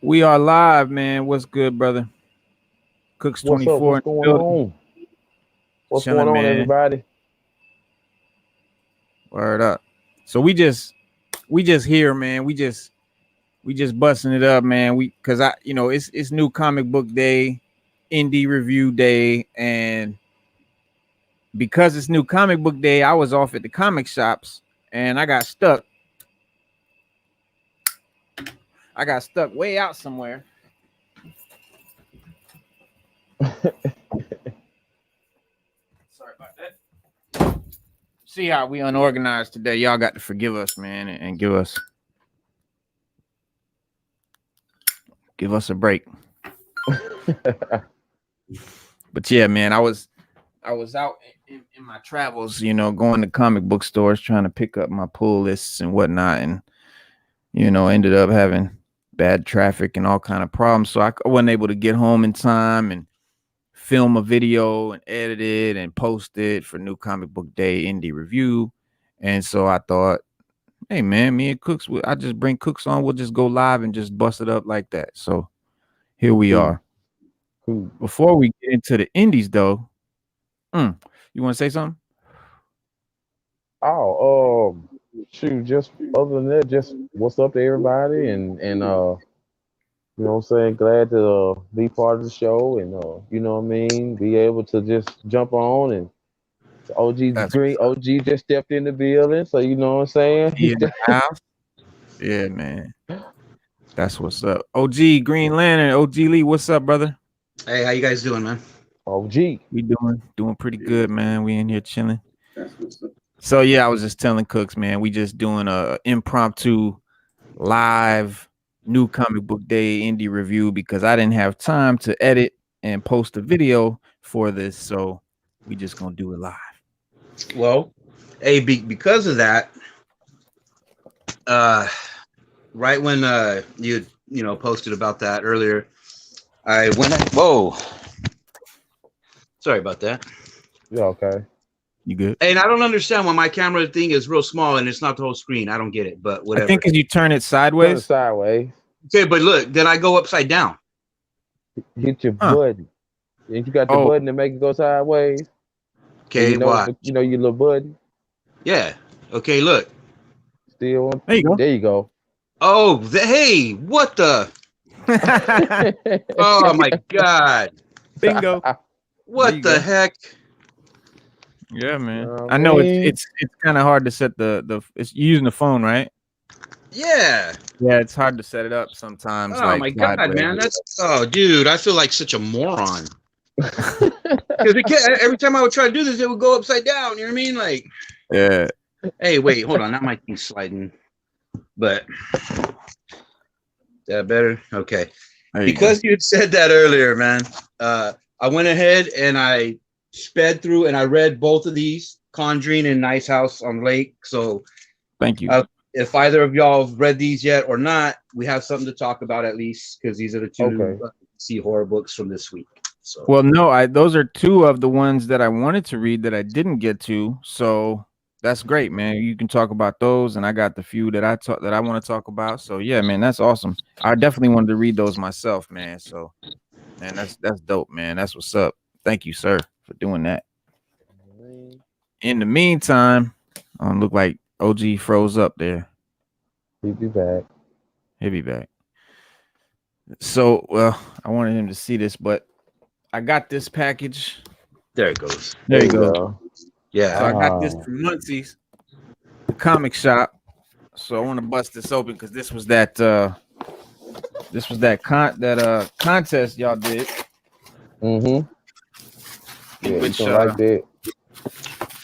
We are live, man. What's good, brother? Cooks What's up? 24 What's in the going building. on? What's Chilling, going on, man. everybody? Word up. So we just here, man. We just busting it up, man. Cause it's new comic book day, indie review day, and because it's new comic book day, I was off at the comic shops and I got stuck. Way out somewhere. Sorry about that. See how we unorganized today. Y'all got to forgive us, man, and give us a break. But yeah, man, I was out in my travels, going to comic book stores trying to pick up my pull lists and whatnot, and ended up having bad traffic and all kind of problems. So I wasn't able to get home in time and film a video and edit it and post it for New Comic Book Day Indie Review. And so I thought, hey man, me and Cooks, I just bring Cooks on. We'll just go live and just bust it up like that. So here we are. Before we get into the indies, though, you want to say something? Oh, shoot, just other than that, just what's up to everybody, and you know what I'm saying, glad to be part of the show, and you know what I mean, be able to just jump on, and OG just stepped in the building, so you know what I'm saying. He in the house. Yeah, man. That's what's up. OG Green Lantern, OG Lee, what's up, brother? Hey, how you guys doing, man? OG. We doing pretty good, man. We in here chilling. So yeah, I was just telling Cooks, man, we just doing a impromptu live New Comic Book Day indie review because I didn't have time to edit and post a video for this, so we just gonna do it live. Well, hey, because of that, right when you posted about that earlier, I went. Whoa, sorry about that. Yeah, okay. You good? And I don't understand why my camera thing is real small and it's not the whole screen. I don't get it, but whatever. I think because you turn it sideways. Turn it sideways. Okay, but look, then I go upside down. Hit your button. And you got the button to make it go sideways. Okay, why? You know your little button. Yeah. Okay, look. Still on. There you go. There you go. Oh, hey, what the? Oh my God. Bingo. What the heck? Yeah, man. I know it's kind of hard to set it's using the phone, right? Yeah. Yeah, it's hard to set it up sometimes. Oh my God, man. Dude, I feel like such a moron. Because every time I would try to do this, it would go upside down. You know what I mean? Like, yeah. Hey, wait, hold on. That might be sliding, but that better? Okay. Because you had said that earlier, man. I went ahead and I sped through and I read both of these, Conjuring and Nice House on Lake. So thank you. If either of y'all have read these yet or not, we have something to talk about at least, because these are the two see horror books from this week. So well, no, those are two of the ones that I wanted to read that I didn't get to. So that's great, man. You can talk about those, and I got the few that I want to talk about. So yeah, man, that's awesome. I definitely wanted to read those myself, man. So, man, that's dope, man. That's what's up. Thank you, sir, for doing that. In the meantime, look like OG froze up there. He'll be back. He'll be back. So, well, I wanted him to see this, but I got this package. There it goes. There you go. Yeah. So I got this from Muncie's, the comic shop. So I want to bust this open because this was that contest y'all did. Mm-hmm. Yeah, which like that.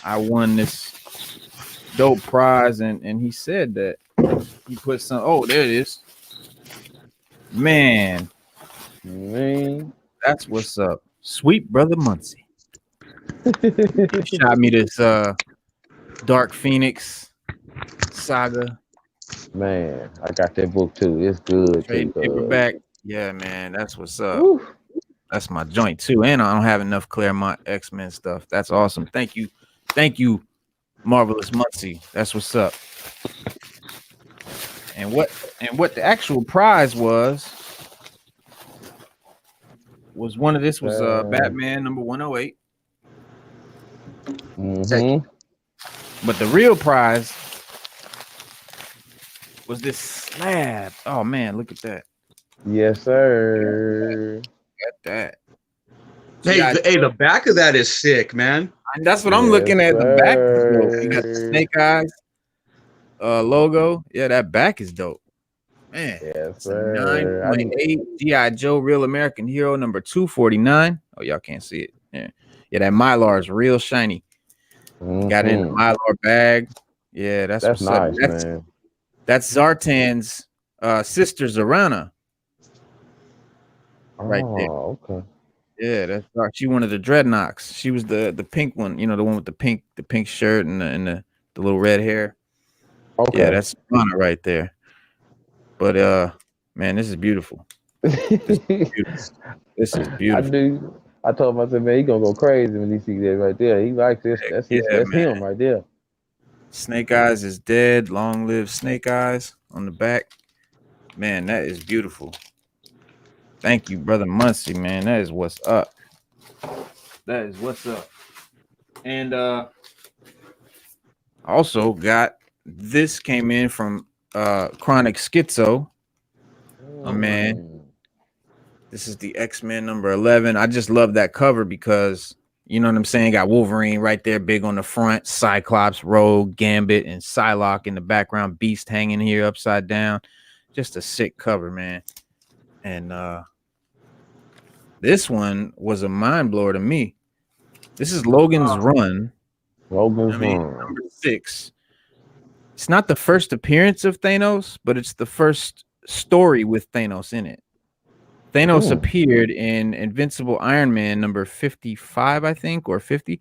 I won this dope prize, and he said that he put some. Oh, there it is. Man, that's what's up. Sweet brother Muncie. Shot me this Dark Phoenix saga. Man, I got that book too. It's good. Trade paperback. Yeah, man, that's what's up. Woo. That's my joint too. And I don't have enough Claremont X-Men stuff. That's awesome. Thank you, Marvelous Muncie. That's what's up. And what the actual prize was was one of this was Batman number 108. But the real prize was this slab. Oh man, look at that. Yes, sir. Look at that. Hey, the back of that is sick, man. And that's what I'm looking at. The back is dope. You got the Snake Eyes logo. Yeah, that back is dope. Man, yes, sir. 9.8 G.I. Joe Real American Hero number 249. Oh, y'all can't see it. Yeah, that Mylar is real shiny. Got it in the Mylar bag. Yeah, that's nice, man. That's Zartan's sister Zorana. Right there. Okay. Yeah, that's dark. She one of the Dreadnoks. She was the pink one, you know, the one with the pink shirt and the little red hair. Okay. Yeah, that's Zorana right there. But man, this is beautiful. This is beautiful. I told him, I said, man, he gonna go crazy when he sees that right there. He likes this. That's him right there. Snake Eyes is dead. Long live Snake Eyes on the back. Man, that is beautiful. Thank you, brother Muncie, man. That is what's up. That is what's up. And also got this came in from Chronic Schizo. Oh man. This is the X-Men number 11. I just love that cover because you know what I'm saying? Got Wolverine right there, big on the front, Cyclops, Rogue, Gambit, and Psylocke in the background, Beast hanging here upside down. Just a sick cover, man. And this one was a mind blower to me. This is Logan's Run. Logan's Run. Number 6. It's not the first appearance of Thanos, but it's the first story with Thanos in it. Thanos appeared in Invincible Iron Man number 55, I think, or 50.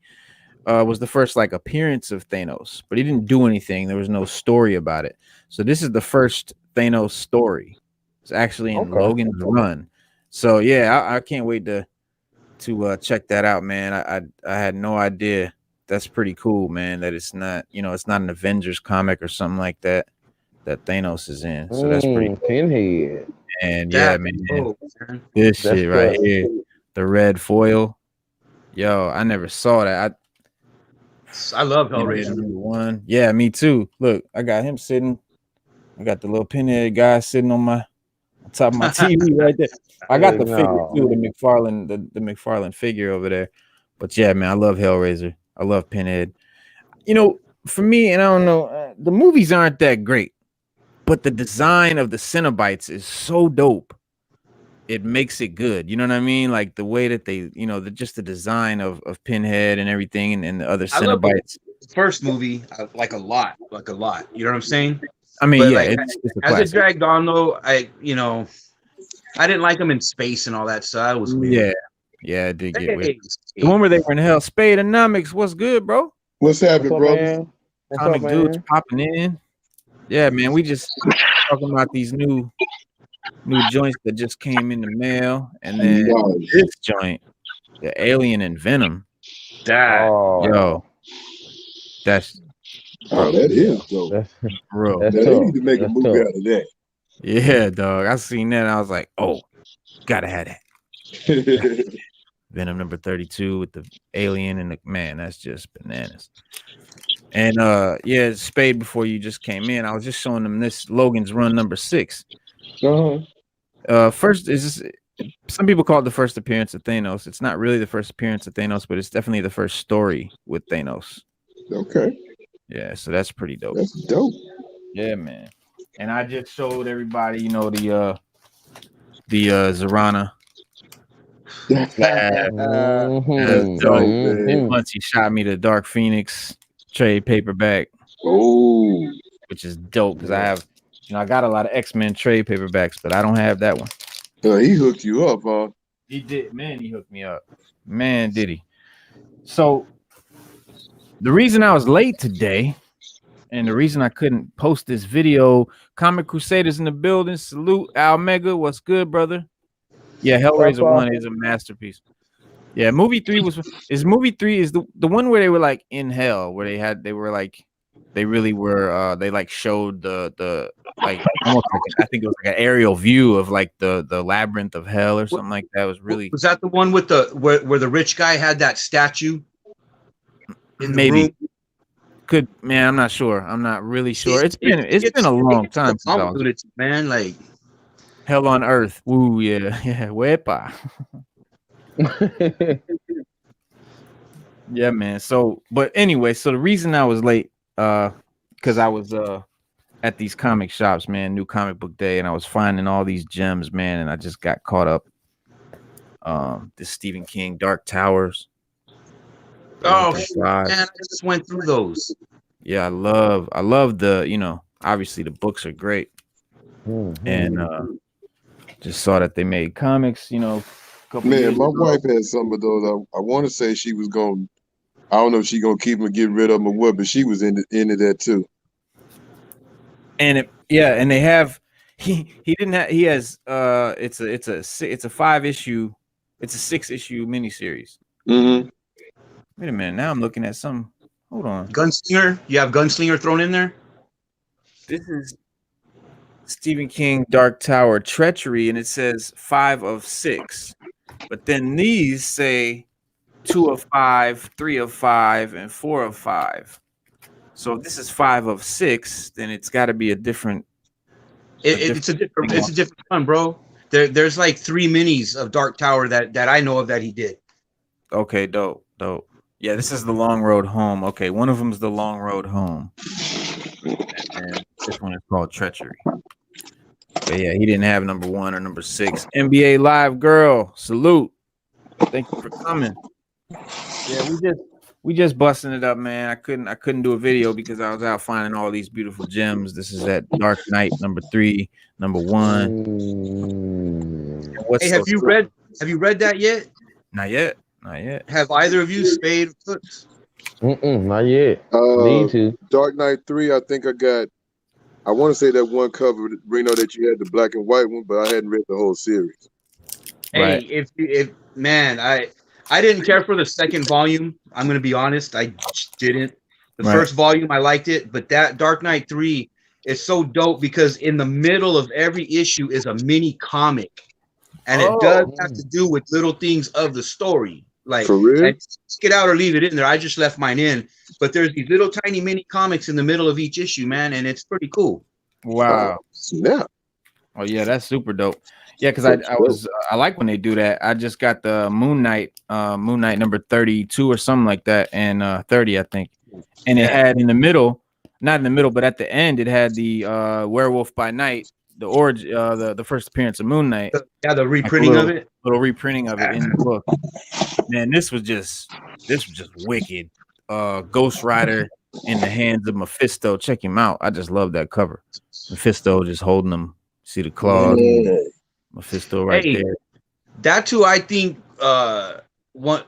Was the first like appearance of Thanos, but he didn't do anything. There was no story about it. So this is the first Thanos story. It's actually in Logan's Run. So yeah, I can't wait to check that out, man. I had no idea. That's pretty cool, man. That it's not, you know, it's not an Avengers comic or something like that Thanos is in. So that's pretty cool. Pinhead. And yeah, man, this shit right here, the red foil. Yo, I never saw that. I love Hellraiser #1. Yeah, me too. Look, I got him sitting. I got the little Pinhead guy sitting on top of my TV right there. I got the figure too, the McFarlane figure over there. But yeah, man, I love Hellraiser. I love Pinhead. You know, for me, and I don't know, the movies aren't that great, but the design of the Cenobites is so dope. It makes it good. You know what I mean? Like the way that they, you know, just the design of Pinhead and everything and the other Cenobites. First movie, like a lot. You know what I'm saying? I mean, but yeah, like, it's as it dragged on though, I didn't like them in space and all that, so I was weird. Yeah, it did get weird. The one where they were in hell, Spadeonomics, what's good, bro? What's happening, bro? Comic dudes popping in. Yeah, man, we just talking about these new joints that just came in the mail, and then this joint, the Alien and Venom. That is dope. Bro, they need to make a movie out of that. Yeah, dog. I seen that. And I was like, oh, gotta have that. Venom number 32 with the alien and the man. That's just bananas. And yeah, Spade, before you just came in, I was just showing them this Logan's Run number 6. First is this, some people call it the first appearance of Thanos. It's not really the first appearance of Thanos, but it's definitely the first story with Thanos. Okay. Yeah, so that's pretty dope. That's dope. Yeah, man. And I just showed everybody, you know, the Zorana. Once he shot me the Dark Phoenix trade paperback. Oh, which is dope because I have, you know, I got a lot of X-Men trade paperbacks, but I don't have that one. He hooked you up, huh? He did, man. He hooked me up, man. Did he? So the reason I was late today, and the reason I couldn't post this video, Comic Crusaders in the building. Salute Al Mega. What's good, brother? Yeah, Hellraiser 1 is a masterpiece. Yeah, movie 3 is the one where they were like in hell, where they were like They really were. They like showed the like almost like I think it was like an aerial view of like the labyrinth of hell or something like that. It was really Was that the one with the where the rich guy had that statue in the maybe room? could man. I'm not sure. I'm not really sure. It's been a long time since I was man. Like Hell on Earth. Woo yeah yeah. Wepa. Yeah, man. So, but anyway, so the reason I was late, because I was at these comic shops, man, New Comic Book Day, and I was finding all these gems, man, and I just got caught up. This Stephen King Dark Towers. man, I just went through those. Yeah, I love the, you know, obviously the books are great, and just saw that they made comics, you know. Man, my wife had some of those. I want to say she was going. I don't know if she's gonna keep them or get rid of them or what, but she was into that too. And and they have he has it's a 5-issue, it's a 6-issue miniseries. Mm-hmm. Wait a minute, now I'm looking at some. Hold on. Gunslinger, you have Gunslinger thrown in there? This is Stephen King Dark Tower Treachery, and it says 5 of 6. But then these say 2 of 5, 3 of 5, and 4 of 5. So if this is 5 of 6, then it's got to be a different. It's a different one, bro. There's like 3 minis of Dark Tower that I know of that he did. Okay, dope. Yeah, this is The Long Road Home. Okay, one of them is The Long Road Home, and this one is called Treachery. But yeah, he didn't have number 1 or number 6. NBA Live Girl, salute. Thank you for coming. Yeah, we just busting it up, man. I couldn't do a video because I was out finding all these beautiful gems. This is at Dark Knight number 3, number 1. Hey, have you read that yet? Not yet. Have either of you Spade Foots? Not yet. Need to. Dark Knight 3, I think I got. I want to say that one cover, Reno, that you had the black and white one, but I hadn't read the whole series. Hey, Right. if man, I didn't care for the second volume. I'm gonna be honest, I just didn't. The first volume, I liked it, but that Dark Knight 3 is so dope because in the middle of every issue is a mini comic, and it does have to do with little things of the story. Like, for real? Get out or leave it in there. I just left mine in, but there's these little tiny mini comics in the middle of each issue, man, and it's pretty cool. Wow. Yeah. Oh yeah, that's super dope. Yeah, because I like when they do that. I just got the Moon Knight number 32 or something like that, and 30, I think. And it had in the middle, not in the middle, but at the end, it had the Werewolf by Night, the origin, the first appearance of Moon Knight. The reprinting of it. Little reprinting of it in the book. Man, this was just wicked. Ghost Rider in the hands of Mephisto. Check him out. I just love that cover. Mephisto just holding him. See the claws. Yeah. Mephisto right there. That too, I think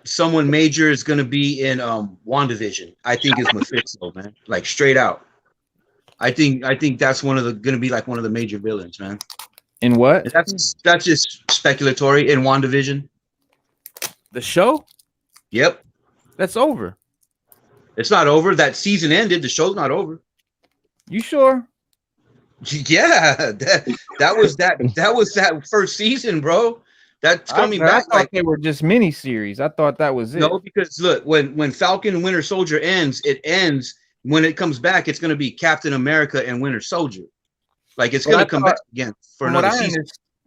someone major is gonna be in WandaVision. I think it's Mephisto, man. Like straight out. I think that's gonna be like one of the major villains, man. In what? That's just speculatory. In WandaVision. The show? Yep. That's over. It's not over. That season ended. The show's not over. You sure? Yeah, that was that first season, bro. That's coming back. I thought they were just mini series. I thought that was it. No, because look, when Falcon and Winter Soldier ends, it ends. When it comes back, it's going to be Captain America and Winter Soldier. Like it's going to come back again for another season.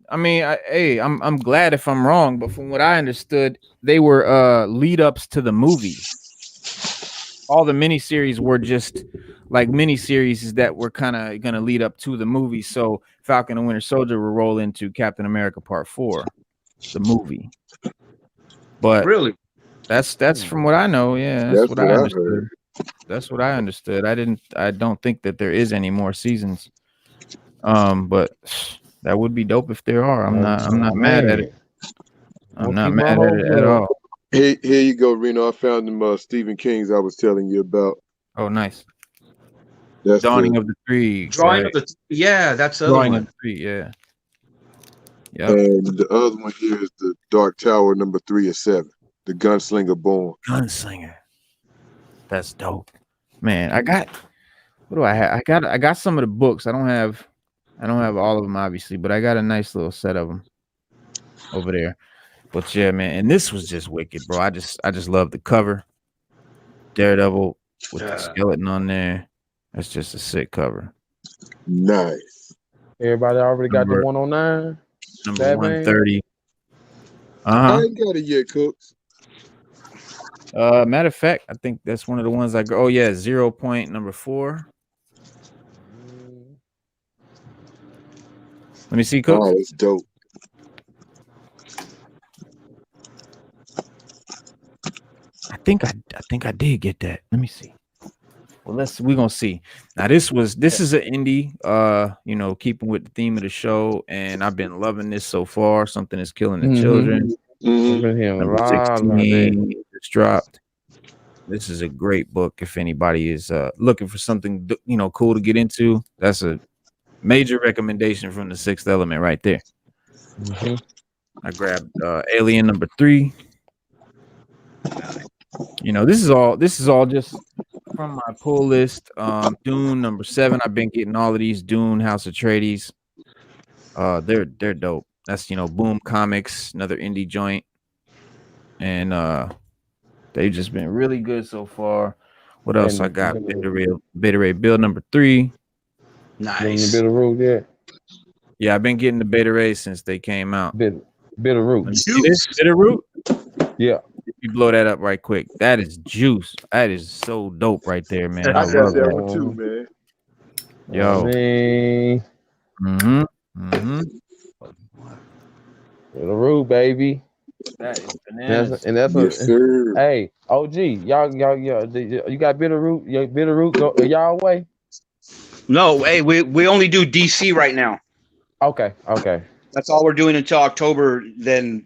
I mean, I'm glad if I'm wrong, but from what I understood, they were lead ups to the movie. All the miniseries were just like miniseries that were kind of going to lead up to the movie. So Falcon and Winter Soldier will roll into Captain America Part 4, the movie. But really, that's from what I know. Yeah, that's what I understood. That's what I understood. I don't think that there is any more seasons. But that would be dope if there are. I'm not mad at it. I'm not mad at it at all. Here you go, Reno. I found them Stephen King's I was telling you about. Oh, nice. That's Dawning of the Three. Drawing of the that's the Drawing other of the Three, yeah. Yep. And the other one here is the Dark Tower number 3 of 7. The Gunslinger Born. Gunslinger. That's dope. Man, I got What do I have? I got some of the books. I don't have all of them obviously, but I got a nice little set of them over there. But yeah, man, and this was just wicked, bro. I just love the cover. Daredevil with the skeleton on there. That's just a sick cover. Nice. Everybody already got the 109. Number 130. I ain't got it yet, Cooks. Matter of fact, I think that's one of the ones I go. Oh yeah, 0 point number 4. Let me see, Cooks. Oh, that's dope. I think I did get that. Let me see. Well, we're gonna see. Now this is an indie, you know, keeping with the theme of the show, and I've been loving this so far. Something is killing the children. Number 16 just dropped. This is a great book if anybody is looking for something, you know, cool to get into. That's a major recommendation from the Sixth Element right there. I grabbed Alien number 3. You know, this is all just from my pull list. Dune number 7. I've been getting all of these Dune House Atreides. They're dope. That's, you know, Boom Comics, another indie joint, and they've just been really good so far. What else I got? Beta Ray Bill number 3. Nice. Bitterroot yet? Yeah, I've been getting the Beta Ray since they came out. Bitterroot. Bitterroot? Yeah. If you blow that up right quick, that is juice. That is so dope right there, man. I got that one too, man. Yo. Bitterroot, baby. That is bananas. And that's yes, sir. Hey, OG, y'all, you got Bitterroot? Bitterroot, y'all away? No, hey, we only do DC right now. Okay. That's all we're doing until October. Then,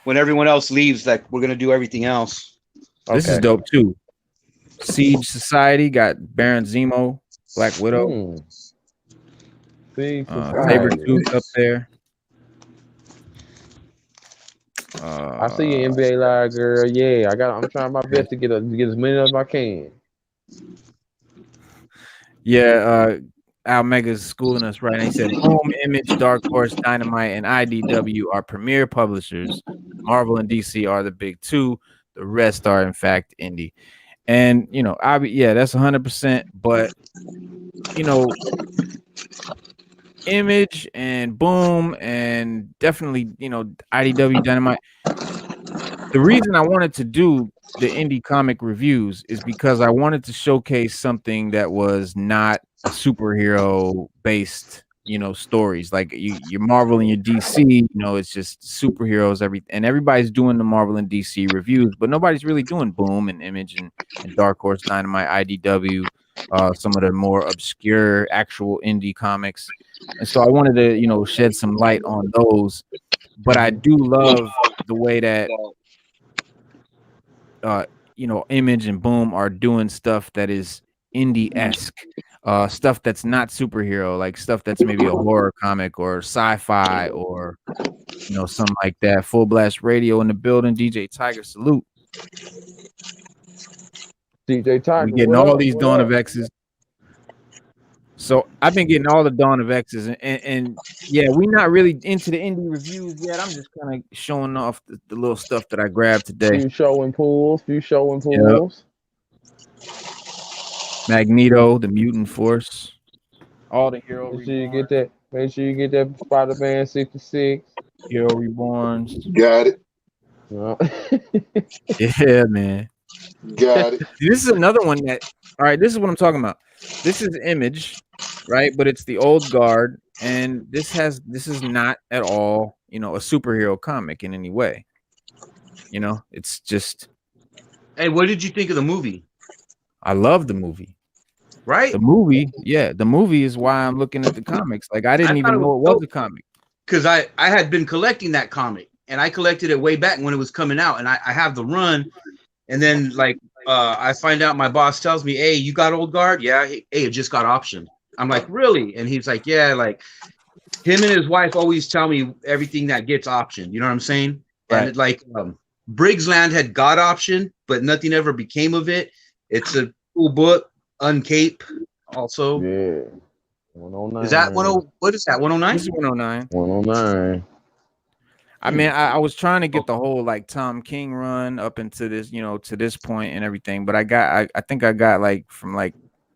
when everyone else leaves, like we're gonna do everything else. This is dope too. Siege Society got Baron Zemo, Black Widow, Sabretooth up there. I see you, NBA Live, girl. Yeah, I'm trying my best to get as many as I can. Yeah, Al Mega's schooling us right. And he said, Boom, Image, Dark Horse, Dynamite, and IDW are premier publishers. Marvel and DC are the big 2. The rest are, in fact, indie. And, you know, that's 100%. But, you know, Image and Boom and definitely, you know, IDW, Dynamite. The reason I wanted to do the indie comic reviews is because I wanted to showcase something that was not a superhero based, you know, stories. Like your Marvel and your DC, you know, it's just superheroes, and everybody's doing the Marvel and DC reviews, but nobody's really doing Boom and Image and Dark Horse, Dynamite, IDW, some of the more obscure actual indie comics. And so I wanted to, you know, shed some light on those. But I do love the way that you know, Image and Boom are doing stuff that is indie-esque, stuff that's not superhero, like stuff that's maybe a horror comic or sci-fi or, you know, something like that. Full Blast Radio in the building. DJ Tiger, salute. DJ Tiger, we're getting all these Dawn of X's. So I've been getting all the Dawn of X's, and yeah, we're not really into the indie reviews yet. I'm just kind of showing off the little stuff that I grabbed today. Few showing pools. Yep. Magneto, the Mutant Force, all the Hero Make sure you get that Spider-Man 66. Hero Reborns. Got it. Yeah, man. Got it. This is another one that, all right, this is what I'm talking about. This is Image, right? But it's the old guard, and this is not at all, you know, a superhero comic in any way. You know, it's just. Hey, what did you think of the movie? I love the movie. Right? The movie is why I'm looking at the comics. Like I didn't even know it was a comic. Because I had been collecting that comic, and I collected it way back when it was coming out, and I have the run, and then like I find out my boss tells me, hey, you got Old Guard? Yeah. Hey, it just got optioned. I'm like, really? And he's like, yeah, like him and his wife always tell me everything that gets optioned. You know what I'm saying? Right. And it, like Briggs Land had got optioned, but nothing ever became of it. It's a cool book, Uncape. also. Yeah. 109. Is that 10? What is that? 109? This is 109. 109. I mean, I was trying to get the whole like Tom King run up into this, you know, to this point and everything, but I think I got like from like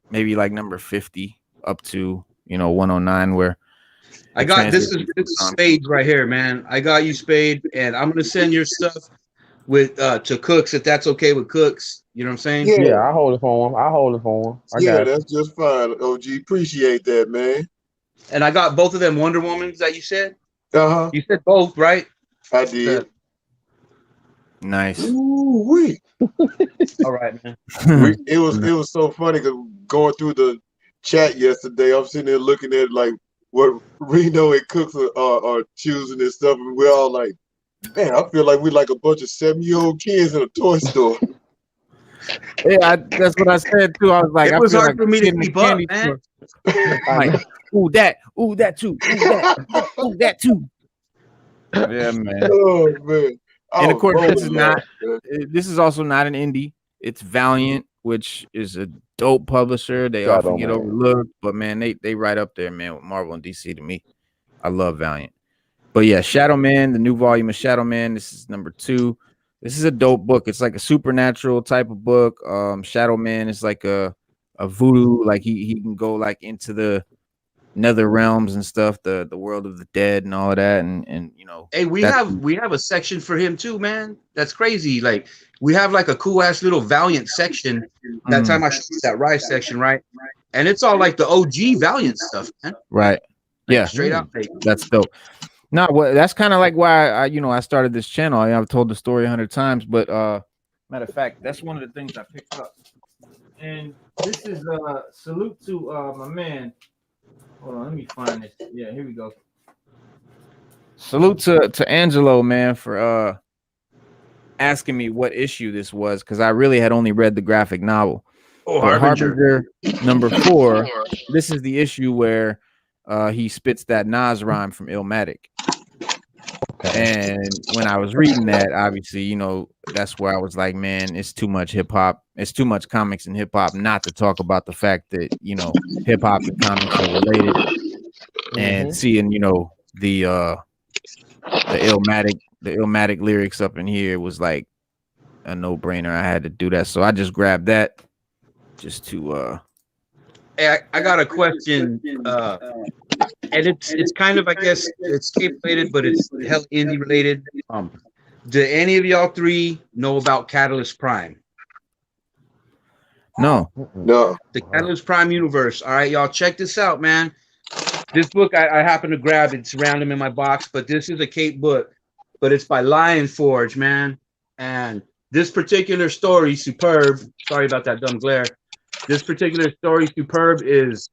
maybe like number 50 up to, you know, 109 where I got this is Spade right here, man. I got you, Spade, and I'm gonna send your stuff with to Cooks if that's okay with Cooks. You know what I'm saying? Yeah, I hold it for him. I hold it for him. Yeah, that's just fine. OG, appreciate that, man. And I got both of them Wonder Womans that you said. Uh-huh. You said both, right? I did. Nice. Ooh-wee. All right, man. It was so funny because going through the chat yesterday, I'm sitting there looking at like what Reno and Cooks are choosing and stuff, and we're all like, man, I feel like we're like a bunch of 7-year-old kids in a toy store. Yeah, that's what I said too. I was like, it was I feel hard like for me to keep up, man. Like, ooh, that too, ooh, that too. Yeah, man. Oh man. And of course, this is also not an indie. It's Valiant, which is a dope publisher. They often get overlooked, but man, they right up there, man, with Marvel and DC to me. I love Valiant. But yeah, Shadow Man, the new volume of Shadow Man. This is number 2. This is a dope book. It's like a supernatural type of book. Shadow Man is like a voodoo, like he can go like into the nether realms and stuff, the world of the dead and all of that, and you know. Hey, we have a section for him too, man. That's crazy. Like we have like a cool ass little Valiant section. That time I showed you that Rise section, right? And it's all like the OG Valiant stuff, man. Right. Like, yeah. Straight up. Like, that's dope. No, well, that's kind of like why I started this channel. I've told the story 100 times, but matter of fact, that's one of the things I picked up. And this is salute to my man. Hold on, let me find this. Yeah, here we go. Salute to Angelo, man, for asking me what issue this was, because I really had only read the graphic novel. Oh, Harbinger number 4. This is the issue where he spits that Nas rhyme from Illmatic. And when I was reading that, obviously, you know, that's where I was like, man, it's too much hip hop. It's too much comics and hip hop not to talk about the fact that, you know, hip hop and comics are related. And seeing, you know, the Illmatic lyrics up in here was like a no-brainer. I had to do that. So I just grabbed that just to Hey, I got a question. And it's kind of, I guess, it's cape related, but it's hell indie related. Do any of y'all 3 know about Catalyst Prime? No. The Catalyst Prime universe. All right, y'all, check this out, man. This book I happen to grab. It's random in my box, but this is a cape book, but it's by Lion Forge, man. And this particular story, Superb. Sorry about that dumb glare. This particular story, Superb, is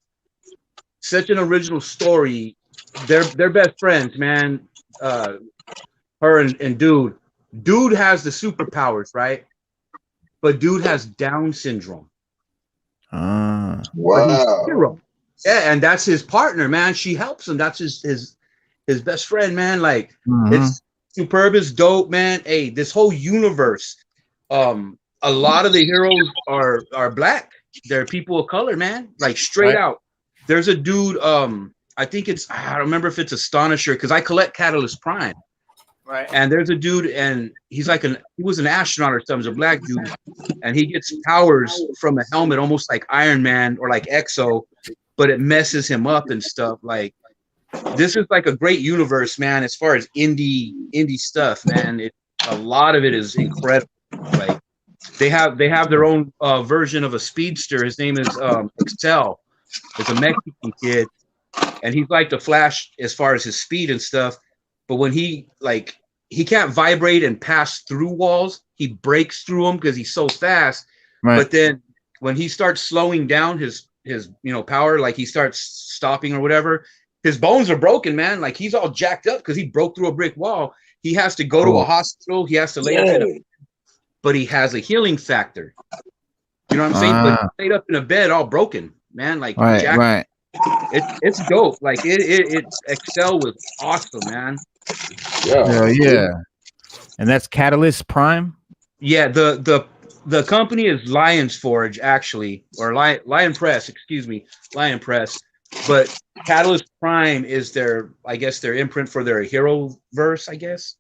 such an original story. They're best friends, man. Her and Dude. Dude has the superpowers, right? But Dude has Down syndrome. Wow. Yeah, and that's his partner, man. She helps him. That's his best friend, man. Like it's Superb is dope, man. Hey, this whole universe, a lot of the heroes are black. They're people of color, man. Like straight out. There's a dude, I think I don't remember if it's Astonisher, because I collect Catalyst Prime. Right. And there's a dude, and he's like he was an astronaut or something, a black dude, and he gets powers from a helmet, almost like Iron Man or like Exo, but it messes him up and stuff. Like this is like a great universe, man, as far as indie stuff, man. A lot of it is incredible. Like they have their own version of a speedster. His name is Excel. It's a Mexican kid, and he's like the Flash as far as his speed and stuff. But when he can't vibrate and pass through walls, he breaks through them because he's so fast. Right. But then when he starts slowing down his power, like he starts stopping or whatever, his bones are broken, man. Like he's all jacked up because he broke through a brick wall. He has to go to a hospital. He has to lay up in a, but he has a healing factor. You know what I'm saying? But he laid up in a bed all broken, man. Like jacked. It's dope. Like it's Excel was awesome, man. Yeah. And that's Catalyst Prime. Yeah, the the company is Lion's Forge, actually, or Lion Press, excuse me, Lion Press. But Catalyst Prime is their, I guess, their imprint for their hero verse, I guess.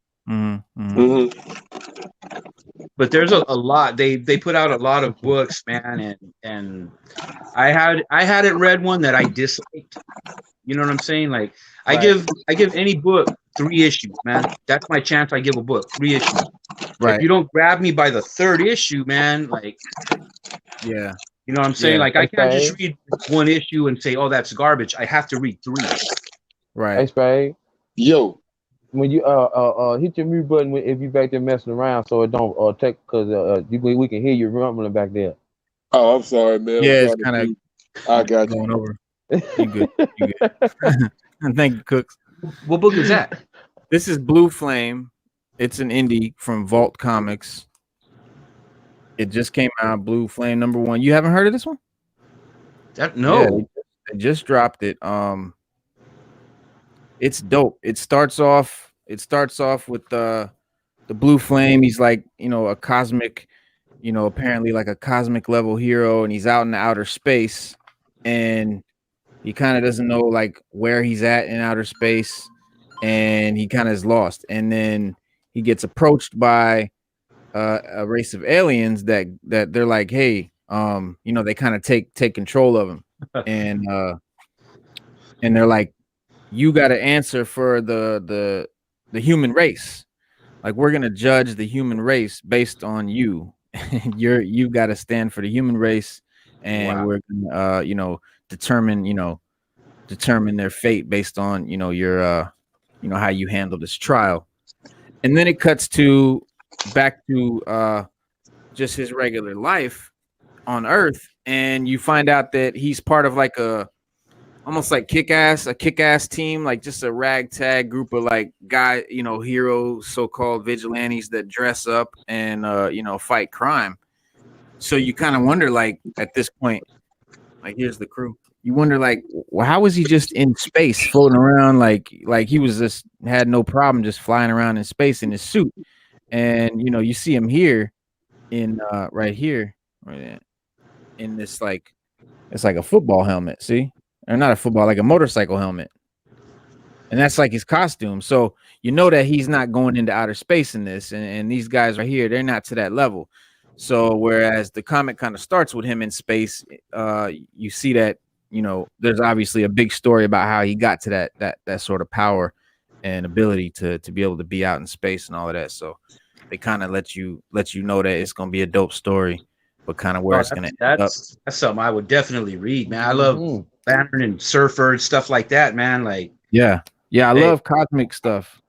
But there's a lot. They put out a lot of books, man, and I hadn't read one that I disliked. You know what I'm saying? Like I give any book 3 issues, man. That's my chance. I give a book 3 issues. Right. If you don't grab me by the 3rd issue, man, like, yeah, you know what I'm saying? Yeah, like I can't just read 1 issue and say, oh, that's garbage. I have to read 3. right. Hey, Spade. Yo, When you hit your mute button if you back there messing around, so it don't take because we can hear you rumbling back there. oh, I'm sorry, man. Yeah, I'm it's trying to kind of do- I got you. going over. You good? You good? Thank you, Cooks. What book is that? This is Blue Flame. It's an indie from Vault Comics. It just came out. Blue Flame #1. You haven't heard of this one? No. Yeah, they just dropped it. It's dope. It starts off with the Blue Flame. He's like, a cosmic, apparently like a cosmic level hero, and he's out in the outer space, and he kind of doesn't know like where he's at in outer space, and he kind of is lost. And then he gets approached by a race of aliens that they're like, hey, they kind of take control of him, and they're like, you got to answer for the human race. Like, we're gonna judge the human race based on you. You got to stand for the human race, and we're gonna determine their fate based on your how you handle this trial. And then it cuts back to just his regular life on Earth, and you find out that he's part of like almost like a kick-ass team, like just a ragtag group of like heroes, so-called vigilantes that dress up and fight crime. So you kind of wonder, like, at this point, like, here's the crew. You wonder, like, well, how was he just in space floating around? Like he was just had no problem just flying around in space in his suit. And you see him here in right here in this, like, it's like a football helmet, see? Or not a football, like a motorcycle helmet. And that's like his costume. So that he's not going into outer space in this. And these guys right here, they're not to that level. So whereas the comic kind of starts with him in space, you see that, there's obviously a big story about how he got to that sort of power and ability to be able to be out in space and all of that. So they kind of let you know that it's going to be a dope story, but kind of where it's going to end up. That's something I would definitely read, man. I love Lantern and Surfer and stuff like that, man. Like, I love cosmic stuff.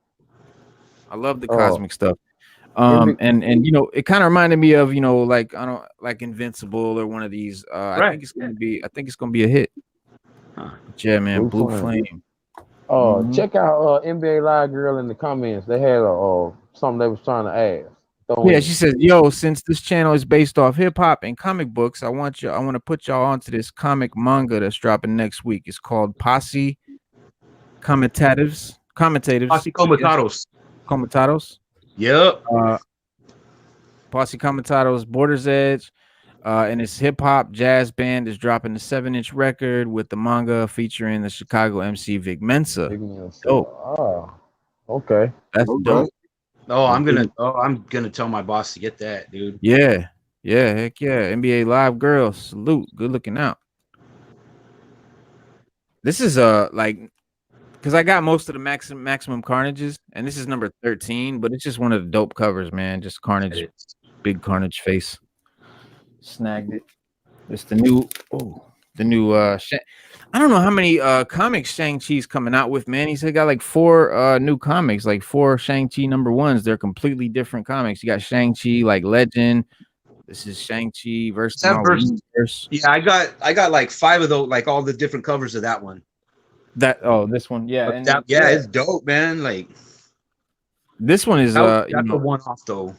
I love the cosmic stuff. And it kind of reminded me of like Invincible or one of these. I think it's gonna be a hit. Yeah, man, Blue Flame. Check out NBA Live Girl in the comments. They had something they was trying to ask. Yeah, she says, "Yo, since this channel is based off hip hop and comic books, I want to put y'all onto this comic manga that's dropping next week. It's called Posse Comitatus. Posse Comitatus. Yep. Posse Comitatus, Border's Edge, and its hip hop jazz band is dropping the 7-inch record with the manga featuring the Chicago MC Vic Mensa. Oh, okay, that's dope. Oh, I'm gonna tell my boss to get that, dude. Yeah, heck yeah. NBA Live Girls, salute. Good looking out. This is because I got most of the Maximum Carnages, and this is number 13, but it's just one of the dope covers, man. Just Carnage, big Carnage face. Snagged it. It's the new I don't know how many comics Shang-Chi's coming out with, man. He said got like 4 new comics, like 4 Shang-Chi #1s. They're completely different comics. You got Shang-Chi like Legend. This is Shang-Chi versus Universe. Yeah, I got like 5 of those, like all the different covers of that one. This one, yeah. And it's dope, man. Like, this one is that's a one-off though.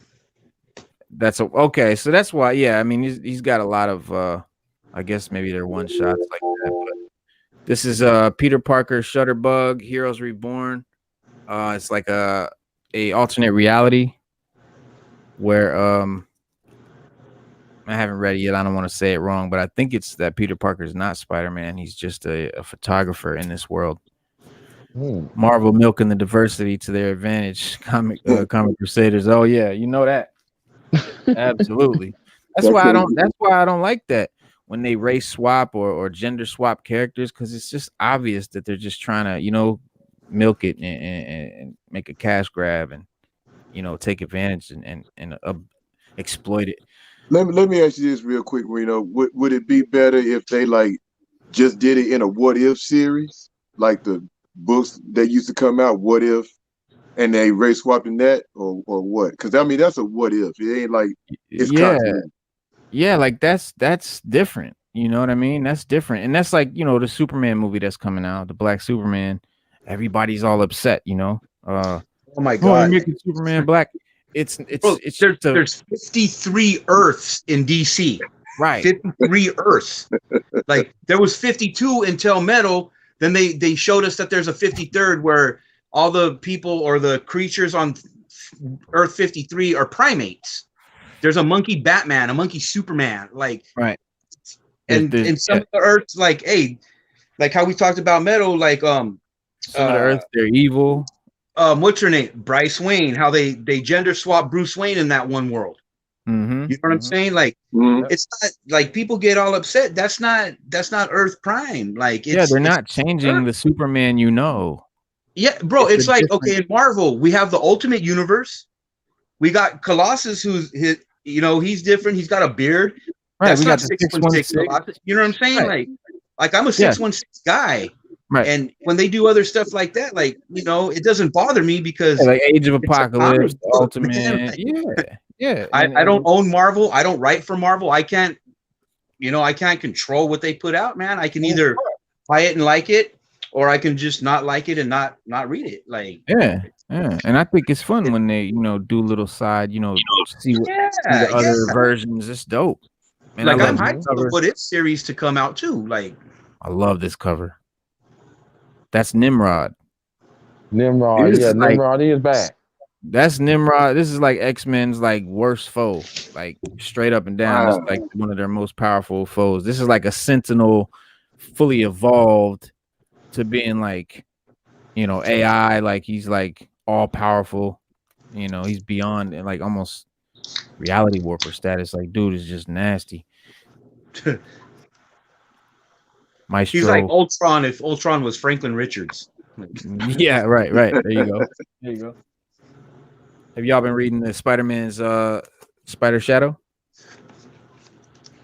Okay, so that's why, yeah. I mean, he's got a lot of I guess maybe they're one shots like that, but this is Peter Parker Shutterbug Heroes Reborn. It's like a alternate reality where I haven't read it yet. I don't want to say it wrong, but I think it's that Peter Parker is not Spider-Man. He's just a photographer in this world. Marvel milking the diversity to their advantage. Comic Crusaders. Oh yeah, you know that. Absolutely. That's why I don't like that when they race swap or gender swap characters, because it's just obvious that they're just trying to, you know, milk it and make a cash grab and, you know, take advantage and exploit it. Let me ask you this real quick, Reno. Would it be better if they like just did it in a what if series, like the books that used to come out, what if, and they race swapped in that, or what? Because I mean that's a what if. It ain't like it's continuity. Yeah, like that's different. You know what I mean? That's different, and that's like, you know, the Superman movie that's coming out, the Black Superman. Everybody's all upset, you know. Oh my God, making Superman black. There's 53 Earths in DC. Right. 53 Earths. Like there was 52 until Metal. Then they showed us that there's a 53rd where all the people or the creatures on Earth 53 are primates. There's a monkey Batman, a monkey Superman, like right. And in some of the Earths, like like how we talked about Metal, like some of the Earths, they're evil. What's her name? Bryce Wayne. How they gender swap Bruce Wayne in that one world. Mm-hmm. You know what I'm saying? Like it's not like people get all upset. That's not Earth Prime. Like they're not changing the Superman, you know. Yeah, bro. It's like okay, in Marvel we have the Ultimate Universe. We got Colossus, who's he's different. He's got a beard. Right. That's we not got 616 Colossus. You know what I'm saying? Right. Like I'm a 616 guy. Right. And when they do other stuff like that, like, you know, it doesn't bother me because like Age of Apocalypse, Ultimate. Yeah. I don't own Marvel. I don't write for Marvel. I can't control what they put out, man. I can either buy it and like it, or I can just not like it and not read it. Like and I think it's fun when they, you know, do little side, you know, see the other versions. It's dope. And like I'm hyped for the What If series to come out too. Like I love this cover. That's Nimrod. Nimrod is back. That's Nimrod. This is like X-Men's like worst foe, like straight up and down. Wow. It's like one of their most powerful foes. This is like a Sentinel, fully evolved to being like, you know, AI. Like he's like all powerful. You know, he's beyond and like almost reality warper status. Like, dude is just nasty. Maestro. He's like Ultron if Ultron was Franklin Richards. Yeah, right. There you go. Have y'all been reading the Spider-Man's Spider Shadow?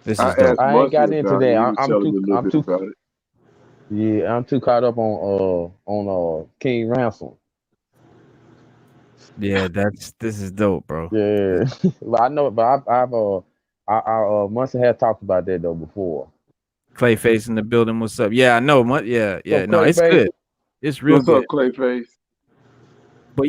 This is I ain't got into that. I'm too yeah, I'm too caught up on King Ransom. Yeah, this is dope, bro. Yeah, but I know, but I must have talked about that though before. Clayface in the building. What's up? Yeah, I know. Yeah. No, it's good. It's real good. What's up, Clayface? But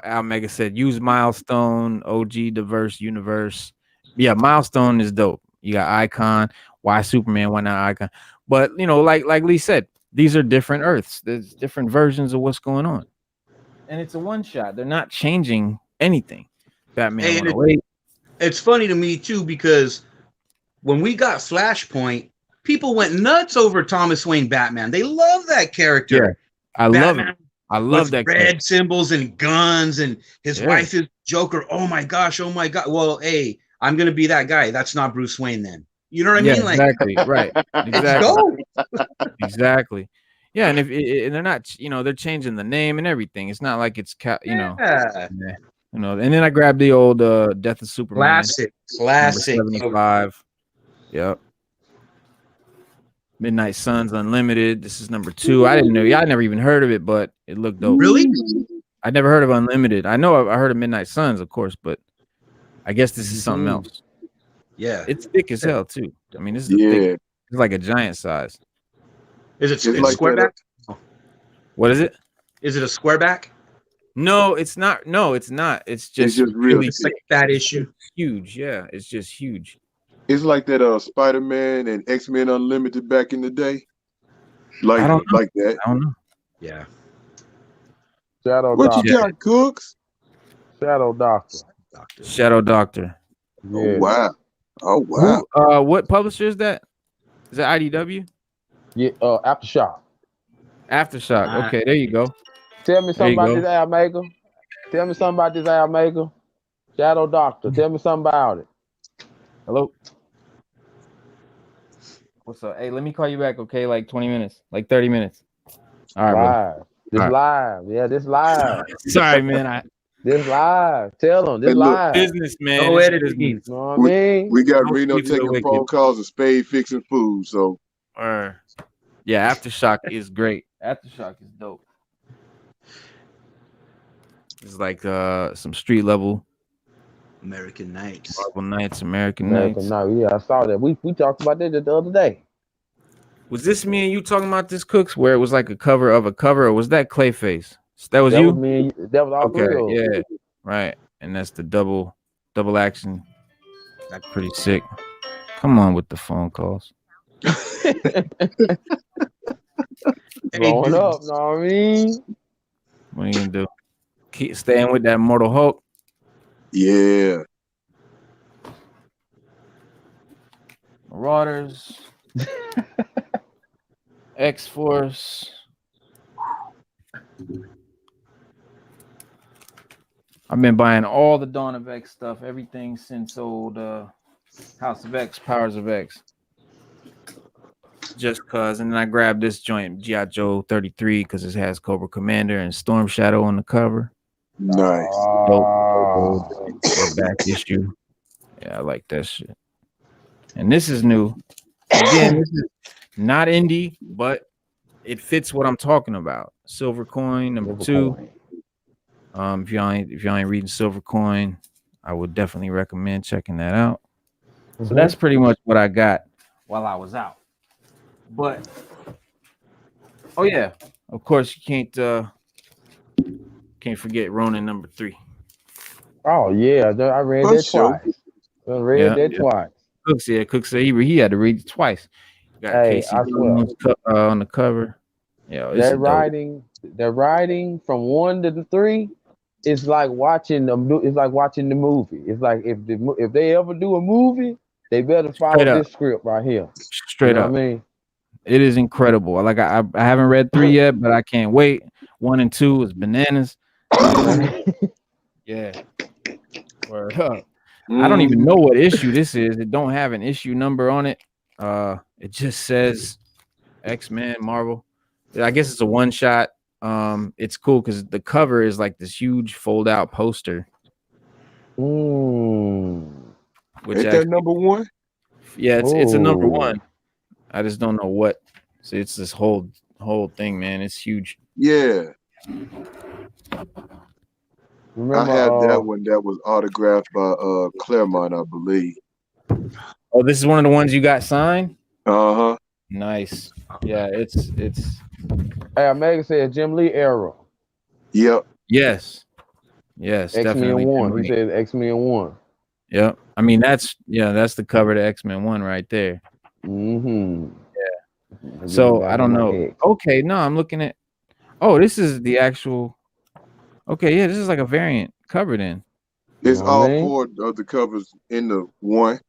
Al Mega said use Milestone, OG Diverse Universe. Yeah, Milestone is dope. You got Icon. Why Superman? Why not Icon? But you know, like Lee said, these are different Earths. There's different versions of what's going on, and it's a one shot. They're not changing anything. Batman 108. It's funny to me too because when we got Flashpoint, people went nuts over Thomas Wayne Batman. They love that character. Yeah, I love it. I love that red character. symbols and guns, and his wife is Joker. Oh my gosh. Well, hey, I'm gonna be that guy. That's not Bruce Wayne then. You know what I mean? Exactly. Like, right. Exactly. Exactly. Yeah, and if they're not, you know, they're changing the name and everything. It's not like it's you know. You know, and then I grabbed the old Death of Superman. Classic. 75. Yep. Midnight Suns Unlimited. This is number 2. I didn't know. I never even heard of it, but it looked dope. Really? I never heard of Unlimited. I know I heard of Midnight Suns, of course, but I guess this is something else. Yeah. It's thick as hell, too. I mean, this is thick. It's like a giant size. Is it like square back? What is it? Is it a square back? No, it's not. No, it's not. It's just really it's like that issue. Huge. Yeah, it's just huge. It's like that Spider-Man and X-Men Unlimited back in the day. Like that. I don't know. Yeah. Shadow what Doctor. You got, Cooks? Shadow Doctor. Shadow Doctor. Oh Yeah. wow. Oh wow. Who, what publisher is that? Is that IDW? Yeah. Aftershock. Aftershock. Okay, there you go. Tell me There something you about go. this al maker. Tell me something about this al maker. Shadow Doctor. Tell me something about it. Hello. What's up? Hey, let me call you back, okay? Like 20 minutes, like 30 minutes. All right, brother. Live. This live. Yeah, this live. Sorry, man. This live. Tell them this Hey, look, live. Business, man. No It's editing. business. You know what I mean? We got Don't Reno sleep with the taking wicked. phone calls and Spade fixing food. So Yeah, Aftershock is great. Aftershock is dope. It's like some street level American Nights. Marvel Knights, American American Knights. Night. Yeah, I saw that. We talked about that the other day. Was this me and you talking about this, Cooks, where it was like a cover of a cover, or was that Clayface? That was That you? was me and you. That was all Okay, three of us. yeah, right. And that's the double action. That's pretty sick. Come on with the phone calls. Blowing up, know what I mean? What are you gonna do? Keep staying with that Mortal Hulk. yeah. Marauders. X-Force. I've been buying all the Dawn of X stuff, everything since old House of X, Powers of X. Just cause, and then I grabbed this joint, G.I. Joe 33, because it has Cobra Commander and Storm Shadow on the cover. Nice. Dope. Back issue. Yeah, I like that shit. And this is new. Again, this is not indie, but it fits what I'm talking about. Silver Coin #2. If y'all ain't reading Silver Coin, I would definitely recommend checking that out. So that's pretty much what I got while I was out. But oh yeah, of course you can't forget Ronin #3. Oh yeah, I read that twice. I read that twice. Cook said he had to read it twice. Got Casey I swear. on the cover. Yeah, that writing from 1 to 3 is like watching the movie. It's like if they ever do a movie, they better follow this script right here. Straight up. I mean, it is incredible. Like I haven't read 3 yet, but I can't wait. 1 and 2 is bananas. Yeah. Word up. I don't even know what issue this is. It don't have an issue number on it. It just says X-Men Marvel. I guess it's a one shot. It's cool because the cover is like this huge fold out poster. Which is that #1? Yeah, it's a #1. I just don't know what. So it's this whole thing, man. It's huge. Yeah. Remember, I have that one that was autographed by Claremont, I believe. Oh, this is one of the ones you got signed? Uh-huh. Nice. Yeah, it's Hey, Megan said Jim Lee era. Yep. Yes, X-Men 1. He said X-Men 1. Yep. I mean that's the cover to X-Men 1 right there. Yeah. So I don't know. Okay, no, I'm looking at. Oh, this is the actual. Okay, yeah, this is like a variant cover then. It's all 4 of the covers in the 1.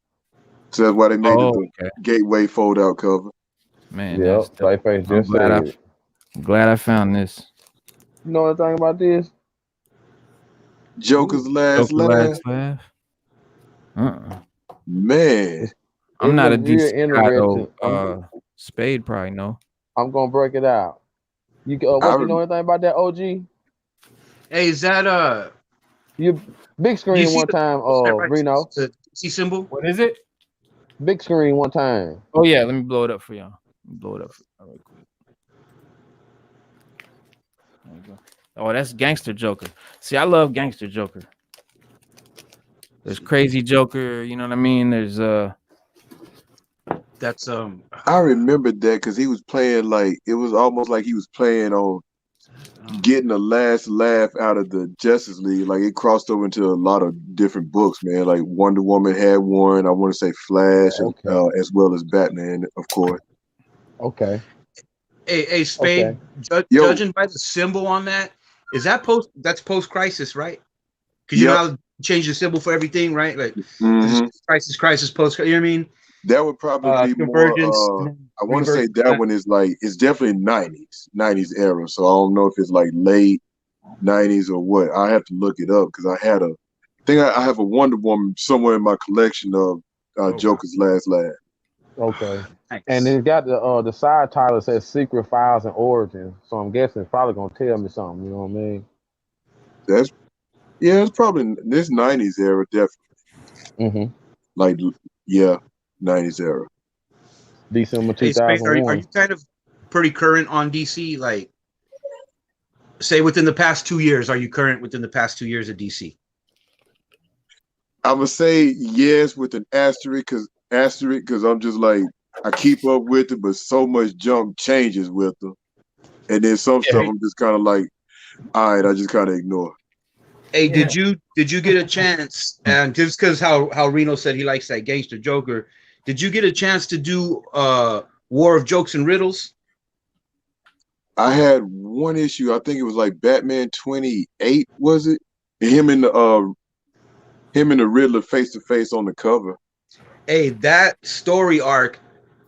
So that's why they made it the Gateway fold-out cover. Man, yeah, Clayface just said it. I'm glad I found this. You know anything about this? Joker's Last Laugh. Man. I'm not a DC guy though. Spade probably know. I'm gonna break it out. You know anything about that OG? Hey, is that you big screen one time, Reno? The C symbol? What is it? Big screen one time. Oh yeah, let me blow it up for y'all. Blow it up real quick. There you go. Oh, that's Gangster Joker. See, I love Gangster Joker. There's Crazy Joker, you know what I mean? There's that's I remember that because he was playing like it was almost like he was playing on getting the last laugh out of the Justice League. Like it crossed over into a lot of different books, man. Like Wonder Woman had one. I want to say Flash, as well as Batman, of course. Okay. Hey, Spade. Okay. Judging by the symbol on that, is that post crisis, right? Because you know how change the symbol for everything, right? Like Mhm. crisis, post. You know what I mean? That would probably be Convergence. more. I want to say that one is like it's definitely 90s era. So I don't know if it's like late 90s or what. I have to look it up because I have a Wonder Woman somewhere in my collection of Joker's Last Laugh. Okay. Nice. And it's got the side title says Secret Files and Origins. So I'm guessing it's probably gonna tell me something, you know what I mean? It's probably this 90s era, definitely. Like, yeah, 90s era. December Hey, Space, are 2001. you kind of pretty current on DC? Like, say within the past 2 years, are you current within the past 2 years of DC? I would say yes with an asterisk because I'm just like I keep up with it, but so much junk changes with them, and then some stuff I'm just kind of like, all right, I just kind of ignore. Hey, did you get a chance? And just because how Reno said he likes that gangster Joker, did you get a chance to do War of Jokes and Riddles? I had one issue. I think it was like Batman 28. Was it him and the Riddler face to face on the cover? Hey, that story arc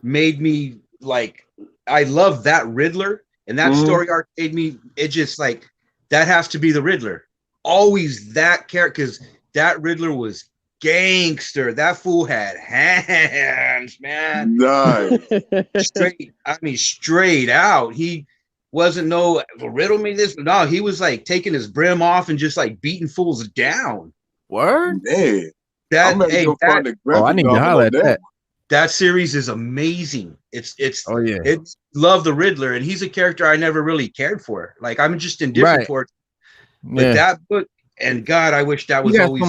made me like. I love that Riddler, and that story arc made me. It just like that has to be the Riddler. Always that character, because that Riddler was gangster. That fool had hands, man. Nice. Straight out. He wasn't no riddle me this. No, he was like taking his brim off and just like beating fools down. Word? Man. I need to holler at that. That series is amazing. It's love the Riddler, and he's a character I never really cared for. Like I'm just indifferent for it. But that book, and God, I wish that was always.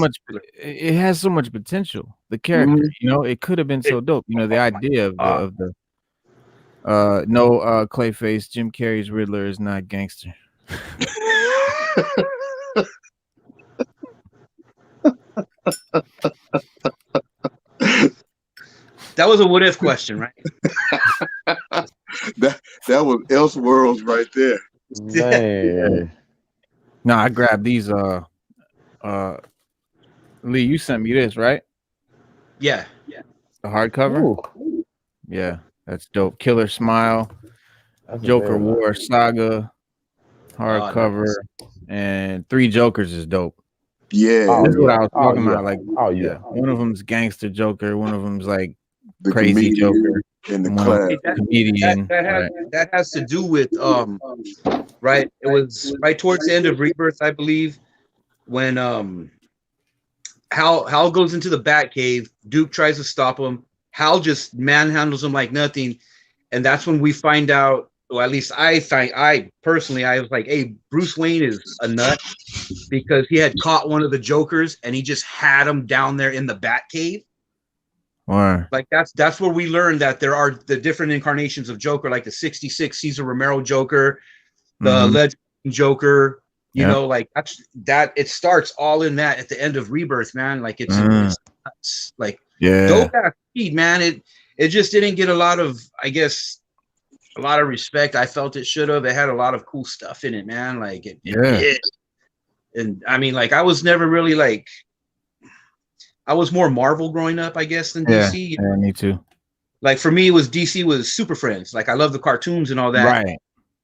It has so much potential. The character, you know, it could have been so dope. You know, the idea of the Clayface, Jim Carrey's Riddler is not gangster. That was a what if question, right? that was Elseworlds right there. Man. No, I grabbed these. Lee, you sent me this, right? Yeah. The hardcover. Ooh. Yeah, that's dope. Killer Smile, That's Joker War Saga, hardcover, and 3 Jokers is dope. Yeah, this is what I was talking about. Like, one of them's gangster Joker, one of them's like the crazy Joker, and the class comedian. That has to do with right. It was right towards the end of Rebirth, I believe, when Hal goes into the Batcave. Duke tries to stop him. Hal just manhandles him like nothing, and that's when we find out. Well, at least I personally was like, hey, Bruce Wayne is a nut because he had caught one of the Jokers and he just had him down there in the Batcave. Wow. Like that's where we learned that there are the different incarnations of Joker, like the 66 Cesar Romero Joker, the Legend Joker. You know, like that. It starts all in that at the end of Rebirth, man. Like it's nuts. Like dope ass speed, man. It just didn't get a lot of, I guess, a lot of respect. I felt it should have. It had a lot of cool stuff in it, man. Like it did. And I mean, like I was never really like. I was more Marvel growing up, I guess, than DC. Yeah, me too. Like for me, DC was Super Friends. Like I love the cartoons and all that. Right.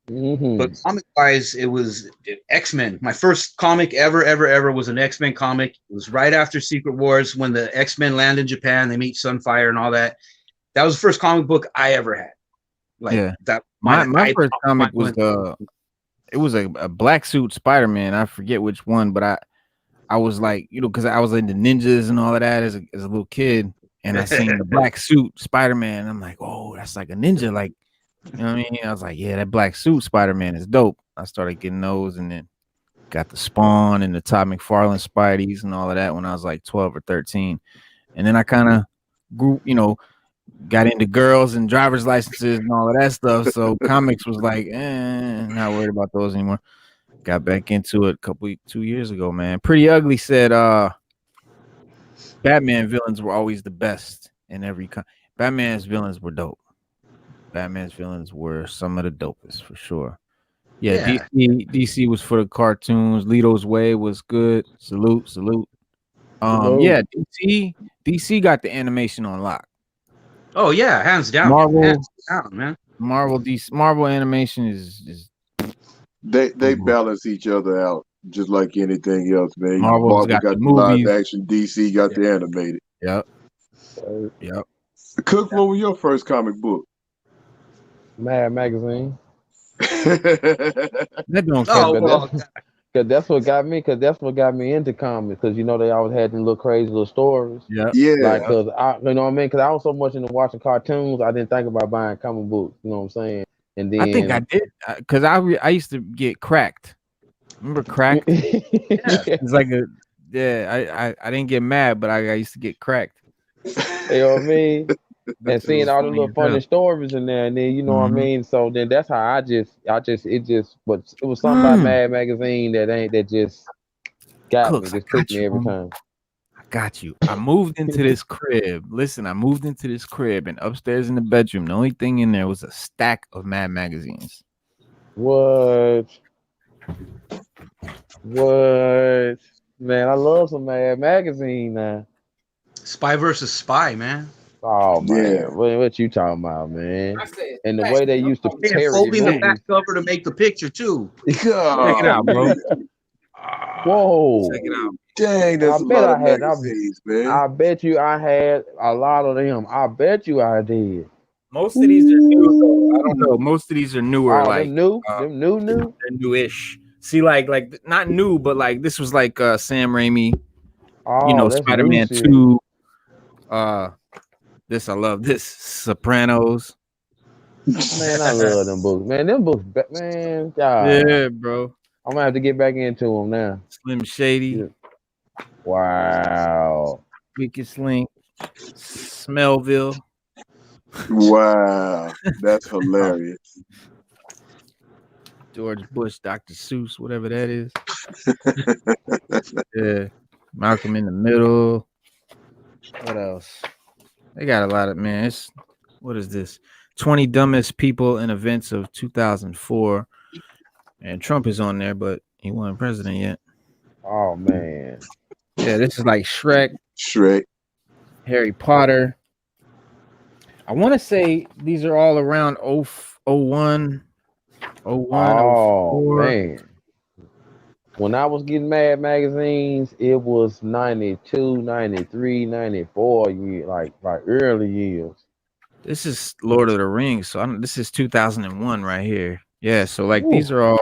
But comic-wise, it was X-Men. My first comic ever was an X-Men comic. It was right after Secret Wars when the X-Men land in Japan. They meet Sunfire and all that. That was the first comic book I ever had. Like that. My first comic was it was a black suit Spider-Man. I forget which one, but I was like, you know, because I was into ninjas and all of that as a little kid, and I seen the black suit Spider-Man. I'm like, oh, that's like a ninja, like, you know what I mean? I was like, yeah, that black suit Spider-Man is dope. I started getting those, and then got the Spawn and the Todd McFarlane Spideys and all of that when I was like 12 or 13, and then I kind of grew, you know, got into girls and driver's licenses and all of that stuff. So comics was like, not worried about those anymore. Got back into it 2 years ago, man. Pretty Ugly said Batman villains were always the best in every Batman's villains were dope. Batman's villains were some of the dopest for sure. DC was for the cartoons. Lito's Way was good. Salute. Yeah, DC got the animation on lock. Oh yeah, hands down. Marvel, Hands down, man. Marvel animation is They balance each other out just like anything else, man. Marvel's Marvel got the the live movies. action, DC got the animated. Yep. Cook, what was your first comic book? Mad Magazine. That don't Oh, count. well, Cause that's what got me. Cause that's what got me into comics. Cause you know they always had them little crazy little stories. Yeah. Like, cause you know what I mean. Cause I was so much into watching cartoons, I didn't think about buying comic books. You know what I'm saying? And then I think I did because I used to get cracked. Remember cracked? It's like I didn't get mad, but I used to get cracked. You know what I mean? And seeing all the little funny stories in there, and then you know what I mean. So then that's how but it was something about Mad Magazine that just got me, just took me every time. I got you. I moved into this crib. Listen, I moved into this crib, and upstairs in the bedroom, the only thing in there was a stack of Mad magazines. What? Man, I love some Mad Magazine now. Spy versus Spy, man. Oh man, what you talking about, man? And the way they used to parody folding the movies. back cover to make the picture too. Check it out, bro. Whoa! Check it out. Dang, that's a lot of magazines, man. I bet you I had a lot of them. I bet you I did. Most of these are new, though. I don't know. Most of these are newer, like them new. They're newish. See, like not new, but like this was like Sam Raimi. Oh, you know, Spider-Man 2. This I love this Sopranos. Man, I love them books. Man, them books, man. God. Yeah, bro. I'm gonna have to get back into them now. Slim Shady. Yeah. Wow. Weakest Link. Smellville. Wow, that's hilarious. George Bush, Dr. Seuss, whatever that is. Yeah. Malcolm in the Middle. What else? They got a lot of, man. What is this? 20 dumbest people and events of 2004. And Trump is on there, but he wasn't president yet. Oh man. Yeah, this is like Shrek, Harry Potter. I want to say these are all around 01, 04. Man. When I was getting Mad magazines, it was 92, 93, 94, like early years. This is Lord of the Rings, so this is 2001 right here. Yeah, so like these are all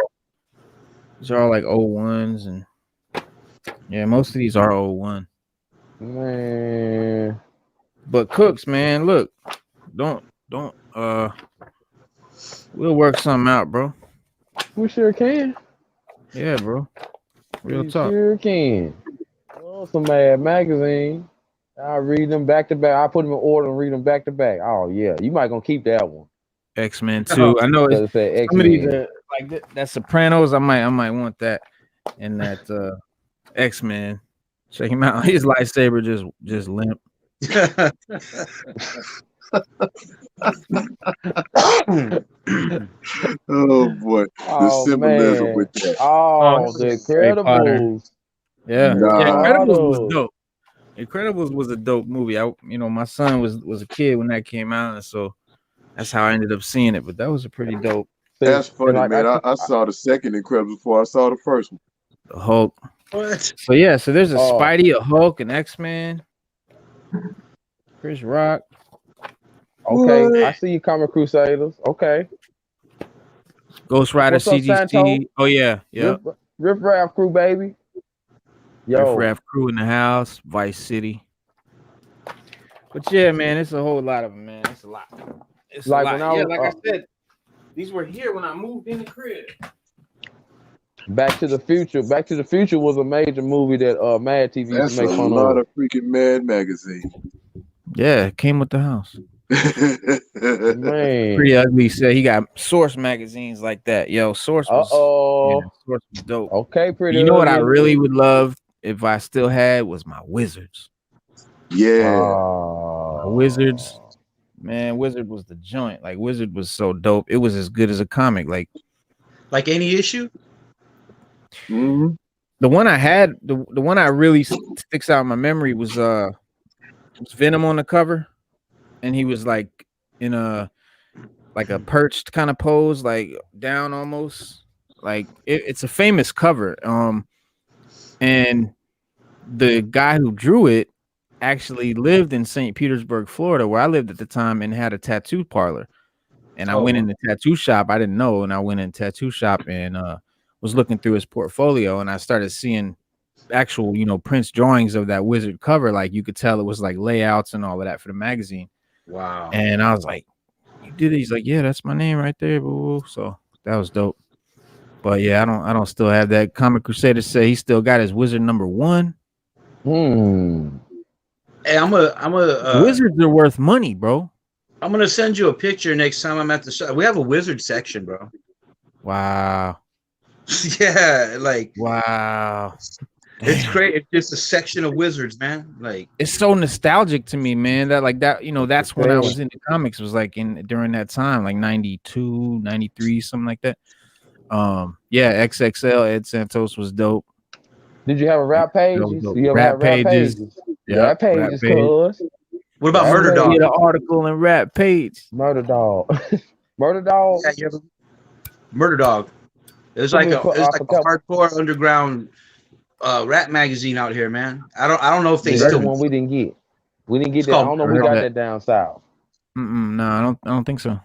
like 01s, and yeah, most of these are 01. Man. But Cooks, man, look, don't we'll work something out, bro. We sure can. Yeah, bro. Real we talk. Sure can. Oh, some Mad magazine. I'll read them back to back. I'll put them in order and read them back to back. Oh yeah, you might gonna keep that one. X-Men 2. I know it's some of these like that Sopranos. I might want that, and that X-Men. Check him out. His lightsaber just limp. Oh boy, the symbolism with that. Oh, the Incredibles. Yeah, Incredibles was dope. Incredibles was a dope movie. My son was a kid when that came out, and so that's how I ended up seeing it. But that was a pretty dope. That's funny, man. I saw the second Incredibles before I saw the first one. The Hulk. What? So yeah, so there's a Spidey, a Hulk, an X-Man, Chris Rock. Okay, what? I see you, Comic Crusaders. Okay. Ghost Rider, CGC. Oh yeah, yeah. Riff Raff Crew, baby. Yo. Riff Raff Crew in the house, Vice City. But yeah, man, it's a whole lot of them, man. It's a lot. It's like a lot. Like I said, these were here when I moved in the crib. Back to the Future. Back to the Future was a major movie that Mad TV used to make fun of. That's a lot of freaking Mad magazine. Yeah, it came with the house. Man. Pretty Ugly said he got Source magazines like that. Yo, Source was, Source was dope. Okay, Pretty. You know what I really would love if I still had was my Wizards. Yeah. Wizards. Man, Wizard was the joint. Like Wizard was so dope. It was as good as a comic. Like any issue? Mm-hmm. The one I had, the one I really sticks out in my memory was Venom on the cover, and he was like in a perched kind of pose, like down almost. Like it's a famous cover. And the guy who drew it actually lived in St. Petersburg, Florida, where I lived at the time, and had a tattoo parlor. And I went in the tattoo shop. I didn't know, and I went in the tattoo shop and was looking through his portfolio, and I started seeing actual, prints, drawings of that wizard cover. Like you could tell it was like layouts and all of that for the magazine. Wow. And I was like, "You did it?" He's like, "Yeah, that's my name right there." So that was dope. But yeah, I don't still have that. Comic Crusader say he still got his wizard #1. Hey, I'm a wizards are worth money, bro. I'm gonna send you a picture next time I'm at the shop. We have a wizard section, bro. Wow. Yeah, like wow. It's great. It's just a section of wizards, man. Like it's so nostalgic to me, man. That like that, that's when I was into comics, was like during that time, like 92, 93, something like that. Yeah, XXL Ed Santos was dope. Did you have a rap pages? You ever rap have rap pages? Yeah, rap pages, cuz. What about Murder Dog? Get an article and rap page. Murder Dog. Murder Dog. Yeah, Murder Dog. It's like a hardcore underground rap magazine out here, man. I don't know if they that's still. The one we didn't get. We didn't get that. I don't know. We got that down south. No, I don't think so.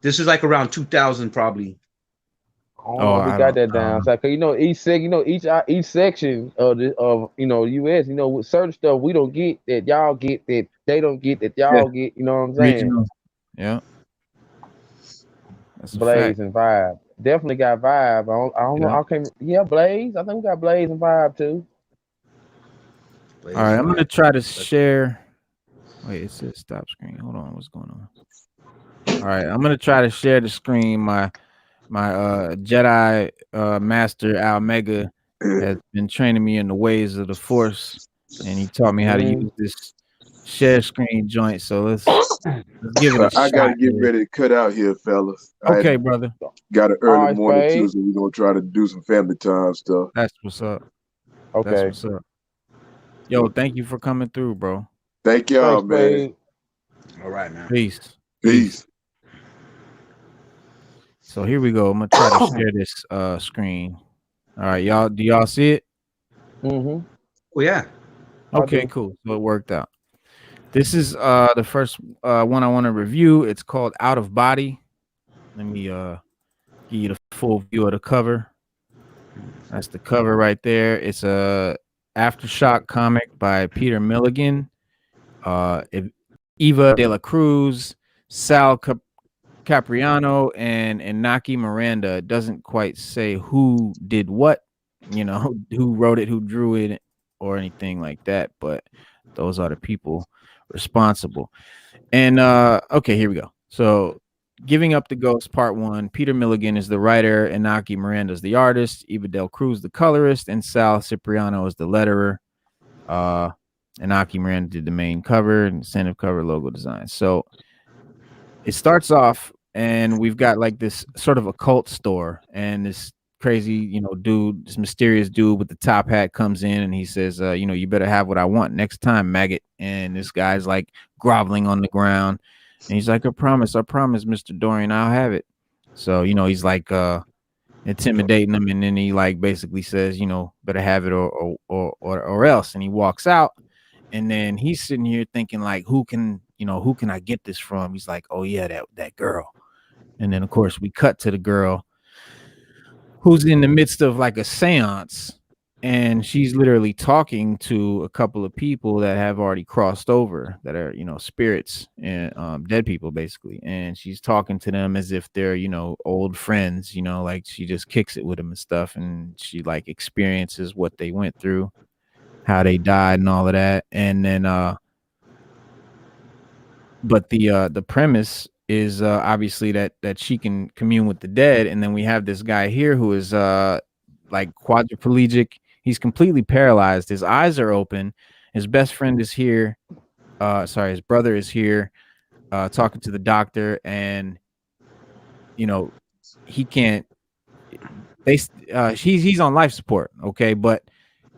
This is like around 2000, probably. Oh, we got that down south. Cause each section of US, with certain stuff we don't get that y'all get that they don't get that y'all get. You know what I'm saying? Regional. Yeah. That's Blaze and Vibe. Definitely got Vibe. I don't know. I can't. Yeah, Blaze. I think we got Blaze and Vibe too. All right, I'm gonna try to share. Wait, it says stop screen. Hold on, what's going on? All right, I'm gonna try to share the screen. My Jedi Master Almega has been training me in the ways of the Force, and he taught me how to use this share screen joint. So let's give it a shot. I gotta get ready to cut out here, fellas. Okay, brother. Got an early morning too, so we're gonna try to do some family time stuff. That's what's up. Okay. That's what's up. Yo, thank you for coming through, bro. Thank y'all, man. All right, man. Peace. So here we go. I'm gonna try to share this screen. All right, y'all. Do y'all see it? Mm-hmm. Oh yeah. Okay, cool. So it worked out. This is the first one I want to review. It's called Out of Body. Let me give you the full view of the cover. That's the cover right there. It's a Aftershock comic by Peter Milligan, Eva De La Cruz, Sal Capriano, and Naki Miranda. It doesn't quite say who did what, who wrote it, who drew it, or anything like that, but those are the people responsible. And okay, here we go. So Giving Up the Ghost Part 1. Peter Milligan is the writer, and Naki Miranda is the artist, Eva Del Cruz the colorist, and Sal Cipriano is the letterer. And Naki Miranda did the main cover and incentive cover logo design. So it starts off, and we've got like this sort of occult store, and this crazy, dude, this mysterious dude with the top hat comes in, and he says, you better have what I want next time, maggot. And this guy's like groveling on the ground, and he's like, I promise, Mr. Dorian, I'll have it. So, he's like intimidating him, and then he like basically says, better have it or else. And he walks out, and then he's sitting here thinking like, who can I get this from? He's like, oh yeah, that girl. And then of course we cut to the girl who's in the midst of like a seance, and she's literally talking to a couple of people that have already crossed over, that are, spirits and dead people basically. And she's talking to them as if they're, old friends, like she just kicks it with them and stuff. And she like experiences what they went through, how they died and all of that. And then, but the premise is obviously that she can commune with the dead. And then we have this guy here who is like quadriplegic. He's completely paralyzed. His eyes are open. His best friend is here. His brother is here talking to the doctor, and he can't. He's on life support, okay, but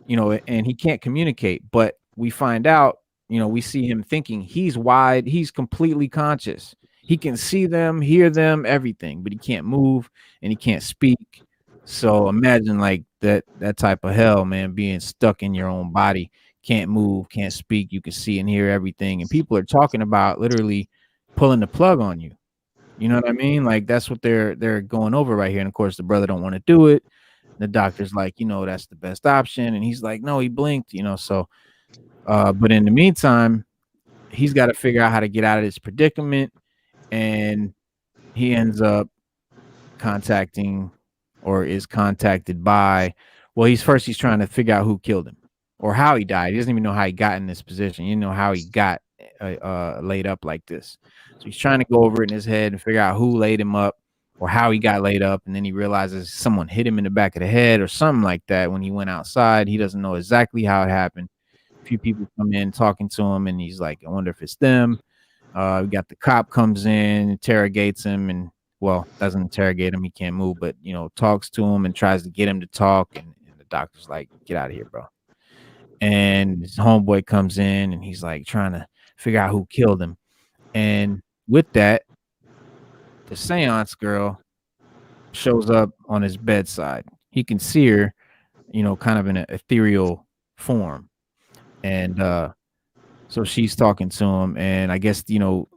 you know, and he can't communicate. But we find out, you know, we see him thinking he's wide, he's completely conscious. He can see them, hear them, everything, but he can't move and he can't speak. So imagine like that type of hell, man, being stuck in your own body, can't move, can't speak, you can see and hear everything. And people are talking about literally pulling the plug on you. You know what I mean? Like that's what they're going over right here. And of course, the brother don't want to do it. The doctor's like, you know, that's the best option. And he's like, no, he blinked, you know. So, but in the meantime, he's got to figure out how to get out of this predicament. And he ends up contacting or is contacted by, well, he's trying to figure out who killed him or how he died. He doesn't even know how he got in this position. You know how he got laid up like this. So he's trying to go over it in his head and figure out who laid him up or how he got laid up. And then he realizes someone hit him in the back of the head or something like that when he went outside. He doesn't know exactly how it happened. A few people come in talking to him and he's like, I wonder if it's them. We got the cop comes in, interrogates him, and well, doesn't interrogate him. He can't move, but, you know, talks to him and tries to get him to talk. And the doctor's like, get out of here, bro. And his homeboy comes in and he's like trying to figure out who killed him. And with that, the seance girl shows up on his bedside. He can see her, you know, kind of in an ethereal form. And so she's talking to him. And I guess, you know,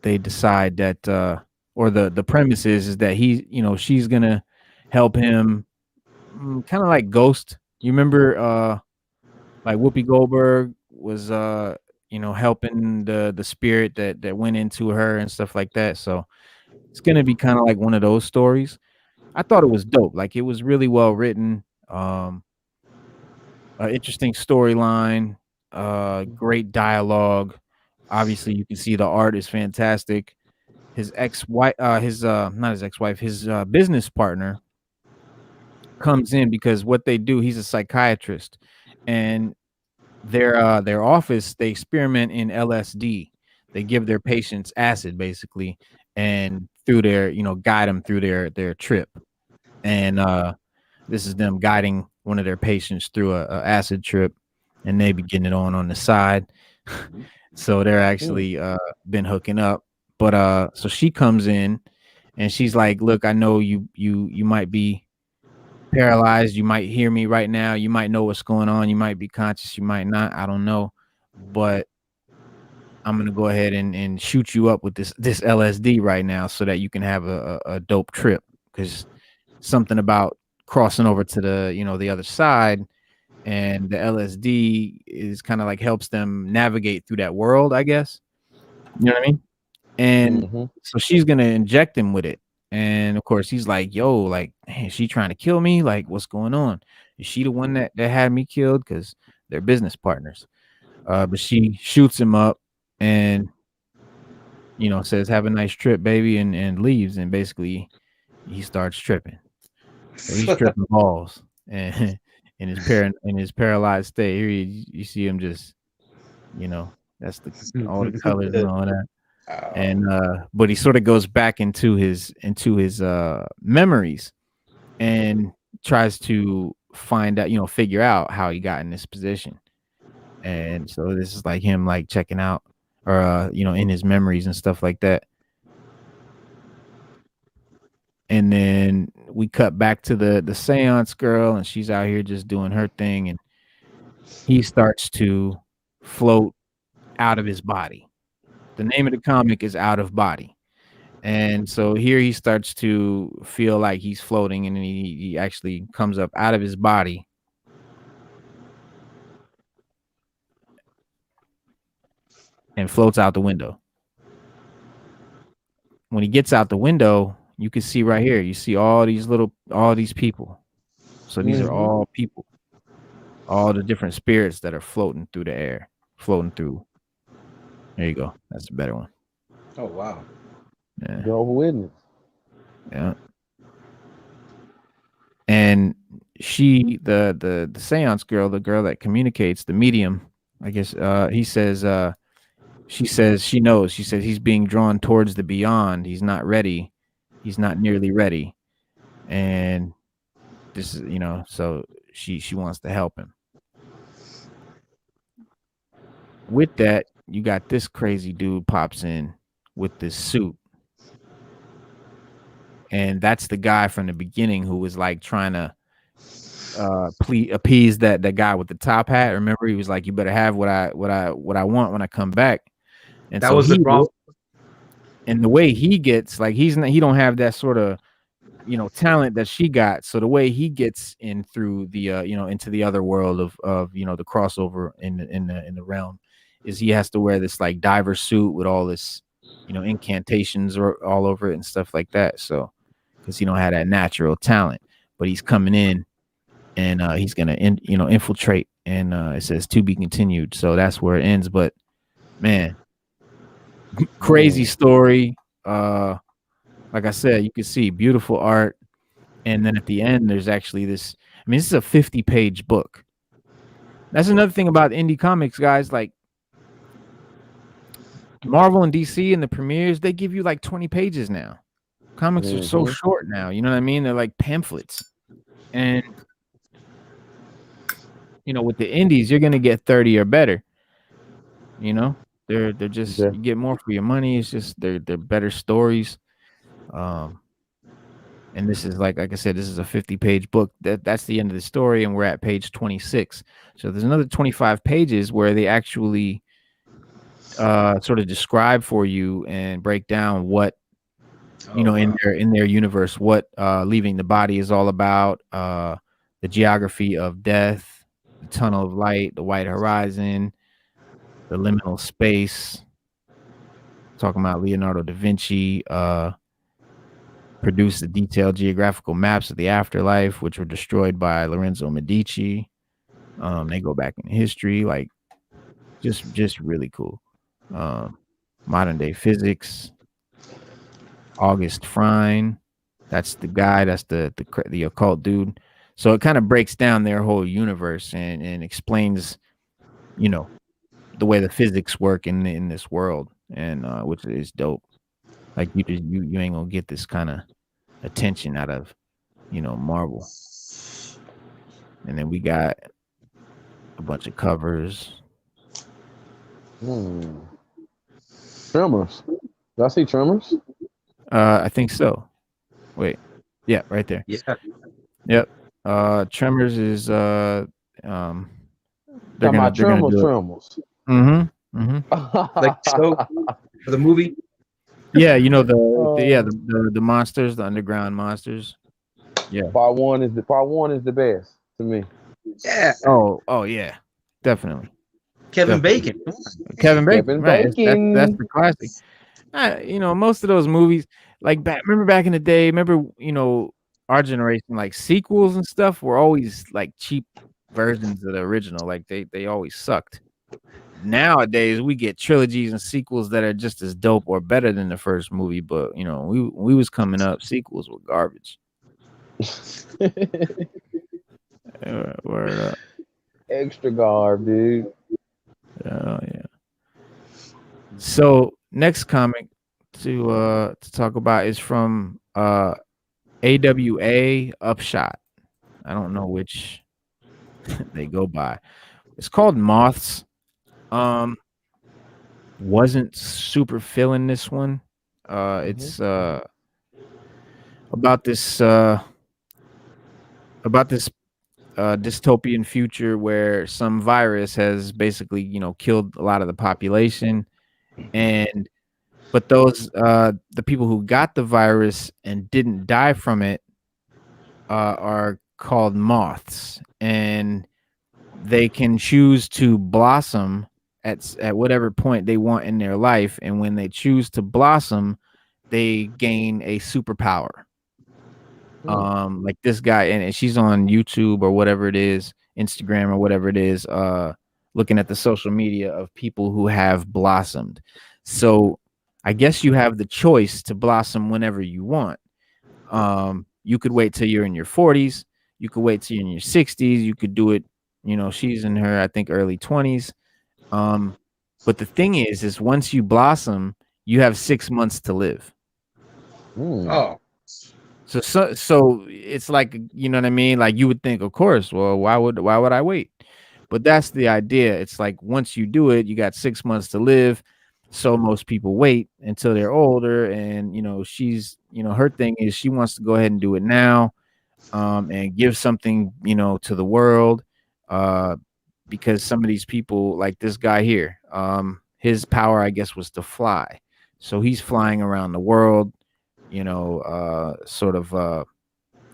they decide that or the premise is that he, you know, she's gonna help him kind of like Ghost. You remember like Whoopi Goldberg was you know, helping the spirit that went into her and stuff like that. So it's gonna be kind of like one of those stories. I thought it was dope. Like it was really well written. Interesting storyline, great dialogue. Obviously, you can see the art is fantastic. His ex-wife, not his ex-wife, his business partner comes in because what they do, he's a psychiatrist, and their office, they experiment in LSD. They give their patients acid basically, and through their, you know, guide them through their trip. And this is them guiding one of their patients through a acid trip, and they be getting it on the side. So they're actually been hooking up. But so she comes in and she's like, look, I know you might be paralyzed, you might hear me right now, you might know what's going on, you might be conscious, you might not, I don't know, but I'm gonna go ahead and shoot you up with this LSD right now so that you can have a dope trip, because something about crossing over to the, you know, the other side, and the LSD is kind of like helps them navigate through that world, I guess. You know what I mean? And so she's gonna inject him with it. And of course he's like, yo, like, man, is she trying to kill me? Like, what's going on? Is she the one that had me killed? Because they're business partners. But she shoots him up and, you know, says, have a nice trip, baby, and leaves. And basically he starts tripping. So he's tripping balls and in his paralyzed state. Here you see him just, you know, that's all the colors and all that. And but he sort of goes back into his memories and tries to find out, you know, figure out how he got in this position. And so this is like him like checking out or you know, in his memories and stuff like that. And then we cut back to the seance girl, and she's out here just doing her thing, and he starts to float out of his body. The name of the comic is Out of Body. And so here he starts to feel like he's floating, and then he actually comes up out of his body. And floats out the window. When he gets out the window, you can see right here, you see all these people. So these are all people, all the different spirits that are floating through the air, floating through. There you go. That's a better one. Oh, wow. Yeah. Go witness. Yeah. And she, the seance girl, the girl that communicates, the medium, I guess, she says she knows. She says he's being drawn towards the beyond. He's not ready. He's not nearly ready. And this is, you know, so she wants to help him. with that, you got this crazy dude pops in with this suit. And that's the guy from the beginning who was like trying to appease that guy with the top hat. Remember, he was like, "You better have what I want when I come back." And That so was the problem. and the way he gets, like, he don't have that sort of talent that she got. So the way he gets in through the into the other world of the crossover in the realm is he has to wear this like diver suit with all this incantations or all over it and stuff like that. So because he don't have that natural talent, but he's coming in and he's gonna infiltrate, and it says to be continued. So that's where it ends. But man, crazy story. Like I said, you can see beautiful art, and then at the end there's actually this. I mean, this is a 50-page book. That's another thing about indie comics, guys. Like Marvel and DC and the premieres, they give you like 20 pages now. Comics are so short now, you know what I mean? They're like pamphlets. And with the indies, you're gonna get 30 or better. They're just you get more for your money. It's just they're better stories. And this is like I said, this is a 50-page book. That's the end of the story, and we're at page 26. So there's another 25 pages where they actually sort of describe for you and break down what in their universe, what leaving the body is all about, the geography of death, the tunnel of light, the white horizon, the liminal space. Talking about Leonardo da Vinci produced the detailed geographical maps of the afterlife, which were destroyed by Lorenzo Medici. They go back in history, like just really cool. Modern day physics. August Frine, that's the guy, that's the occult dude. So it kind of breaks down their whole universe and explains, the way the physics work in this world, and which is dope. Like you ain't gonna get this kind of attention out of Marvel. And then we got a bunch of covers. Tremors. Did I see Tremors? I think so. Wait. Yeah, right there. Yeah. Yep. Tremors is they're Tremors. Like so for the movie. Yeah, the monsters, the underground monsters. Yeah. Part one is the best to me. Yeah. Oh yeah. Definitely. Kevin Bacon. Kevin Bacon. Right. That's the classic. Most of those movies, like remember back in the day, our generation, like sequels and stuff were always like cheap versions of the original. Like they always sucked. Nowadays we get trilogies and sequels that are just as dope or better than the first movie, but we was coming up, sequels were garbage. Word up. Extra garb, dude. Oh yeah. So next comic to talk about is from AWA Upshot. I don't know which they go by. It's called Moths. Wasn't super feeling this one. It's about this dystopian future where some virus has basically killed a lot of the population, but those the people who got the virus and didn't die from it are called moths, and they can choose to blossom at whatever point they want in their life, and when they choose to blossom, they gain a superpower. Like this guy, and she's on YouTube or whatever it is, Instagram or whatever it is, looking at the social media of people who have blossomed. So I guess you have the choice to blossom whenever you want. You could wait till you're in your 40s. You could wait till you're in your 60s. You could do it. She's in her, I think, early 20s. But the thing is once you blossom, you have 6 months to live. Oh. So it's like, you know what I mean? Like you would think, of course, well, why would I wait? But that's the idea. It's like once you do it, you got 6 months to live. So most people wait until they're older, and she's her thing is she wants to go ahead and do it now, and give something to the world, because some of these people, like this guy here, his power, I guess, was to fly. So he's flying around the world, sort of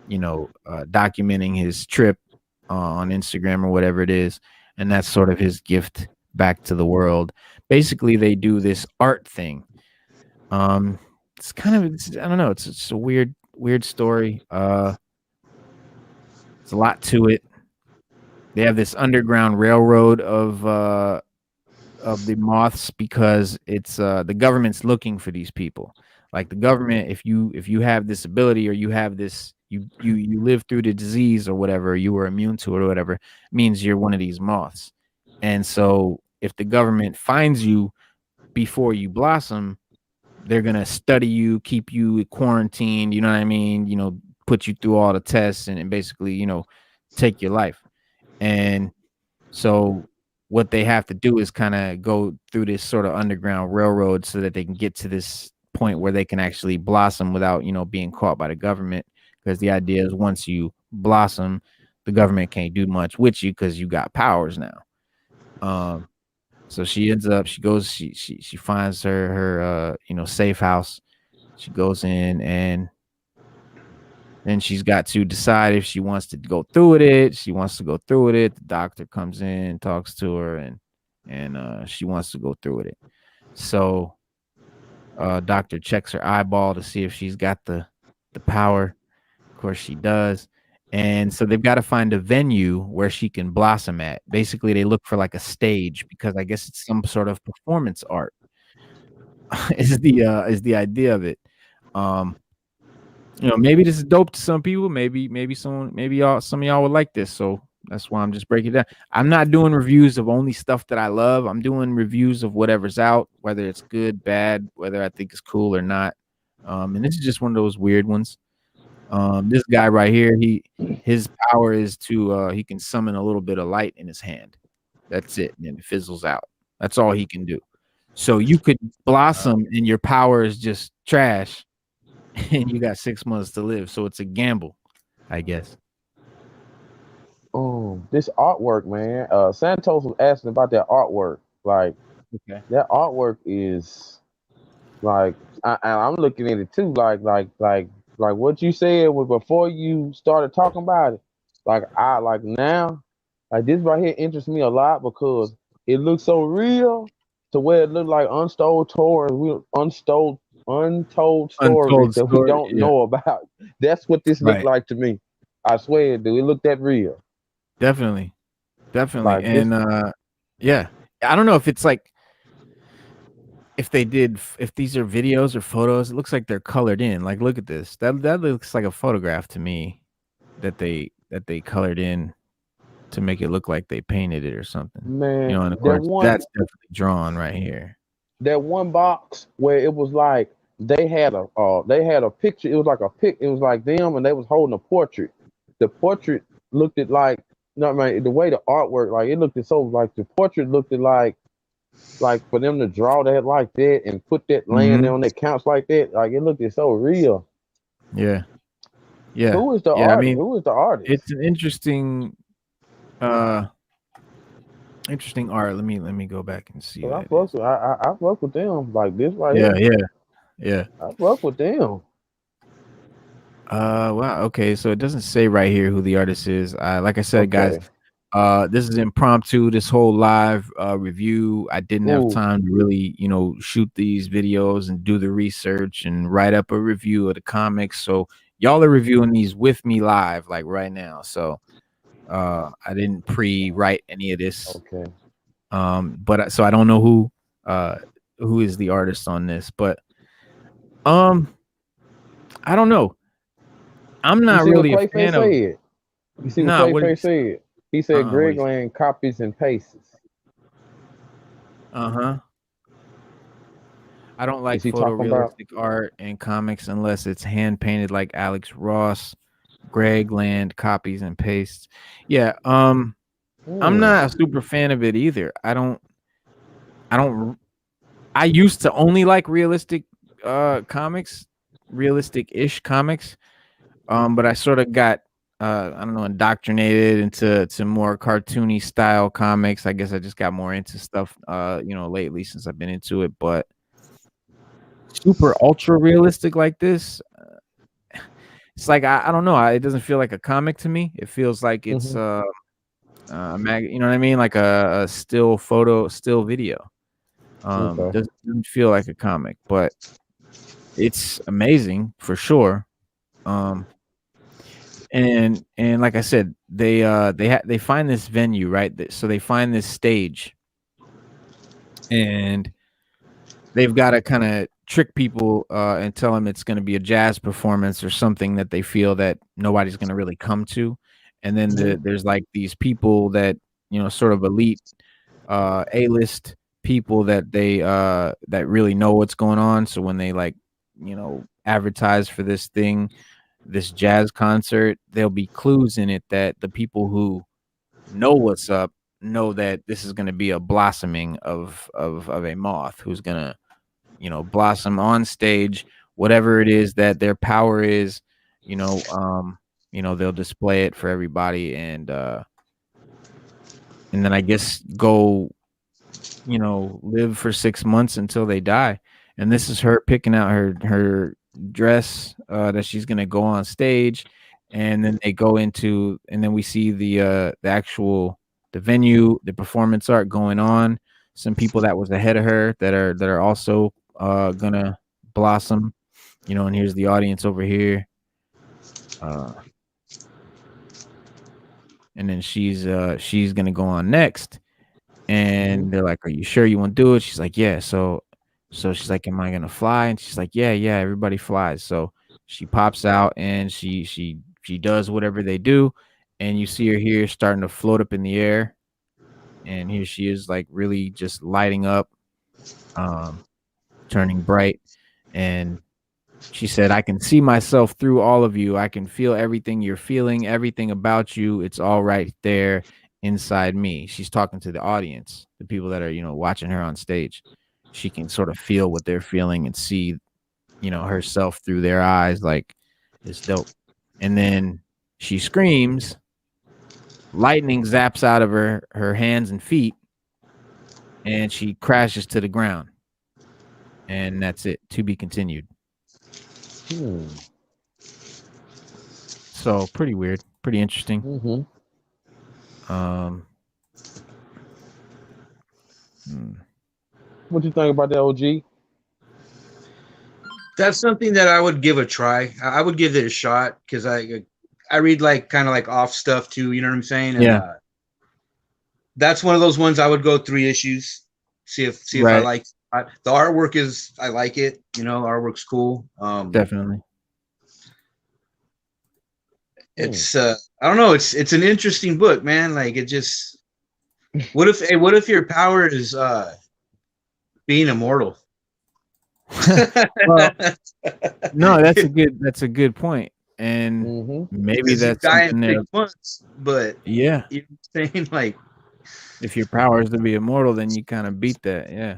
documenting his trip on Instagram or whatever it is, and that's sort of his gift back to the world. Basically, they do this art thing. It's kind of I don't know. It's a weird story. There's a lot to it. They have this underground railroad of the moths because it's the government's looking for these people. Like the government, if you have this ability, or you have this, you live through the disease or whatever, you were immune to it or whatever, means you're one of these moths. And so if the government finds you before you blossom, they're gonna study you, keep you quarantined, you know what I mean? Put you through all the tests and basically, take your life. And so what they have to do is kind of go through this sort of underground railroad so that they can get to this point where they can actually blossom without, being caught by the government. Because the idea is once you blossom, the government can't do much with you because you got powers now. So she ends up, she goes, she finds her safe house. She goes in, and then she's got to decide if she wants to go through with it. She wants to go through with it. The doctor comes in, talks to her, and she wants to go through with it. So doctor checks her eyeball to see if she's got the power. Of course she does. And so they've got to find a venue where she can blossom at. Basically, they look for like a stage because I guess it's some sort of performance art. is the idea of it. Maybe this is dope to some people. Maybe some of y'all would like this. So that's why I'm just breaking it down. I'm not doing reviews of only stuff that I love. I'm doing reviews of whatever's out, whether it's good, bad, whether I think it's cool or not. And this is just one of those weird ones. This guy right here, his power is to he can summon a little bit of light in his hand. That's it, and then it fizzles out. That's all he can do. So you could blossom and your power is just trash, and you got 6 months to live. So it's a gamble, I guess. This artwork, man. Santos was asking about that artwork. Like, Okay. that artwork is like, I'm looking at it too. Like what you said was before you started talking about it. Like now, like this right here interests me a lot because it looks so real to where it looked like untold stories that we don't know about. That's what this looked like to me. I swear, dude, it looked that real. Definitely. Like And yeah, I don't know if it's like if these are videos or photos. It looks like they're colored in. Like, look at this. That looks like a photograph to me that they colored in to make it look like they painted it or something. Man, and of course that's definitely drawn right here. That one box where it was like they had a picture. It was like it was like them and they was holding a portrait. The portrait looked at like the way the artwork, like it looked at so like the portrait looked at like for them to draw that like that and put that laying there on that couch like that, like it looked at so real. Yeah. Who is the artist? I mean, who is the artist? It's an interesting art. Let me go back and see. I fuck with them like this right here. Yeah. I fuck with them. Wow. Okay, so it doesn't say right here who the artist is. Like I said, guys, this is impromptu. This whole live review, I didn't have time to really, shoot these videos and do the research and write up a review of the comics. So y'all are reviewing these with me live, like right now. So I didn't pre-write any of this. Okay. But so I don't know who is the artist on this, but I don't know. I'm not really a fan of it. You see what Clayface said? He said Greg Land copies and pastes. I don't like photorealistic art in comics unless it's hand painted like Alex Ross. Greg Land copies and pastes. Yeah. I'm not a super fan of it either. I used to only like realistic comics, realistic-ish comics. But I sort of got I don't know, indoctrinated into more cartoony style comics. I guess I just got more into stuff lately since I've been into it, but super ultra realistic like this, it's like I don't know, it doesn't feel like a comic to me. It feels like it's you know what I mean, like a still photo, still video. Doesn't feel like a comic, but it's amazing for sure. And like I said, they find this venue, right? So they find this stage, and they've got to kind of trick people and tell them it's going to be a jazz performance or something that they feel that nobody's going to really come to. And then there's like these people that, sort of elite A-list people that they that really know what's going on. So when they advertise for this thing, this jazz concert, there'll be clues in it that the people who know what's up know that this is going to be a blossoming of a moth who's going to blossom on stage, whatever it is that their power is. They'll display it for everybody, and then I guess go live for 6 months until they die. And this is her picking out her dress that she's gonna go on stage, and then they go into, and then we see the actual venue, the performance art going on. Some people that was ahead of her that are also gonna blossom, and here's the audience over here, and then she's gonna go on next, and they're like, "Are you sure you want to do it?" She's like, "Yeah." So she's like, "Am I gonna fly?" And she's like, "Yeah, everybody flies." So she pops out and she does whatever they do, and you see her here starting to float up in the air, and here she is, like, really just lighting up, turning bright. And she said, "I can see myself through all of you. I can feel everything you're feeling, everything about you. It's all right there inside me." She's talking to the audience, the people that are, watching her on stage. She can sort of feel what they're feeling and see, herself through their eyes. Like, it's dope. And then she screams, lightning zaps out of her hands and feet, and she crashes to the ground. And that's it. To be continued. So pretty weird, pretty interesting. What you think about that, OG? That's something that I would give a try. I would give it a shot because I read kind of off stuff too. You know what I'm saying? And, yeah. That's one of those ones I would go 3 issues. See if I like it. The artwork I like it. Artwork's cool. Definitely. It's I don't know. It's an interesting book, man. Like, it just. What if your power is being immortal? Well, no, that's a good point. And maybe that's something in 6 months, but yeah, you're saying, like, if your power is to be immortal, then you kind of beat that. Yeah.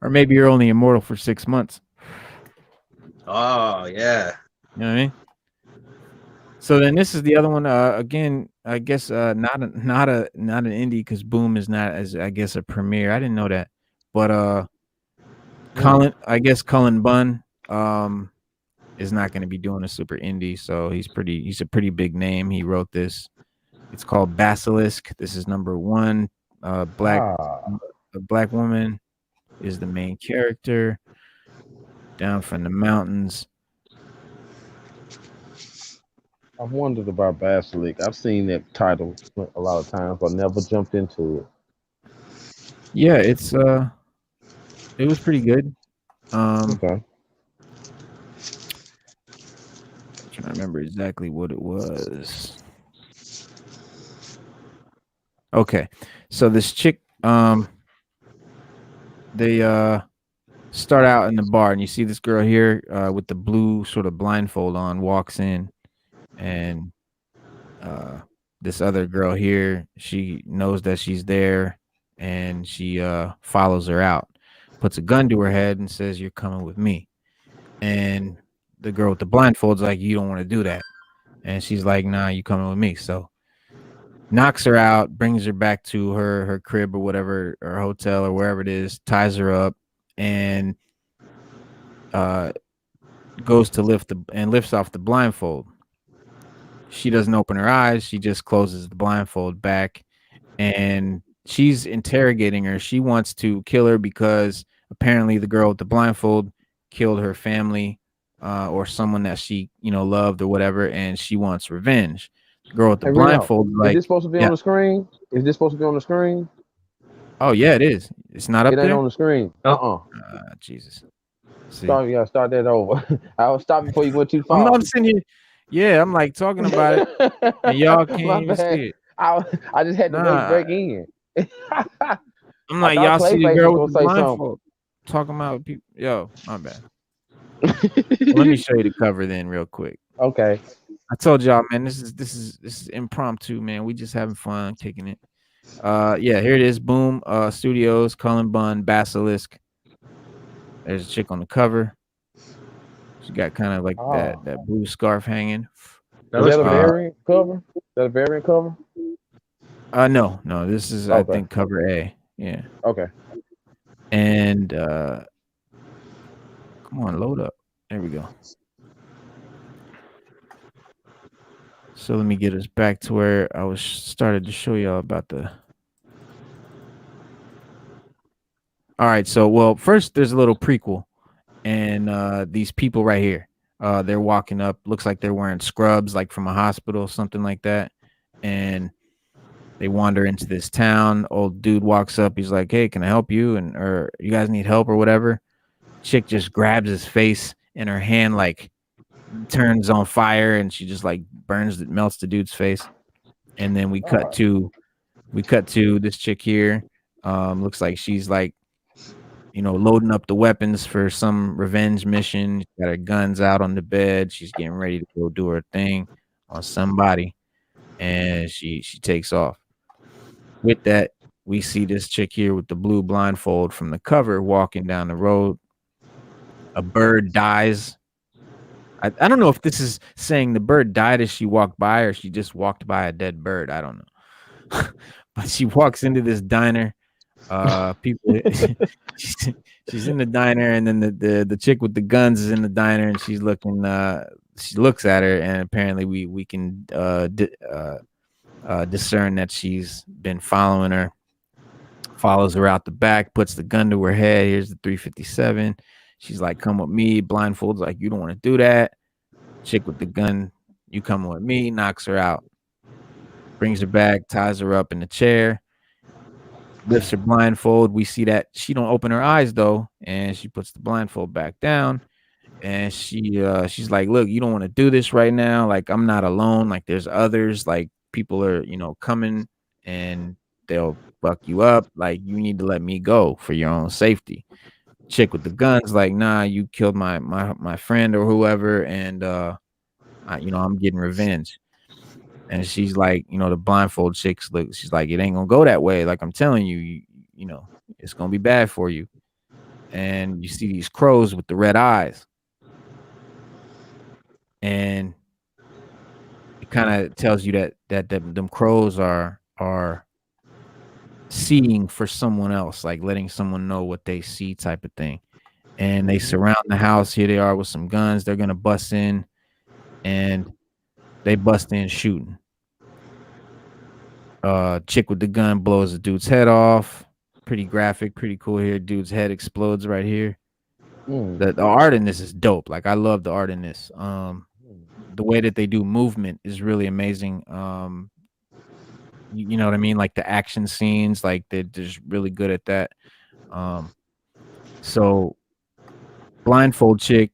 Or maybe you're only immortal for 6 months. Oh yeah. You know what I mean? So then this is the other one. Again, I guess not an indie, because Boom is not, as I guess, a premiere. I didn't know that, but Cullen Bunn is not going to be doing a super indie, so he's a pretty big name. He wrote this. It's called Basilisk. This is number 1. A black woman is the main character. Down from the mountains. I've wondered about Basilisk. I've seen that title a lot of times, but never jumped into it. Yeah, it was pretty good. Okay. I'm trying to remember exactly what it was. Okay, so this chick, they start out in the bar, and you see this girl here with the blue sort of blindfold on, walks in, and this other girl here, she knows that she's there, and she follows her out, puts a gun to her head, and says, "You're coming with me." And the girl with the blindfold's like, "You don't want to do that," and she's like, "Nah, you coming with me." So knocks her out, brings her back to her crib or whatever, or hotel or wherever it is, ties her up, and goes to lifts off the blindfold. She doesn't open her eyes. She just closes the blindfold back, and she's interrogating her. She wants to kill her because apparently the girl with the blindfold killed her family, or someone that she loved or whatever, and she wants revenge. The girl with the blindfold, is this supposed to be on the screen? Is this supposed to be on the screen? Oh yeah, it is. It's not up there. It ain't on the screen. Jesus. Start that over. I'll stop before you went too far. I'm sitting here. Yeah, I'm like talking about it, and y'all can't even see it. I just had to break in. I'm like, y'all see the girl with the blindfold talking about people. Yo, my bad. Let me show you the cover then, real quick. Okay. I told y'all, man, this is impromptu, man. We just having fun, kicking it. Yeah, here it is. Boom. Studios, Cullen Bunn, Basilisk. There's a chick on the cover. She got kind of like that blue scarf hanging. Is that a variant cover? Is that a variant cover? No. This is I think cover A. Yeah. Okay. And come on, load up. There we go. So let me get us back to where I was started to show y'all about the. All right, so first there's a little prequel, and these people right here, they're walking up. Looks like they're wearing scrubs, like from a hospital, something like that, and they wander into this town. Old dude walks up. He's like, "Hey, can I help you?" Or you guys need help or whatever. Chick just grabs his face, and her hand like turns on fire, and she just like melts the dude's face. And then we cut to this chick here. Looks like she's like, loading up the weapons for some revenge mission. She's got her guns out on the bed. She's getting ready to go do her thing on somebody, and she takes off. With that, we see this chick here with the blue blindfold from the cover walking down the road. A bird dies. I don't know if this is saying the bird died as she walked by, or she just walked by a dead bird. I don't know. But she walks into this diner. People, she's in the diner, and then the chick with the guns is in the diner, and she's looking. She looks at her, and apparently we can discern that she's been following her. Follows her out the back, puts the gun to her head. Here's the 357. She's like, "Come with me." Blindfold's like, "You don't want to do that." Chick with the gun, "You coming with me?" Knocks her out. Brings her back, ties her up in the chair. Lifts her blindfold. We see that she don't open her eyes though, and she puts the blindfold back down. And she's like, "Look, you don't want to do this right now. Like, I'm not alone. Like, there's others. Like, people are, coming, and they'll fuck you up. Like, you need to let me go for your own safety." Chick with the guns like, "Nah, you killed my friend or whoever, and I'm getting revenge." And she's like, the blindfold chick's look, she's like, "It ain't gonna go that way. Like, I'm telling you, it's gonna be bad for you." And you see these crows with the red eyes, and it kind of tells you that them crows are seeing for someone else, like letting someone know what they see, type of thing. And they surround the house. Here they are with some guns. They're gonna bust in, and they bust in shooting. Chick with the gun blows the dude's head off. Pretty graphic, pretty cool here. Dude's head explodes right here. The art in this is dope. Like, I love the art in this. The way that they do movement is really amazing. You know what I mean? Like the action scenes, like they're just really good at that. So blindfold chick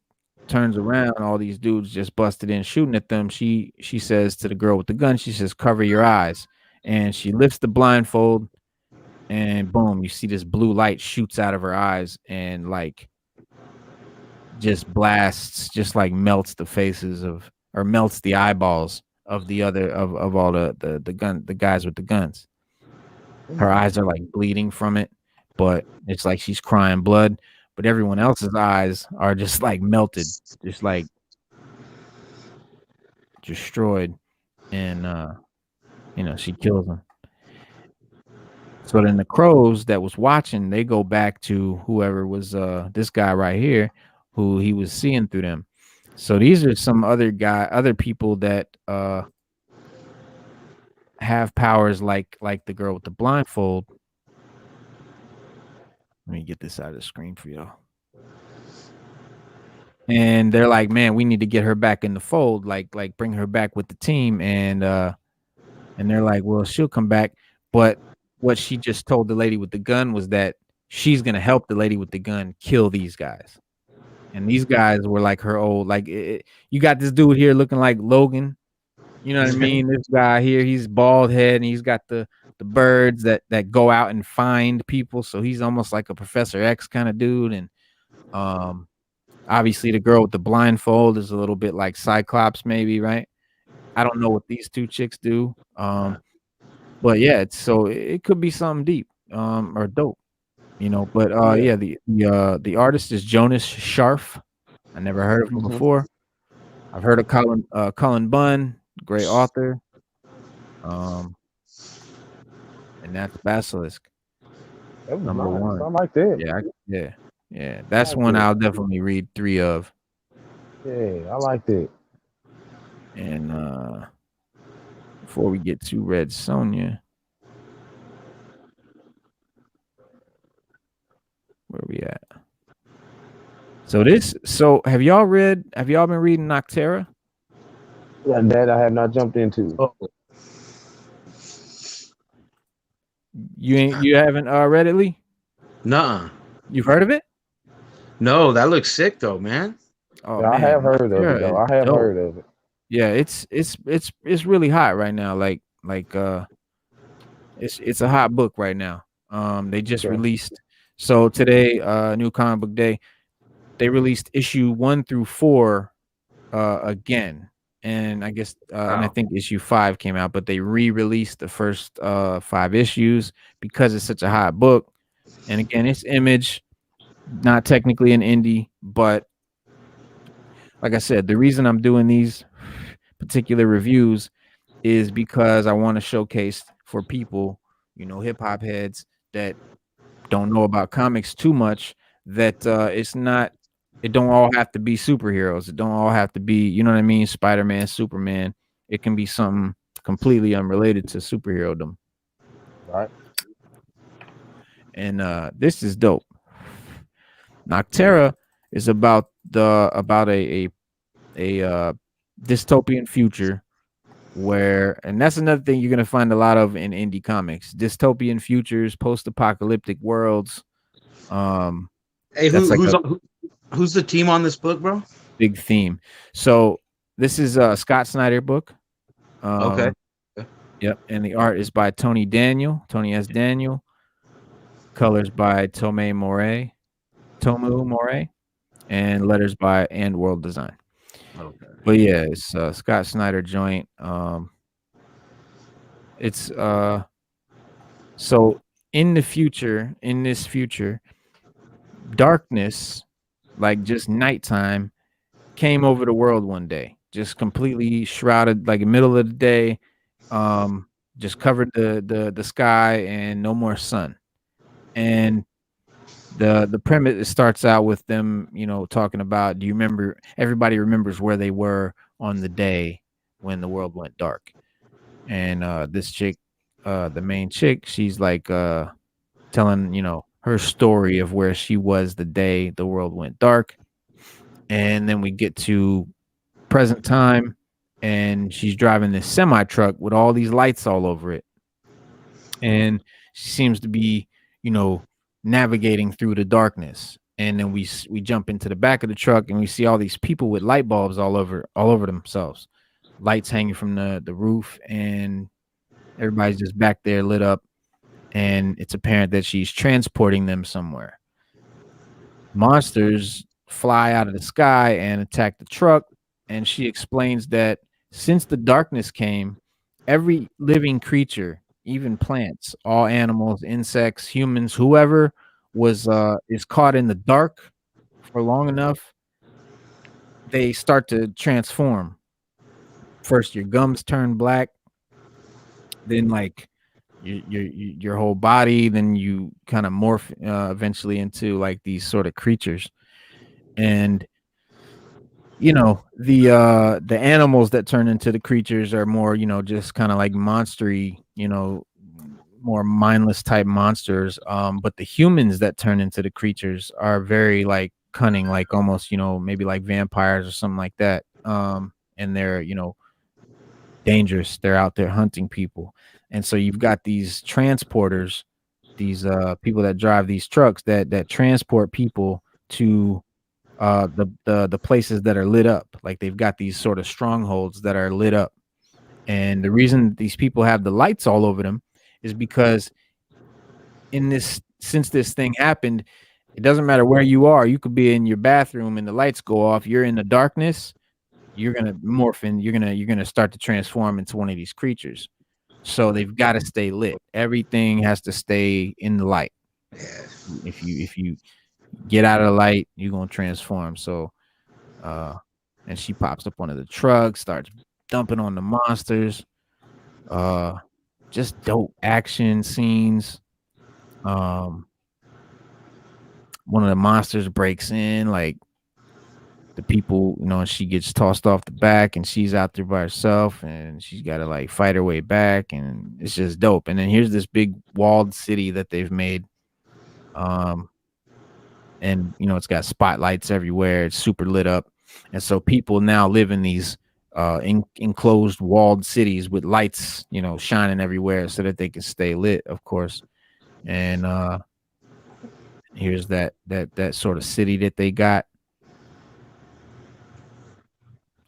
turns around, all these dudes just busted in shooting at them. She says to the girl with the gun, she says, "Cover your eyes." And she lifts the blindfold, and boom, you see this blue light shoots out of her eyes and like just blasts, just like melts the faces of or melts the eyeballs of the other of all the guys with the guns. Her eyes are like bleeding from it, but it's like she's crying blood. But everyone else's eyes are just like melted, just like destroyed, and she kills them. So then the crows that was watching, they go back to whoever was this guy right here, who he was seeing through them. So these are some other people that have powers like the girl with the blindfold. Let me get this out of the screen for y'all. And they're like, man, we need to get her back in the fold, like bring her back with the team. And they're like, well, she'll come back. But what she just told the lady with the gun was that she's going to help the lady with the gun kill these guys. And these guys were like her old, like you got this dude here looking like Logan. You know what I mean? This guy here, he's bald head and he's got the birds that go out and find people. So he's almost like a Professor X kind of dude. And obviously the girl with the blindfold is a little bit like Cyclops, maybe, right? I don't know what these two chicks do. But yeah, so it could be something deep or dope, But yeah, the artist is Jonas Scharf. I never heard of him before. I've heard of Cullen Bunn, great author. And that's Basilisk. That was number nice. one. I like that. Yeah. That's one I'll definitely read 3 of. Yeah, I like that. And before we get to Red Sonja, where we at? So have y'all been reading NOCTERA? Yeah, that I have not jumped into. Oh. You haven't read it, Lee? Nuh-uh. You've heard of it? No, that looks sick though, man. Oh, yeah, man. I have heard of it though. I have heard of it. Yeah, it's really hot right now. Like it's a hot book right now. They just released, so today, New Comic Book Day, they released issue 1 through 4 again. And I guess and I think issue 5 came out, but they re-released the first 5 issues because it's such a hot book. And again, it's Image, not technically an indie, but like I said, the reason I'm doing these particular reviews is because I want to showcase for people, hip hop heads that don't know about comics too much, that it don't all have to be superheroes. It don't all have to be, you know what I mean? Spider-Man, Superman. It can be something completely unrelated to superhero-dom. Right. And this is dope. NOCTERA is about a dystopian future where, and that's another thing you're gonna find a lot of in indie comics: dystopian futures, post-apocalyptic worlds. Hey, who's the team on this book, bro? Big theme. So this is a Scott Snyder book. Okay. Yep, and the art is by Tony S. Daniel. Colors by Tomu Moray, and letters by And World Design. Okay. But yeah, it's Scott Snyder joint. It's so in this future, darkness, like just nighttime, came over the world one day, just completely shrouded, like in the middle of the day, just covered the sky and no more sun. And the premise starts out with them, talking about, do you remember, everybody remembers where they were on the day when the world went dark. And this chick, the main chick, she's like telling, her story of where she was the day the world went dark. And then we get to present time, and she's driving this semi truck with all these lights all over it. And she seems to be, navigating through the darkness. And then we jump into the back of the truck, and we see all these people with light bulbs all over themselves, lights hanging from the roof, and everybody's just back there lit up. And it's apparent that she's transporting them somewhere. Monsters fly out of the sky and attack the truck. and she explains that since the darkness came, every living creature, even plants, all animals, insects, humans, whoever is caught in the dark for long enough, they start to transform. First, your gums turn black, then like your whole body, then you kind of morph eventually into like these sort of creatures. And the animals that turn into the creatures are more, just kind of like monstery, more mindless type monsters. But the humans that turn into the creatures are very like cunning, like almost, maybe like vampires or something like that. And they're, dangerous. They're out there hunting people. And so you've got these transporters, these people that drive these trucks that transport people to the places that are lit up. Like they've got these sort of strongholds that are lit up. And the reason these people have the lights all over them is because since this thing happened, it doesn't matter where you are. You could be in your bathroom and the lights go off. You're in the darkness. You're gonna morph and you're gonna start to transform into one of these creatures. So they've got to stay lit. Everything has to stay in the light. If you get out of the light, you're gonna transform. So and she pops up one of the trucks, starts dumping on the monsters. Just dope action scenes. One of the monsters breaks in, like the people, and she gets tossed off the back and she's out there by herself and she's got to like fight her way back, and it's just dope. And then here's this big walled city that they've made. And it's got spotlights everywhere. It's super lit up. And so people now live in these enclosed walled cities with lights, shining everywhere so that they can stay lit, of course. And here's that sort of city that they got.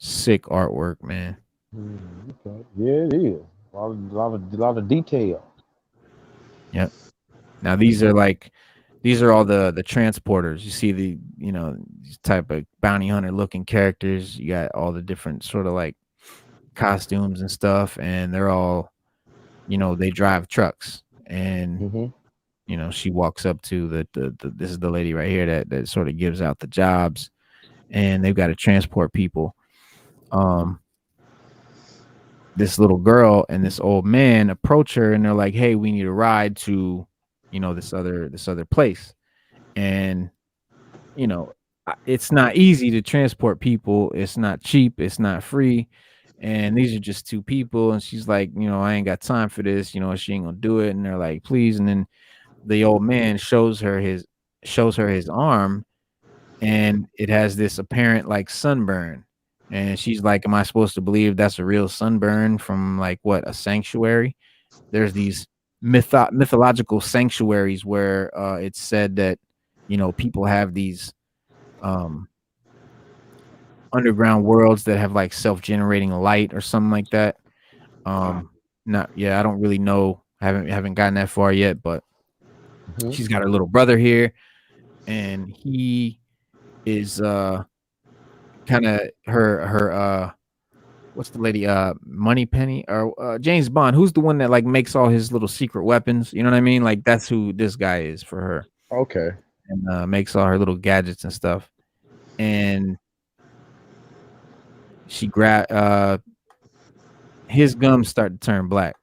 Sick artwork, man. Okay. Yeah, it is. A lot of detail. Yep. Now these are all the transporters. You see these type of bounty hunter looking characters. You got all the different sort of like costumes and stuff, and they're all, they drive trucks. And she walks up to the this is the lady right here that sort of gives out the jobs, and they've got to transport people. This little girl and this old man approach her and they're like, hey, we need a ride to, this other place. And, it's not easy to transport people. It's not cheap. It's not free. And these are just two people. And she's like, I ain't got time for this. She ain't gonna do it. And they're like, please. And then the old man shows her his arm, and it has this apparent like sunburn. And she's like, am I supposed to believe that's a real sunburn from like what, a sanctuary? There's these mythological sanctuaries where it's said that, people have these underground worlds that have like self-generating light or something like that. I don't really know. Haven't gotten that far yet, but she's got her little brother here, and he is kind of her what's the lady, Moneypenny or James Bond, who's the one that like makes all his little secret weapons, you know what I mean? Like that's who this guy is for her. Okay. And makes all her little gadgets and stuff. And she his gums start to turn black.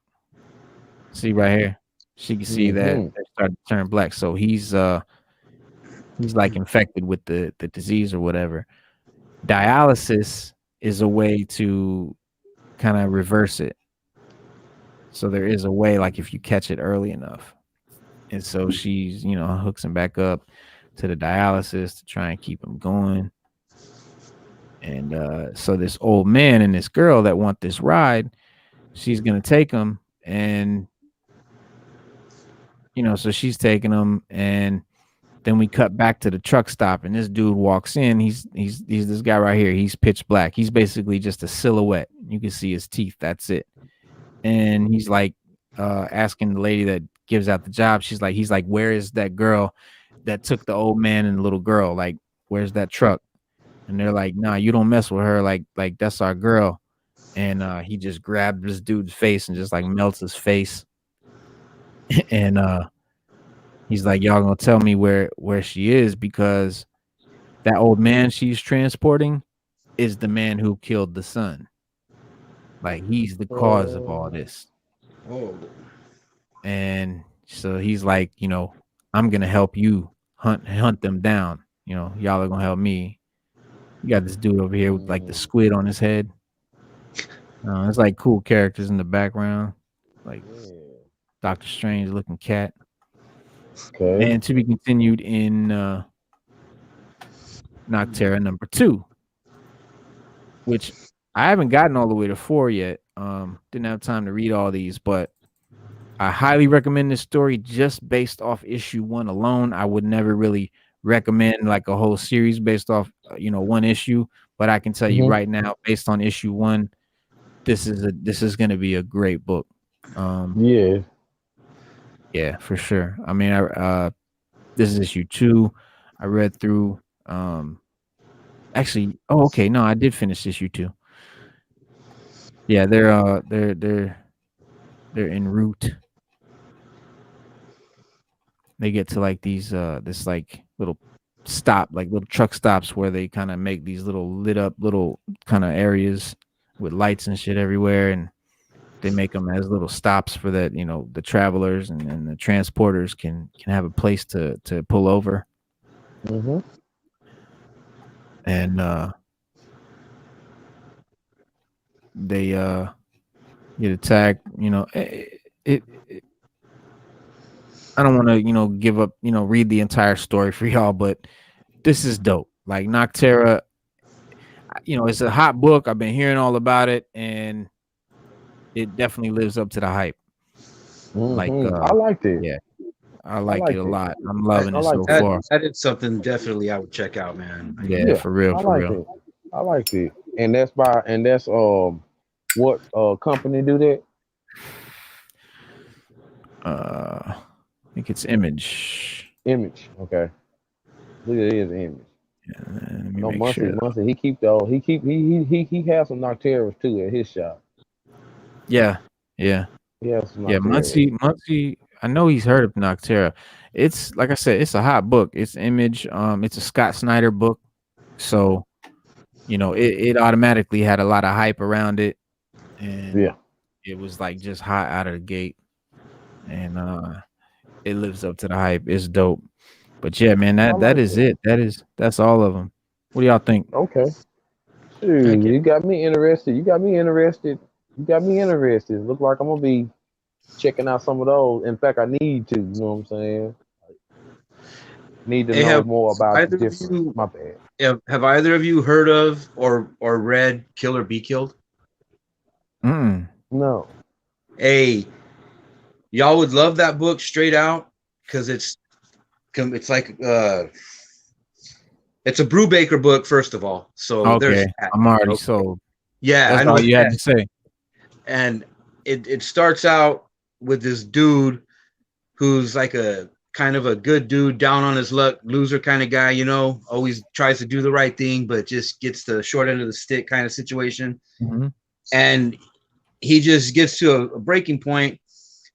See right here, she can see that they start to turn black. So he's like infected with the disease or whatever. Dialysis is a way to kind of reverse it. So there is a way, like if you catch it early enough. And so she's, hooks him back up to the dialysis to try and keep him going. And so this old man and this girl that want this ride, she's going to take him. And, so she's taking him. And then we cut back to the truck stop, and this dude walks in. He's this guy right here. He's pitch black. He's basically just a silhouette. You can see his teeth. That's it. And he's like asking the lady that gives out the job. He's like, where is that girl that took the old man and the little girl? Like, where's that truck? and they're like, nah, you don't mess with her, like that's our girl. And he just grabbed this dude's face and just like melts his face. And he's like, y'all gonna tell me where she is, because that old man she's transporting is the man who killed the son. Like, he's the cause of all this. Oh. And so he's like, you know, I'm gonna help you hunt them down. You know, y'all are gonna help me. You got this dude over here with like the squid on his head. It's like cool characters in the background, like Doctor Strange looking cat. Okay. And to be continued in NOCTERA number 2, which I haven't gotten all the way to 4 yet. Didn't have time to read all these, but I highly recommend this story just based off issue 1 alone. I would never really recommend like a whole series based off, one issue, but I can tell you right now, based on issue 1, this is going to be a great book. Yeah, for sure. I mean, this is issue 2. I read through. Actually, okay, no, I did finish issue 2. Yeah, they're en route. They get to like these this like little truck stops where they kind of make these little lit up little kind of areas with lights and shit everywhere, and they make them as little stops for that, the travelers and the transporters can have a place to pull over. And they get attacked. I don't want to, give up, read the entire story for y'all, but this is dope. Like NOCTERA, it's a hot book. I've been hearing all about it, and it definitely lives up to the hype. Like I liked it. Yeah, I like it a lot. I'm loving it so far. That is something definitely I would check out, man. Yeah, for real. I liked it. And that's what company do that? I think it's Image. Okay. It is Image. Yeah, let me No, make Muncie, sure. Muncie. He has some NOCTERAs too at his shop. Yeah. He has some Muncie. I know he's heard of NOCTERA. It's like I said, it's a hot book. It's Image. It's a Scott Snyder book, so it automatically had a lot of hype around it, and it was like just hot out of the gate, and it lives up to the hype. It's dope. But yeah, man, that is it. That's all of them. What do y'all think? Okay. Dude, you got me interested. Look like I'm gonna be checking out some of those. In fact, I need to. You know what I'm saying? Need to know more about the difference. My bad. Have either of you heard of or read Kill or Be Killed? No. Hey, y'all would love that book straight out, because it's like it's a Brubaker book, first of all. So okay, I'm already sold. Yeah, that's I know all you had to say. And it starts out with this dude who's like a kind of a good dude, down on his luck, loser kind of guy, always tries to do the right thing, but just gets the short end of the stick kind of situation. And he just gets to a breaking point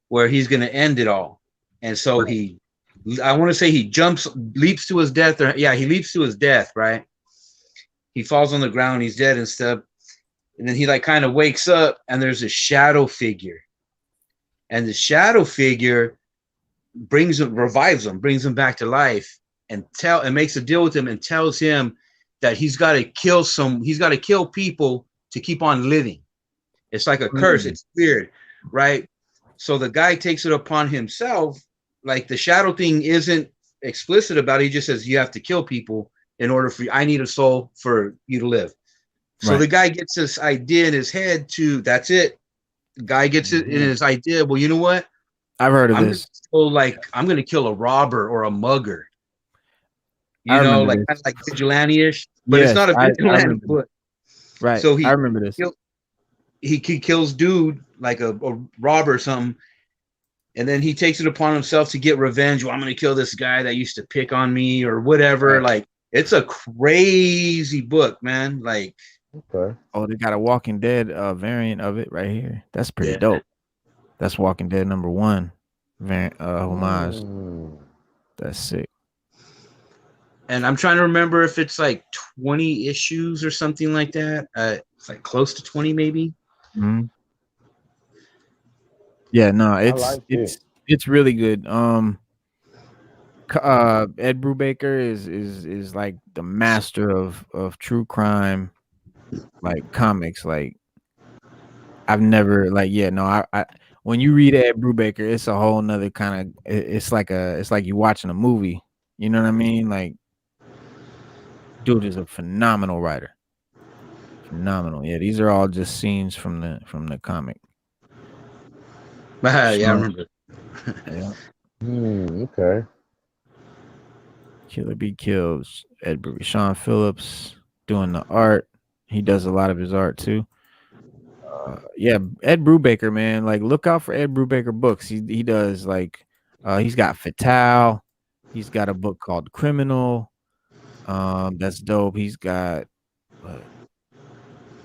where he's going to end it all. And so I want to say he leaps to his death. He leaps to his death, right? He falls on the ground, he's dead and stuff. And then he like kind of wakes up, and there's a shadow figure. And the shadow figure revives him, brings him back to life, and makes a deal with him and tells him that he's got to kill people to keep on living. It's like a curse. It's weird, right? So the guy takes it upon himself. Like, the shadow thing isn't explicit about it. He just says you have to kill people in order I need a soul for you to live. So the guy gets this idea in his head that's it. The guy gets it in his idea. Well, you know what? I've heard of this. I'm going to kill a robber or a mugger. Kind of like vigilante-ish, but it's not a vigilante book. Right. So I remember this. He kills dude like a robber or something, and then he takes it upon himself to get revenge. Well, I'm going to kill this guy that used to pick on me or whatever. Right. Like, It's a crazy book, man. Like, Okay. Oh, they got a Walking Dead variant of it right here. That's pretty Yeah. dope. That's Walking Dead #1 variant homage. Mm. That's sick. and I'm trying to remember if it's like 20 issues or something like that. It's like close to 20, maybe. Mhm. Yeah, no, like it. it's really good. Ed Brubaker is like the master of true crime, like comics. Like I've never like I when you read Ed Brubaker, it's a whole nother kind of it's like you watching a movie. You know what I mean? Like, dude is a phenomenal writer. Phenomenal. Yeah, these are all just scenes from the comic. Yeah, I Sean- remember. Yeah. Okay. Killer Be Kills. Ed Brubaker. Sean Phillips doing the art. He does a lot of his art too. Yeah, Ed Brubaker, man. Like, look out for Ed Brubaker books. He does like he's got Fatale. He's got a book called Criminal. That's dope. He's got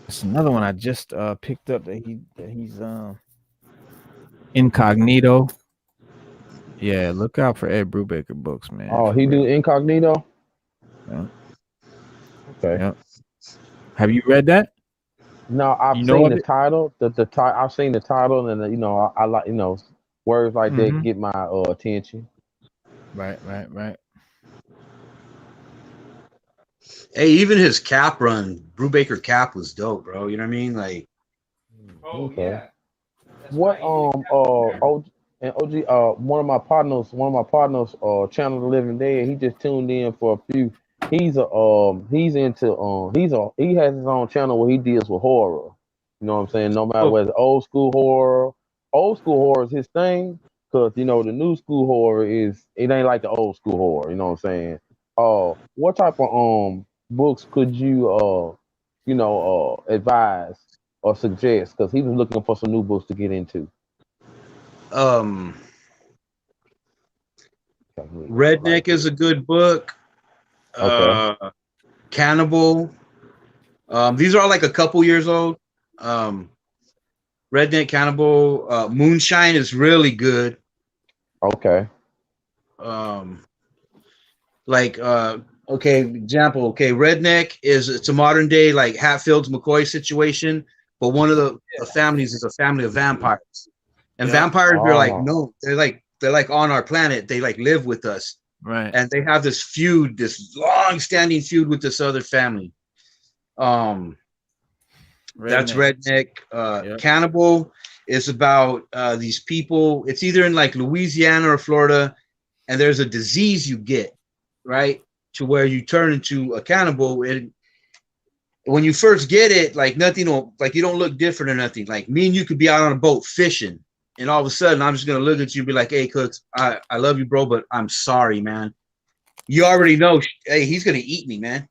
it's another one I just picked up that he's Incognito. Yeah, look out for Ed Brubaker books, man. Oh, for he real. do Incognito? Yeah. Okay. Yeah. Have you read that? No, I've You know seen of the it? title. I've seen the title, and I like words like that Mhm. get my attention. Right. Hey, even his Cap run, Brubaker Cap was dope, bro. You know what I mean? Like, Okay. What one of my partners Channel the Living Dead, he just tuned in for a few. He has his own channel where he deals with horror. You know what I'm saying? No matter whether old school horror is his thing, because the new school horror it ain't like the old school horror. You know what I'm saying? What type of books could you advise or suggest? Because he was looking for some new books to get into. Redneck is a good book. Okay. Cannibal. These are all like a couple years old. Redneck, Cannibal, Moonshine is really good. Okay. Example. Redneck it's a modern day like Hatfields McCoy situation, but one of the families is a family of vampires, and vampires are like no, they're like on our planet. They like live with us, Right. and they have this feud, this long-standing feud with this other family. That's Redneck. Cannibal is about these people. It's either in like Louisiana or Florida, and there's a disease you get, right, to where you turn into a cannibal. And when you first get it, like nothing will, like you don't look different or nothing. Like me and you could be out on a boat fishing, and all of a sudden I'm just gonna look at you and be like, "Hey, Cooks, I love you, bro, but I'm sorry, man." You already know, hey, he's gonna eat me, man.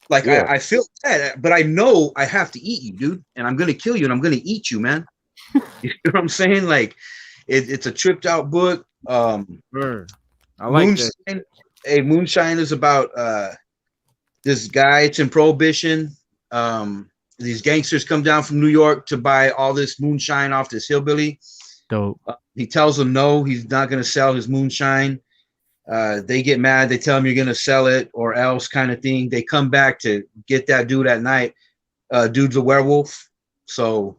Like I feel bad, but I know I have to eat you, dude, and I'm gonna kill you, and I'm gonna eat you, man. You know what I'm saying? Like it's a tripped out book. I like Moonshine. that. Hey, Moonshine is about this guy. It's in Prohibition. These gangsters come down from New York to buy all this moonshine off this hillbilly. Dope. He tells them no, he's not going to sell his moonshine. They get mad. They tell him you're going to sell it or else kind of thing. They come back to get that dude at night. Dude's a werewolf. So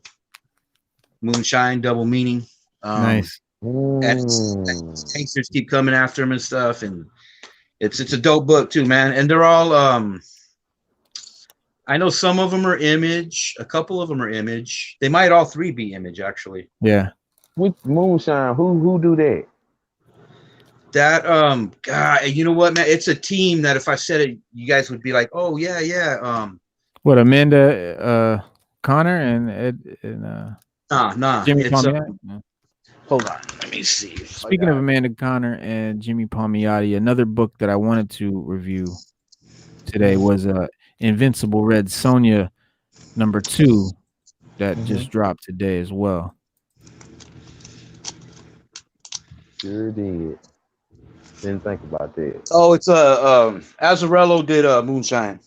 moonshine, double meaning. Nice. And gangsters keep coming after him and stuff. And it's a dope book too, man. And they're all I know some of them are Image, a couple of them are Image. They might all three be Image, actually. Yeah. With Moonshine, who do that? That God, you know what, man? It's a team that if I said it, you guys would be like, oh yeah. What, Amanda Connor and Ed and Nah. Jimmy It's Palmiotti? hold on, let me see. Speaking of Amanda Connor and Jimmy Palmiotti, another book that I wanted to review today was Invincible Red Sonja #2 that just dropped today as well. Sure did. Didn't think about that. Oh, it's Azzarello did Moonshine.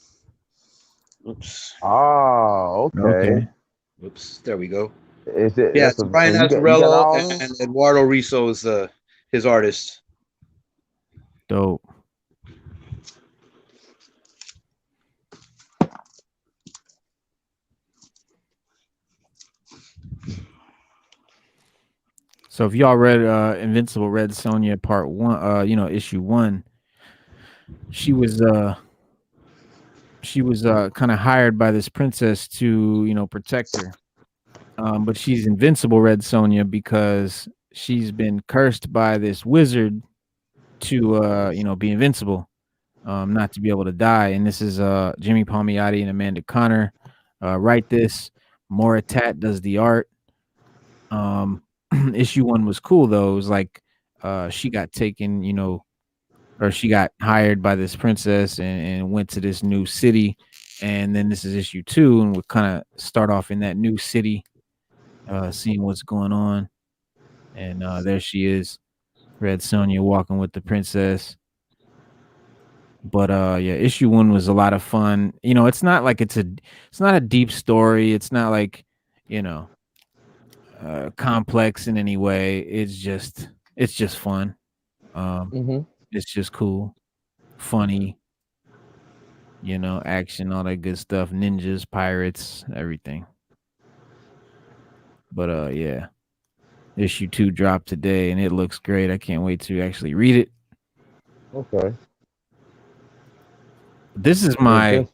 Oops. Oh, okay. Whoops. There we go. Is it? Yeah, That's it's Brian and you got Azzarello all of and them? Eduardo Riso is his artist. Dope. So if y'all read Invincible Red Sonja Part 1, issue 1, she was kind of hired by this princess to, protect her. But she's invincible, Red Sonja, because she's been cursed by this wizard to be invincible, not to be able to die. And this is Jimmy Palmiotti and Amanda Connor write this. Moratat does the art. Issue 1 was cool though. It was like she got taken, or she got hired by this princess and went to this new city. And then this is issue 2, and we'll kind of start off in that new city, seeing what's going on. And there she is, Red Sonja, walking with the princess. But yeah, issue 1 was a lot of fun. It's not like it's not a deep story. It's not like, complex in any way. It's just fun. It's just cool, funny, action, all that good stuff, ninjas, pirates, everything. But yeah, issue 2 dropped today and it looks great. I can't wait to actually read it. Okay. This is my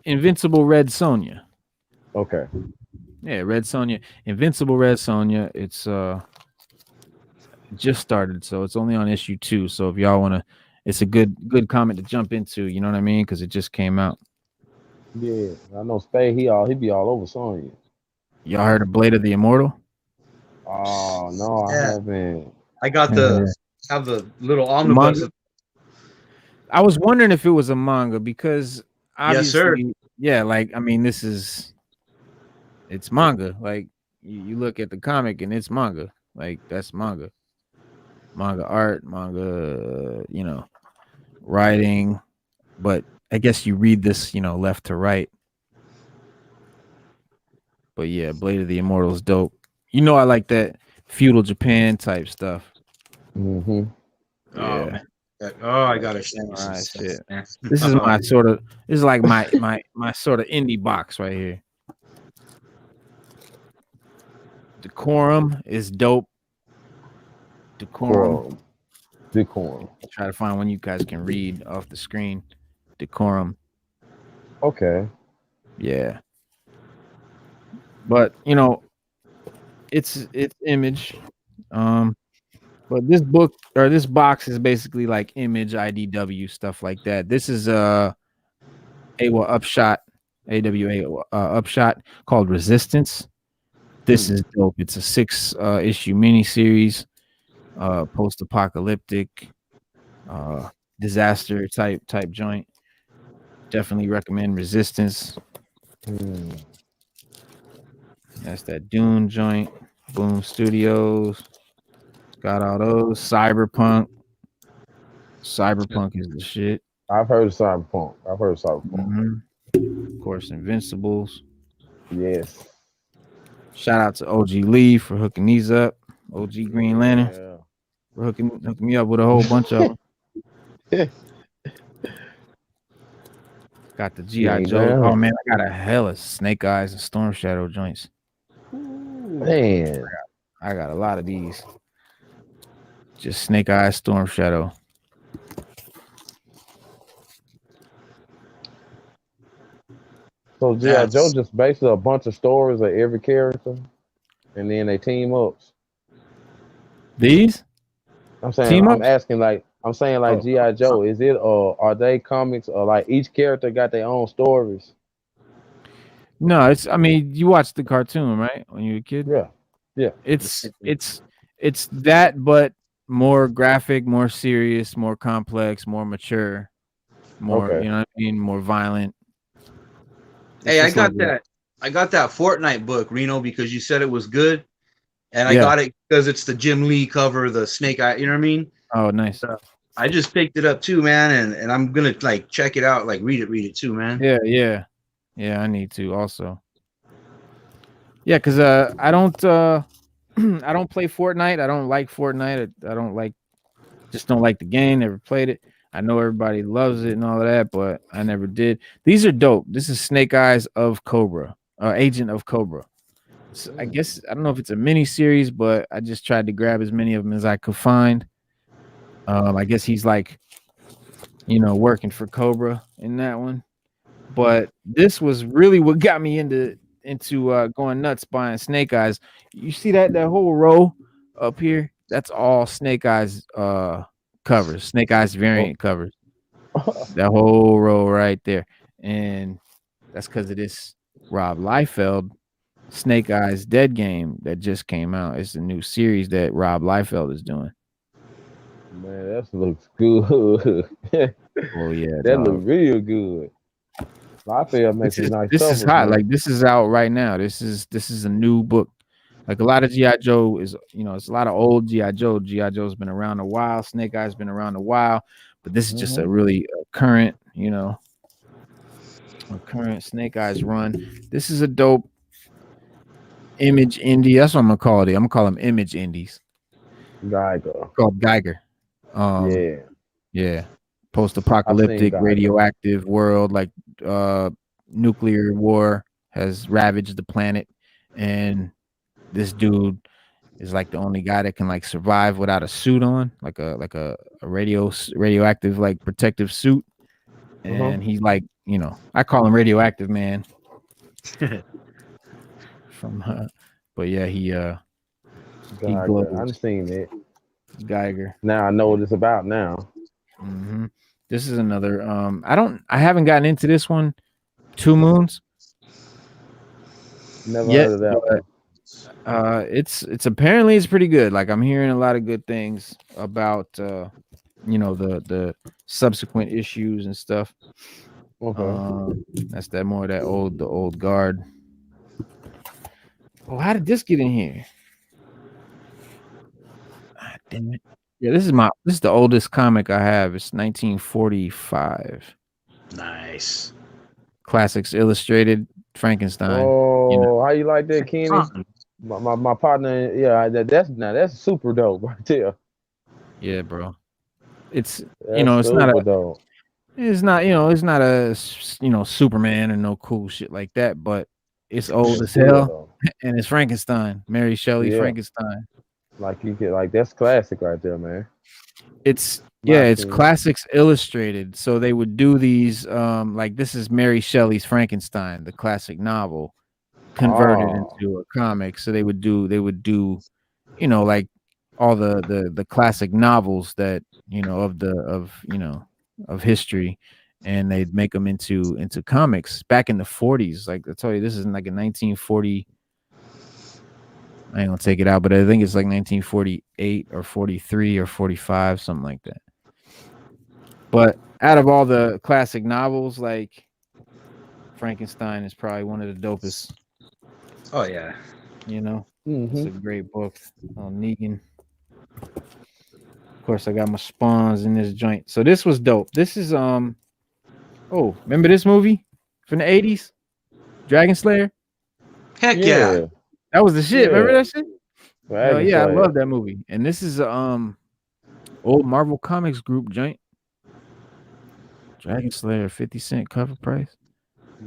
Invincible Red Sonja. Okay. Yeah, Red Sonja, Invincible Red Sonja. It's just started, so it's only on issue 2. So if y'all want to, it's a good comic to jump into, you know what I mean, because it just came out. Yeah, I know Spade, he be all over Sonja. Y'all heard of Blade of the Immortal? Oh no, I haven't. I got have the little omnibus. I was wondering if it was a manga because obviously, yes, sir. Yeah, like I mean, it's manga. Like you look at the comic and it's manga. Like that's manga art, manga, writing. But I guess you read this, left to right. But yeah, Blade of the Immortal is dope. I like that feudal Japan type stuff. Mm-hmm. Yeah. Oh man. Oh, I gotta show you some shit. stuff, This is my sort of. This is like my sort of indie box right here. Decorum is dope. Decorum. Try to find one you guys can read off the screen. Decorum. Okay. Yeah. But it's Image. But this book or this box is basically like Image, IDW, stuff like that. This is AWA Upshot called Resistance. This is dope. It's a 6 issue miniseries, post-apocalyptic, disaster type joint. Definitely recommend Resistance. That's that Dune joint. Boom Studios. Got all those. Cyberpunk is the shit. I've heard of Cyberpunk. Of course, Invincibles. Yes. Shout out to OG Lee for hooking these up. OG Green Lantern for hooking me up with a whole bunch of them. Got the G.I. Joe. Oh man, I got a hella Snake Eyes and Storm Shadow joints. Man, I got a lot of these. Just Snake Eyes, Storm Shadow. So G.I. Joe just basically a bunch of stories of every character, and then they team ups. These? I'm saying I'm saying like G.I. Joe. Is it are they comics or like each character got their own stories? No, I mean you watched the cartoon, right? When you were a kid? Yeah. It's that, but more graphic, more serious, more complex, more mature, more you know what I mean, more violent. Hey, I got that Fortnite book, Reno, because you said it was good, and I got it because it's the Jim Lee cover, the Snake Eye. You know what I mean? Oh, nice. I just picked it up too, man, and I'm gonna like check it out, like read it too, man. Yeah. I need to also. Yeah, because I don't I don't play Fortnite. I don't like Fortnite. I don't like, just don't like the game. Never played it. I know everybody loves it and all of that, but I never did. These are dope. This is Snake Eyes of Cobra, Agent of Cobra. So I guess I don't know if it's a mini series, but I just tried to grab as many of them as I could find. I guess he's like, working for Cobra in that one. But this was really what got me into going nuts buying Snake Eyes. You see that whole row up here? That's all Snake Eyes covers, Snake Eyes variant covers. That whole row right there. And that's because of this Rob Liefeld Snake Eyes Dead game that just came out. It's a new series that Rob Liefeld is doing. Man, that looks good. Oh yeah, that looks real good. Liefeld makes some nice This covers, is hot. man. Like, this is out right now. This is a new book. Like, a lot of G.I. Joe is, it's a lot of old G.I. Joe. G.I. Joe's been around a while. Snake Eyes been around a while, but this is just a really current, a current Snake Eyes run. This is a dope Image Indie. That's what I'm gonna call it. I'm gonna call them Image Indies. Geiger. Called Geiger. Yeah. Post-apocalyptic, radioactive world, like nuclear war has ravaged the planet, and this dude is like the only guy that can like survive without a suit on, like a radioactive like protective suit. And he's like, I call him Radioactive Man. But yeah, he glows. I've seen it. Geiger. Now I know what it's about now. Mm-hmm. This is another. I haven't gotten into this one. Two Moons. Never heard of that one. It's apparently it's pretty good. Like, I'm hearing a lot of good things about the subsequent issues and stuff. Okay. That's the old guard. Oh, how did this get in here? Damn it. Yeah, this is the oldest comic I have. It's 1945. Nice. Classics Illustrated, Frankenstein. Oh, how you like that, Kenny? My partner, yeah, that's super dope right there. Yeah, bro. It's that's it's not dope. It's not a Superman and no cool shit like that, but it's old as hell, and it's Frankenstein, Mary Shelley Frankenstein. Like, you get that's classic right there, man. It's Classics Illustrated. So they would do these like, this is Mary Shelley's Frankenstein, the classic novel, converted into a comic. So they would do like all the classic novels that of history, and they'd make them into comics back in the 40s. Like, I tell you, this is like a 1940. I ain't gonna take it out, but I think it's like 1948 or 43 or 45, something like that. But out of all the classic novels, like, Frankenstein is probably one of the dopest. Oh yeah. It's a great book on Negan. Of course, I got my spawns in this joint. So this was dope. This is remember this movie from the 80s? Dragon Slayer? Heck yeah. That was the shit. Remember that shit? Yeah, I love that movie. And this is old Marvel Comics group joint. Dragon Slayer, 50-cent cover price.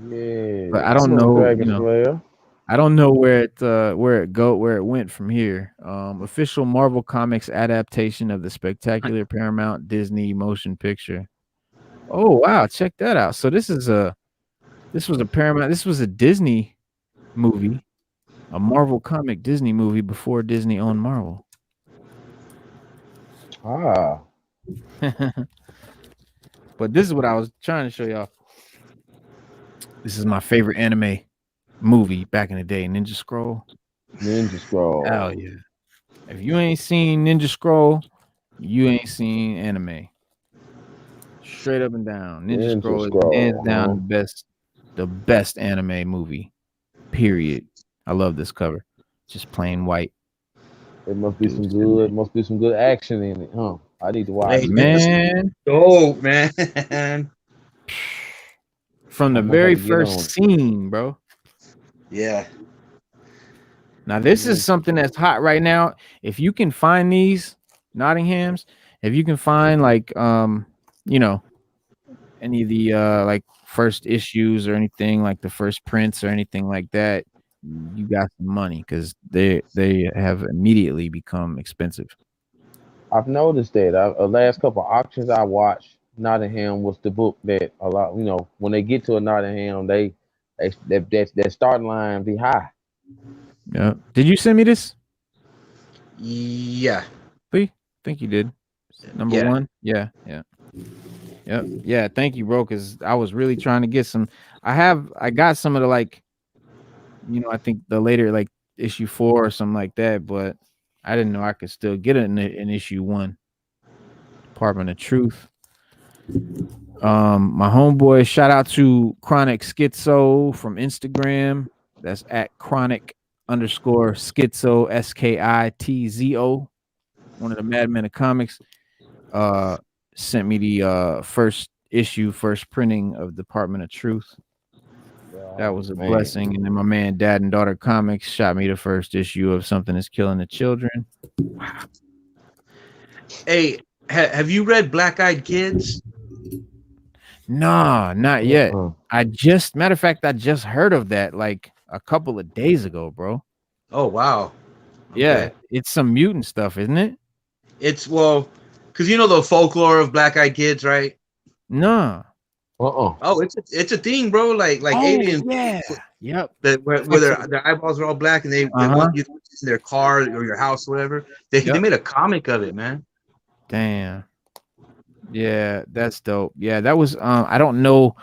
Yeah. But I don't know. Dragon Slayer. I don't know where it went from here. Official Marvel Comics adaptation of the spectacular Paramount Disney motion picture. Oh wow, check that out. So this was a Disney movie, a Marvel comic Disney movie before Disney owned Marvel. But this is what I was trying to show y'all. This is my favorite anime movie back in the day, Ninja Scroll. Hell yeah. If you ain't seen Ninja Scroll, you ain't seen anime. Straight up and down. Ninja Scroll is hands down the best anime movie. Period. I love this cover. Just plain white. It must be some good action in it, huh? I need to watch Hey, it. Man, dope, man. from the I'm gonna have very to get on first it. scene, bro. Yeah. Now this is something that's hot right now. If you can find these Nottinghams, if you can find like you know, any of the like first issues or anything like the first prints or anything like that, you got some money because they have immediately become expensive. I've noticed that. The last couple auctions I watched, Nottingham was the book that a lot. You know, when they get to a Nottingham, that starting line be high. Yeah. Did you send me this? Yeah. Lee? Think you did. Number Yeah. one. Yeah. Yeah. Yep. Yeah. Thank you, bro. Because I was really trying to get some. I got some of the like, I think the later like issue 4 or something like that, but I didn't know I could still get it in issue 1. Department of Truth. My homeboy, shout out to Chronic Schizo from Instagram. That's at Chronic _ Schizo SKITZO. One of the madmen of comics. Sent me the first printing of Department of Truth. That was a blessing. And then my man Dad and Daughter Comics shot me the first issue of Something Is Killing the Children. Wow. Hey, have you read Black Eyed Kids? Nah, not yet. Matter of fact, I just heard of that like a couple of days ago, bro. Oh wow. Okay. Yeah, it's some mutant stuff, isn't it? It's because you know the folklore of Black Eyed Kids, right? Nah. Oh, it's a thing, bro. Like aliens. Yeah. Yep. Where their eyeballs are all black and they want you to use their car or your house or whatever. They made a comic of it, man. Damn. Yeah, that's dope. Yeah, that was I don't know.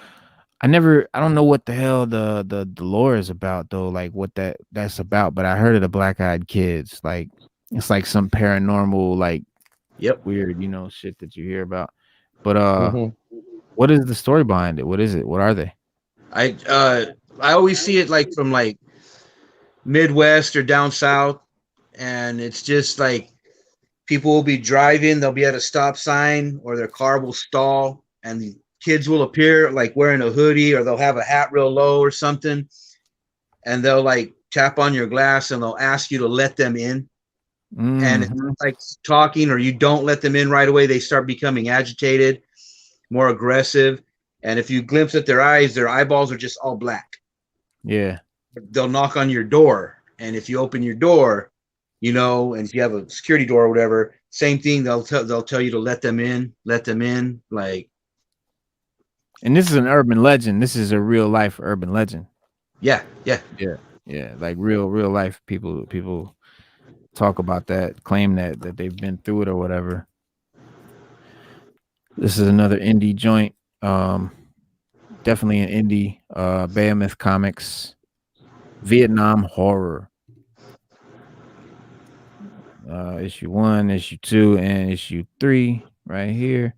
I don't know what the hell the lore is about though, like what that's about, but I heard of the Black Eyed Kids. Like it's like some paranormal, like weird, shit that you hear about. But what is the story behind it? What is it? What are they? I always see it like from like Midwest or down south, and it's just like people will be driving, they'll be at a stop sign or their car will stall and the kids will appear like wearing a hoodie or they'll have a hat real low or something, and they'll like tap on your glass and they'll ask you to let them in. And it's like talking, or you don't let them in right away, they start becoming agitated, more aggressive. And if you glimpse at their eyes, their eyeballs are just all black. Yeah. They'll knock on your door. And if you open your door, and if you have a security door or whatever, same thing. They'll tell you to let them in. Like. And this is an urban legend. This is a real life urban legend. Yeah. Like real life people talk about that, claim that they've been through it or whatever. This is another indie joint. Definitely an indie. Behemoth Comics, Vietnam horror. Issue 1, issue 2, and issue 3 right here.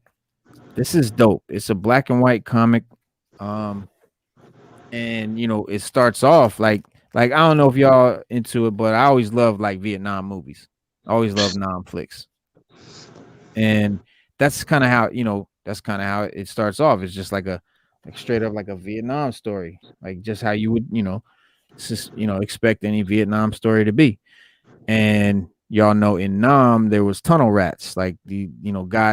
This is dope. It's a black and white comic. And it starts off like I don't know if y'all into it, but I always love like Vietnam movies. I always love Nam flicks. And that's kind of how, it starts off. It's just like straight up like a Vietnam story, like just how you would, expect any Vietnam story to be. And y'all know in Nam there was tunnel rats, like the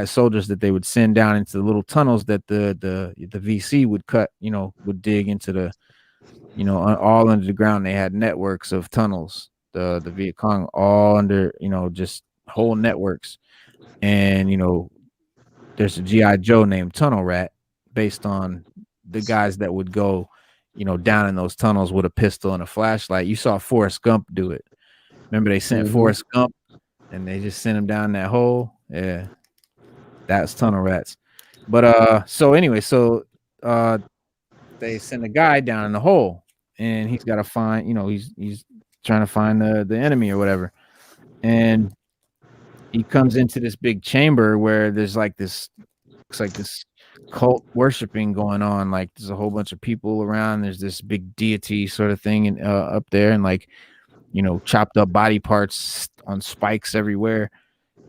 soldiers that they would send down into the little tunnels that the VC would cut, would dig into the, all under the ground. They had networks of tunnels, the Viet Cong, all under, just whole networks. And there's a GI Joe named Tunnel Rat, based on the guys that would go, down in those tunnels with a pistol and a flashlight. You saw Forrest Gump do it. Remember they sent Forrest Gump and they just sent him down that hole. Yeah, that's Tunnel Rats. But so anyway, they send a guy down in the hole, and he's got to find, he's trying to find the enemy or whatever. And he comes into this big chamber where there's like this, looks like this cult worshiping going on. Like there's a whole bunch of people around. There's this big deity sort of thing up there, and like, chopped up body parts on spikes everywhere.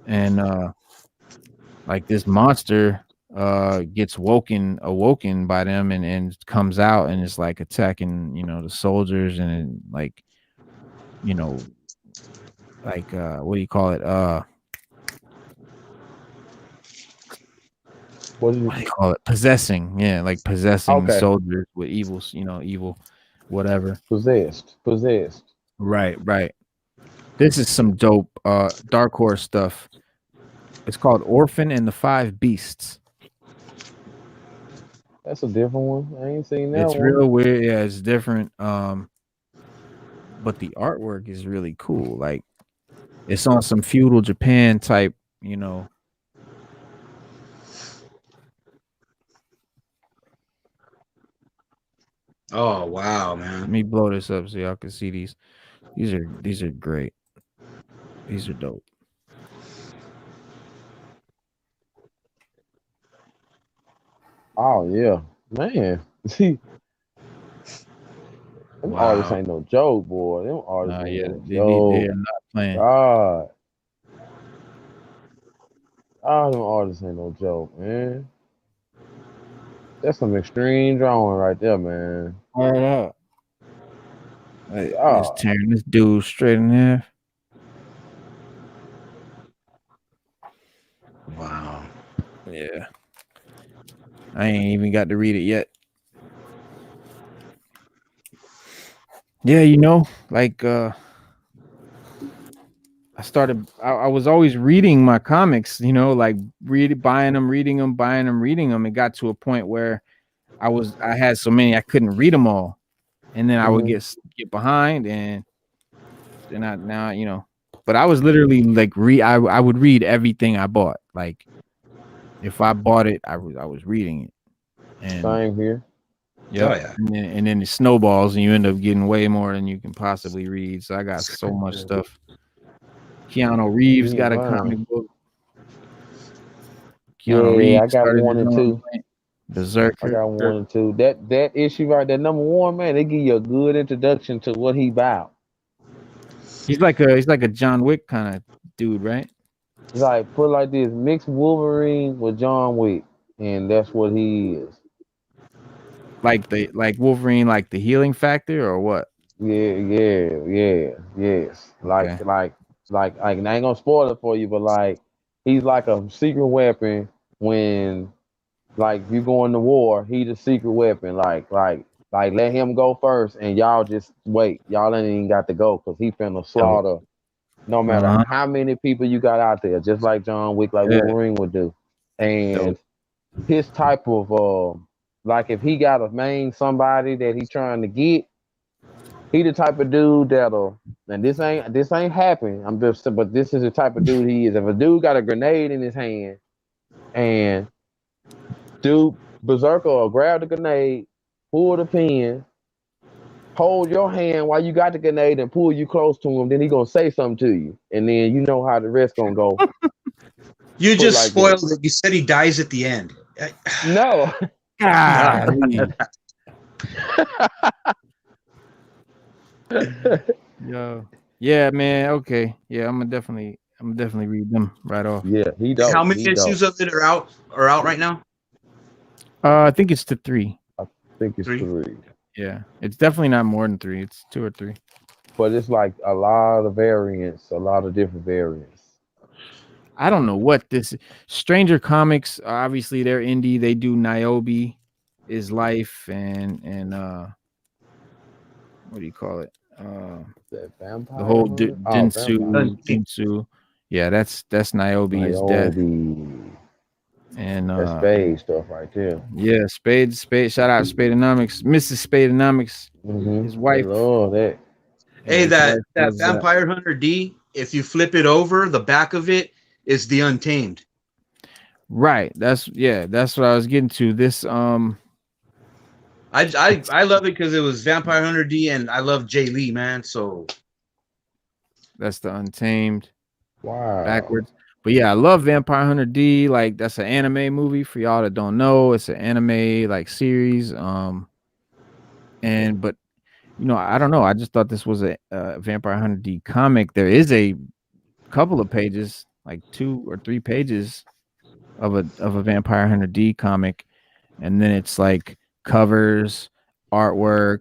And like this monster gets awoken by them and comes out and is like attacking, you know, the soldiers and like, you know, like what do you call it? What do you call it? Possessing. Yeah, like possessing the Okay. soldiers with evil, you know, evil, whatever. Possessed. Right. This is some dope Dark Horse stuff. It's called Orphan and the Five Beasts. That's a different one. I ain't seen that It's one. real weird. Yeah, it's different. But the artwork is really cool. Like it's on some feudal Japan type, you know. Oh wow, Let man. me blow this up so y'all can see these. These are great. These are dope. Oh yeah, man. See, them artists Wow. ain't no joke, boy. Them artists ain't Yeah, no they joke. are not playing. God. Them artists ain't no joke, man. That's some extreme drawing right there, man. All right. Like, God. just tearing this dude straight in half. Wow. Yeah. I ain't even got to read it yet. Yeah, you know, like I was always reading my comics, you know, like buying them, reading them, buying them, reading them. It got to a point where I had so many I couldn't read them all. And then I would get behind and now, you know, but I was literally like I would read everything I bought. Like if I bought it, I was reading it. And Same here. yeah, Oh, yeah. and then it snowballs and you end up getting way more than you can possibly read. So I got so much stuff. Keanu Reeves got a comic book. Keanu Reeves I got started 1 his and own 2. thing. Berserker. I got 1 and 2. That issue right there, number 1, man, they give you a good introduction to what he about. He's like a John Wick kind of dude, right? It's like put like this: mix Wolverine with John Wick, and that's what he is. Like Wolverine, like the healing factor or what? Yes. Okay. Like, I ain't gonna spoil it for you, but like, he's like a secret weapon when, like, you go into war, he the secret weapon. Like, let him go first, and y'all just wait. Y'all ain't even got to go because he finna slaughter. No matter how many people you got out there, just like John Wick, like Wolverine would do. And his type of like if he got a main somebody that he trying to get, he the type of dude that'll, and this ain't happened. But this is the type of dude he is. If a dude got a grenade in his hand and dude berserker will grab the grenade, pull the pin, hold your hand while you got the grenade and pull you close to him, then he gonna say something to you. And then you know how the rest gonna go. You just like spoiled it. You said he dies at the end. No. Yo. Yeah, man. Okay. Yeah, I'm gonna definitely read them right off. Yeah, he dope. How many issues of it are out right now? I think it's 3. I think it's 3. Yeah, it's definitely not more than 3. It's 2 or 3. But it's like a lot of variants, a lot of different variants. I don't know what this Stranger Comics. Obviously, they're indie. They do Niobe is Life and what do you call it? The vampire. The whole Jinsu. Yeah, that's Niobe is Death. And that's Spade stuff right there. Yeah, Spade. Shout out Spadeonomics, Mrs. Spadeonomics. His wife. I love that. Hey, that Vampire Hunter D. If you flip it over, the back of it is the Untamed. Right. That's what I was getting to. This I love it because it was Vampire Hunter D, and I love Jay Lee, man. So that's the Untamed. Wow. Backwards. But yeah, I love Vampire Hunter D. Like that's an anime movie for y'all that don't know. It's an anime like series. But you know, I don't know. I just thought this was a Vampire Hunter D comic. There is a couple of pages, like 2 or 3 pages of a Vampire Hunter D comic, and then it's like covers, artwork,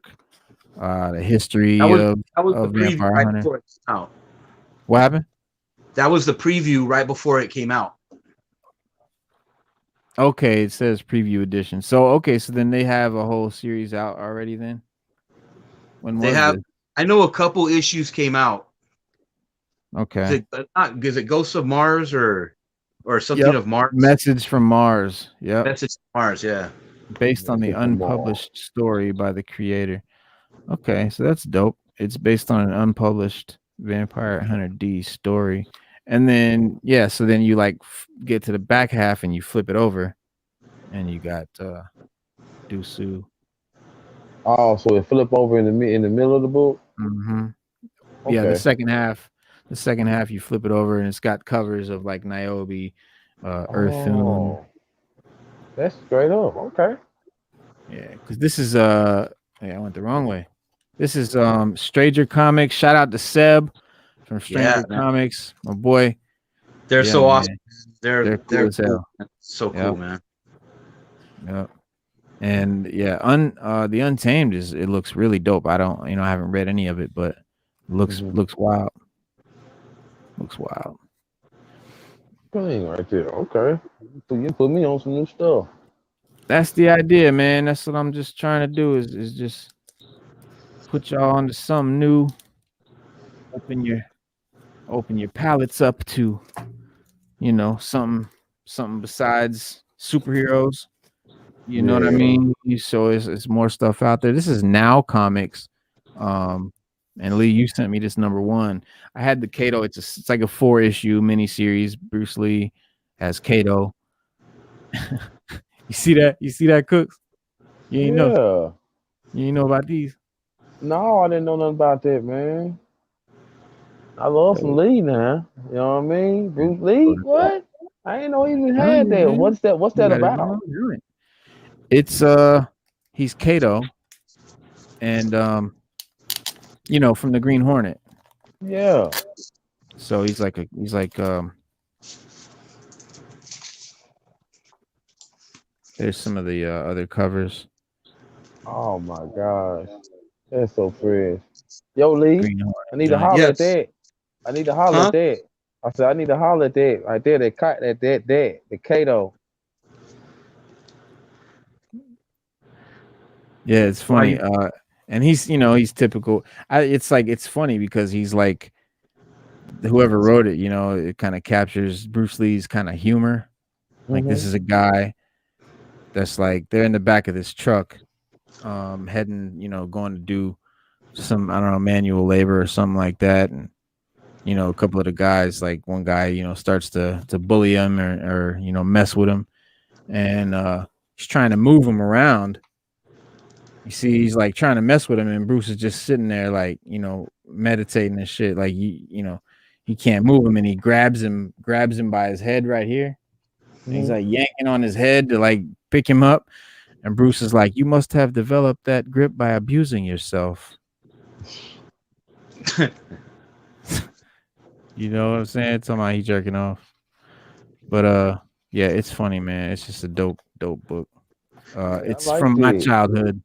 the history That was the of preview Vampire right Hunter. before it came out. What happened? That was the preview right before it came out. Okay, it says preview edition. So okay, so then they have a whole series out already. Then when They was have. this? I know a couple issues came out. Okay. Is it Ghosts of Mars or something Yep. of Mars? Message from Mars. Yep. Message from Mars, yeah. Based on the Message from Mars. unpublished story by the creator. Okay, so that's dope. It's based on an unpublished Vampire Hunter D story. And then yeah, so then you like get to the back half and you flip it over and you got Dusu. Oh, so it flip over in the middle of the book. Mm-hmm. Okay. Yeah, the second half you flip it over and it's got covers of like Niobe, Earthmoon. Oh, that's straight up. Okay. Yeah, because this is I went the wrong way. This is Stranger Comics. Shout out to Seb from Stranger Comics, my boy. They're Yeah, so man. awesome. They're cool as hell. So cool, Yep. man. Yep. And yeah, the Untamed it looks really dope. I don't, I haven't read any of it, but it looks wild. Looks wild. Thing right there. Okay. So you put me on some new stuff. That's the idea, man. That's what I'm just trying to do is just put y'all onto something new. Open your palettes up to, something besides superheroes. You know what I mean? So it's more stuff out there. This is Now Comics. And Lee, you sent me this #1. I had the Kato. It's like a 4-issue miniseries. Bruce Lee as Kato. You see that? You see that, Cooks? You ain't know. You ain't know about these? No, I didn't know nothing about that, man. I love some Lee now. You know what I mean? Bruce Lee? What? I ain't know he even had that. Man. What's that about? It's he's Kato, and from the Green Hornet. Yeah. So he's like there's some of the other covers. Oh my gosh. That's so fresh. Yo, Lee, Green Hornet I need to joint. holler Yes. at that. I need to holler at that. I said I need to holler at that right there. The Kato. Yeah, it's funny. And he's typical. It's funny because he's like whoever wrote it, it kind of captures Bruce Lee's kind of humor. Like this is a guy that's like they're in the back of this truck, heading, going to do some, I don't know, manual labor or something like that. And, a couple of the guys, like one guy, starts to bully him or mess with him. And he's trying to move him around. You see, he's like trying to mess with him, and Bruce is just sitting there, like, meditating and shit. Like, he can't move him, and he grabs him by his head right here. And he's like yanking on his head to like pick him up. And Bruce is like, "You must have developed that grip by abusing yourself." You know what I'm saying? Talking about he jerking off. But yeah, it's funny, man. It's just a dope book. It's like from my childhood.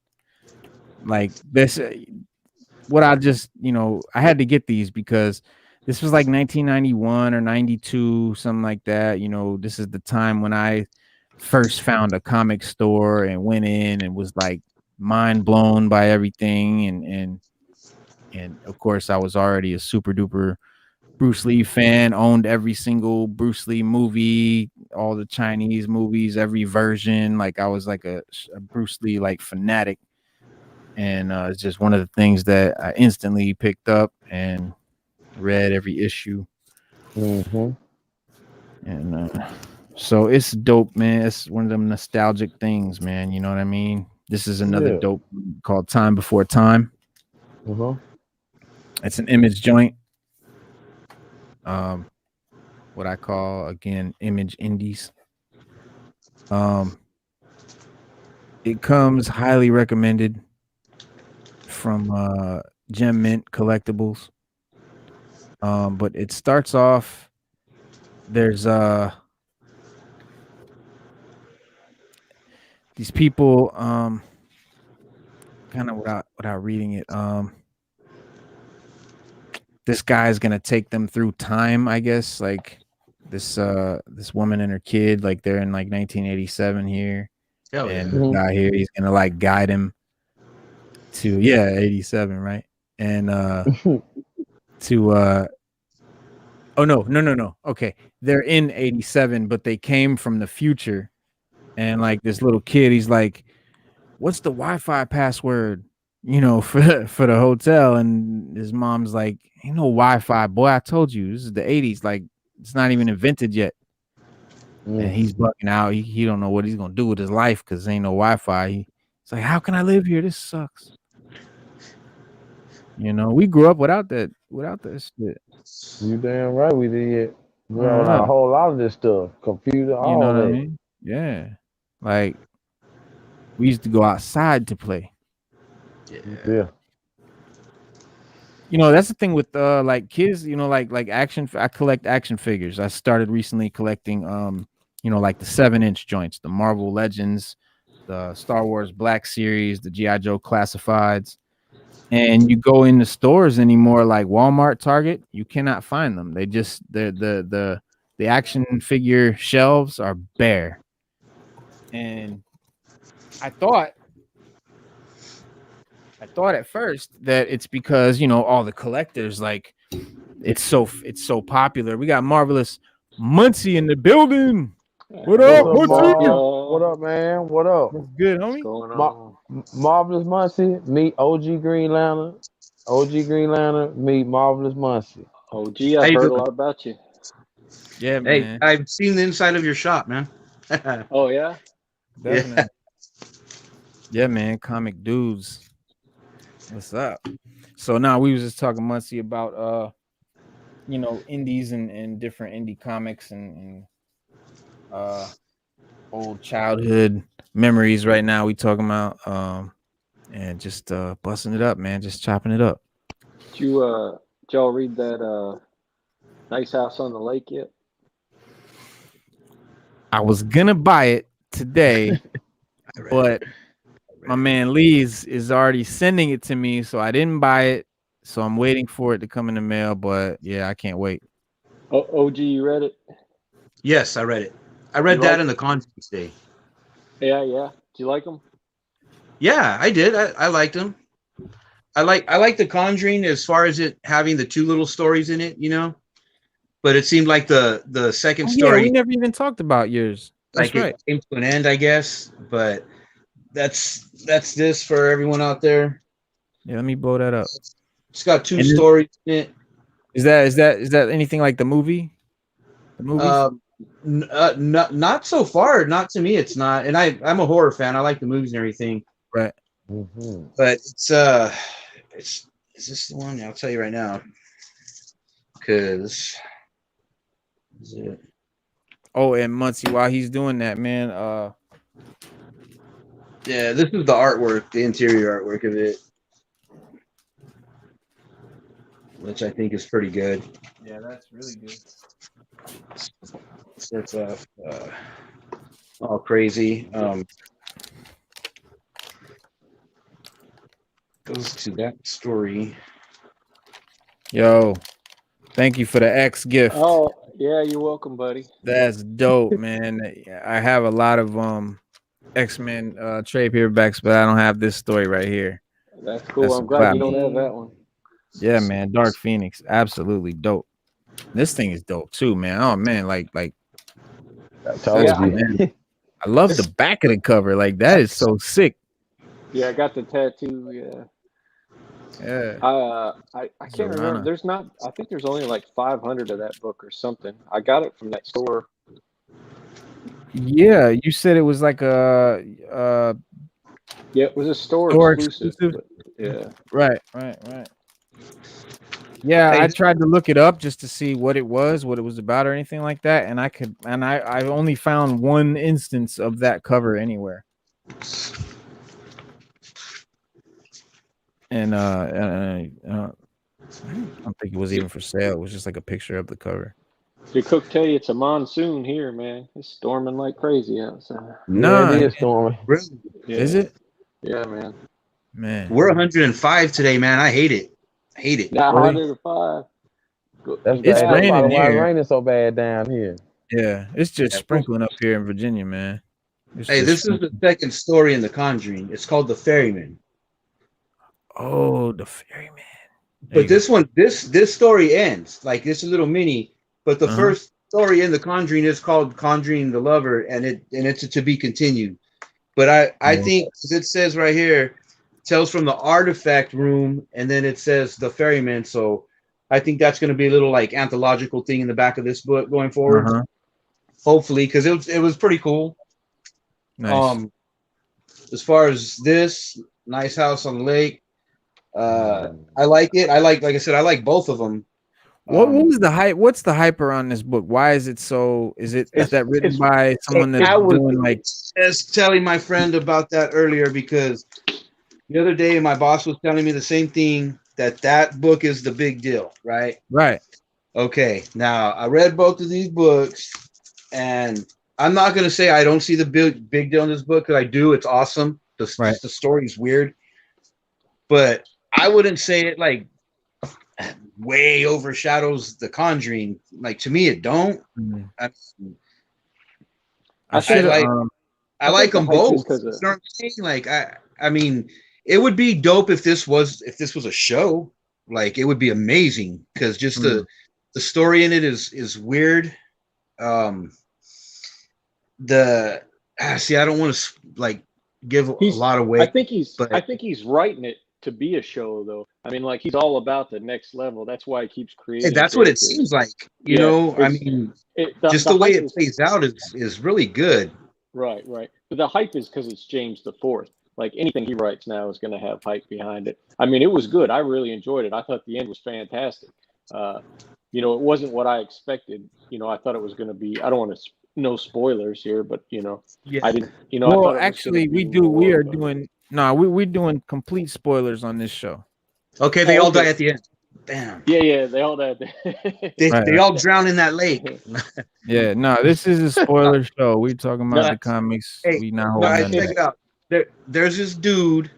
Like this, what I just, I had to get these because this was like 1991 or 92, something like that. This is the time when I first found a comic store and went in and was like mind blown by everything. And of course I was already a super duper Bruce Lee fan, owned every single Bruce Lee movie, all the Chinese movies, every version. Like I was like a Bruce Lee like fanatic. And it's just one of the things that I instantly picked up and read every issue. And so it's dope, man. It's one of them nostalgic things, man. You know what I mean? This is another dope called Time Before Time. It's an Image joint. What I call, again, Image Indies. It comes highly recommended from Gem Mint Collectibles. But it starts off, there's these people, kind of without reading it, this guy's gonna take them through time, I guess. Like this woman and her kid, like they're in like 1987 here. Hell yeah. And the guy here, he's gonna like guide him to 87, right? And to oh no. Okay. They're in 87, but they came from the future. And like this little kid, he's like, what's the Wi-Fi password, for the hotel? And his mom's like, ain't no Wi-Fi, boy. I told you, this is the 80s. Like, it's not even invented yet. And he's bugging out. He don't know what he's gonna do with his life because ain't no Wi-Fi. He's like, how can I live here? This sucks. We grew up without that shit. You damn right we did. A whole lot of this stuff, computer, all what that. I mean? Yeah, like we used to go outside to play. Yeah. That's the thing with like kids. Like action. I collect action figures. I started recently collecting like the 7-inch joints, the Marvel Legends, the Star Wars Black Series, the G.I. Joe Classifieds. And you go in the stores anymore, like Walmart, Target, you cannot find them. They just the action figure shelves are bare. And I thought at first that it's because all the collectors, like it's so popular. We got Marvelous Muncie in the building. What up, Muncie? What up, man? What up? What's good, homie? What's going on? Marvelous Muncie, meet OG Green Lantern. OG Green Lantern, meet Marvelous Muncie. OG, I've heard a lot about you. Yeah, man. Hey, I've seen the inside of your shop, man. Oh yeah, Definitely. Yeah, man. Comic dudes. What's up? So now we was just talking, Muncie, about indies and different indie comics and old childhood memories. Right now we talking about and just busting it up, man, just chopping it up. did y'all read that Nice House on the Lake yet? I was gonna buy it today, but my man Lee's is already sending it to me, so I didn't buy it. So I'm waiting for it to come in the mail, but yeah, I can't wait. OG, you read it? Yes, I read it. I read You that like in the Conjuring Day. Yeah. Do you like them? Yeah, I did. I liked them. I like the Conjuring as far as it having the two little stories in it, But it seemed like the second story. Yeah, we never even talked about yours. That's right. It came to an end, I guess. But that's this for everyone out there. Yeah, let me blow that up. It's got two stories in it. Is that anything like the movie? The movies? Not so far. Not to me. It's not. And I'm a horror fan. I like the movies and everything. Right. But it's is this the one? I'll tell you right now. Because is it? Oh, and Muncie, while he's doing that, man, Yeah, this is the artwork, the interior artwork of it, which I think is pretty good. Yeah, that's really good. Starts off all crazy. Goes to that story. Yo, thank you for the X gift. Oh yeah, you're welcome, buddy. That's dope, man. I have a lot of X-Men trade paperbacks, but I don't have this story right here. That's cool. That's I'm glad clap. you don't have that one. Yeah, man. Dark Phoenix, absolutely dope. This thing is dope too, man. Oh man, like I told you. man. I love the back of the cover. Like that is so sick. Yeah, I got the tattoo. Yeah. Yeah. I can't remember. There's not. I think there's only like 500 of that book or something. I got it from that store. Yeah, you said it was like a Yeah, it was a store exclusive. But, yeah. Right. Yeah, I tried to look it up just to see what it was about, or anything like that, and I only found one instance of that cover anywhere. And I don't think it was even for sale. It was just like a picture of the cover. Did Cook tell you it's a monsoon here, man? It's storming like crazy outside. Yeah, it is storming. Really? Yeah. Is it? Yeah, man. Man, We're 105 today, man. I hate it. I hate it. Not Really? 105. That's It's bad. raining That's why it's here. raining so bad down here. yeah, it's just Yeah. sprinkling up here in Virginia, man. It's Hey, just this is the second story in The Conjuring. It's called The Ferryman. Oh, the Ferryman. But this one, this story ends like this, a little mini. But the first story in The Conjuring is called Conjuring the Lover, and it's to be continued. But I think it says right here, tells from the artifact room, and then it says The Ferryman. So I think that's going to be a little like anthological thing in the back of this book going forward. Hopefully, because it was pretty cool. Nice. As far as this nice house on the lake, I like it. Like I said, I like both of them. What was the hype? What's the hype around this book? Why is it so? Is that written by someone that's doing like? Just telling my friend about that earlier because the other day my boss was telling me the same thing, that book is the big deal, right? Right. Okay. Now I read both of these books, and I'm not gonna say I don't see the big deal in this book because I do. It's awesome. The story's weird, but I wouldn't say it like way overshadows The Conjuring. Like to me, it don't. I like them both. You know what I'm saying? Like I mean, it would be dope if this was a show. Like it would be amazing because just the story in it is weird. I don't want to like give a lot away. I think he's writing it to be a show, though. I mean, like he's all about the next level. That's why he keeps creating. Hey, that's what it seems like. You know, I mean, just the way it plays out is really good. Right. But the hype is because it's James the Fourth. Like anything he writes now is going to have hype behind it. I mean, it was good. I really enjoyed it. I thought the end was fantastic. It wasn't what I expected. I thought it was going to be. I don't want to. No spoilers here, but I didn't. Well, actually, we're doing complete spoilers on this show. Okay, they all die at the end. Damn. Yeah, they all die. They all drown in that lake. Yeah, no, this is a spoiler show. We talking about the comics. Hey, we not holding check it out. There's this dude,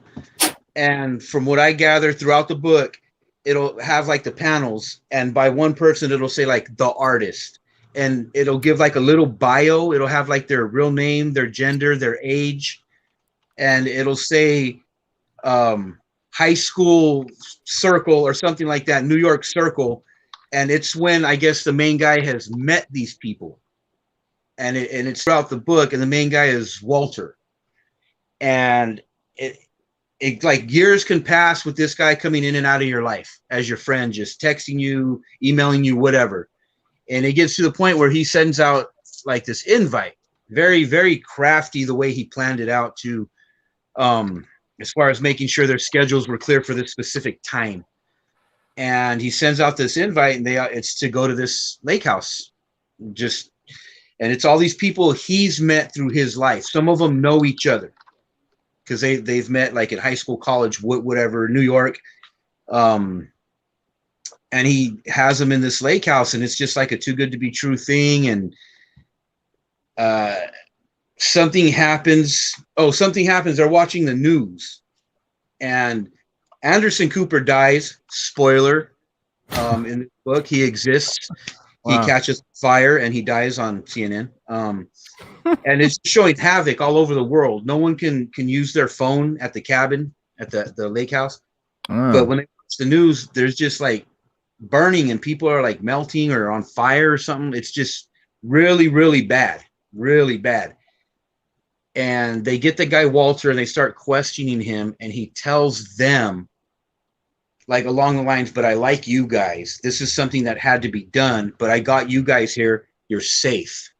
and from what I gather throughout the book, it'll have like the panels, and by one person it'll say like the artist, and it'll give like a little bio. It'll have like their real name, their gender, their age, and it'll say high school circle or something like that, New York circle, and it's when I guess the main guy has met these people, and it's throughout the book, and the main guy is Walter, and it like years can pass with this guy coming in and out of your life as your friend, just texting you, emailing you, whatever, and it gets to the point where he sends out like this invite, very, very crafty the way he planned it out to as far as making sure their schedules were clear for this specific time. And he sends out this invite, and it's to go to this lake house. And it's all these people he's met through his life. Some of them know each other because they've met like at high school, college, whatever, New York. And he has them in this lake house, and it's just like a too good to be true thing. And something happens. They're watching the news, and Anderson Cooper dies. Spoiler. In the book, he exists. Wow. He catches fire and he dies on CNN. And it's showing havoc all over the world. No one can use their phone at the cabin at the lake house. But when they watch the news, there's just like burning and people are like melting or on fire or something. It's just really, really bad. Really bad. And they get the guy Walter and they start questioning him, and he tells them like along the lines, but I like you guys. This is something that had to be done, but I got you guys here. You're safe.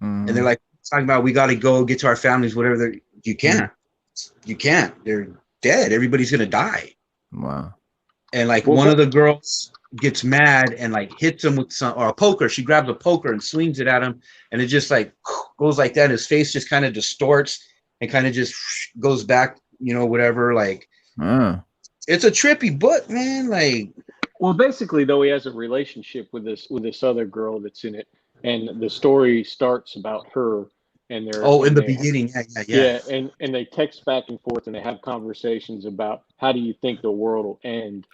And they're like talking about, we got to go get to our families, whatever. You can't. You can't. They're dead. Everybody's going to die. Wow. And like one of the girls gets mad and like hits him with a poker. She grabs a poker and swings it at him, and it just like goes like that. His face just kind of distorts and kind of just goes back, whatever. Like, it's a trippy book, man. Like, Well, basically, though, he has a relationship with this other girl that's in it, and the story starts about her, and they're Oh, in and the they beginning, yeah. yeah, and they text back and forth, and they have conversations about how do you think the world will end,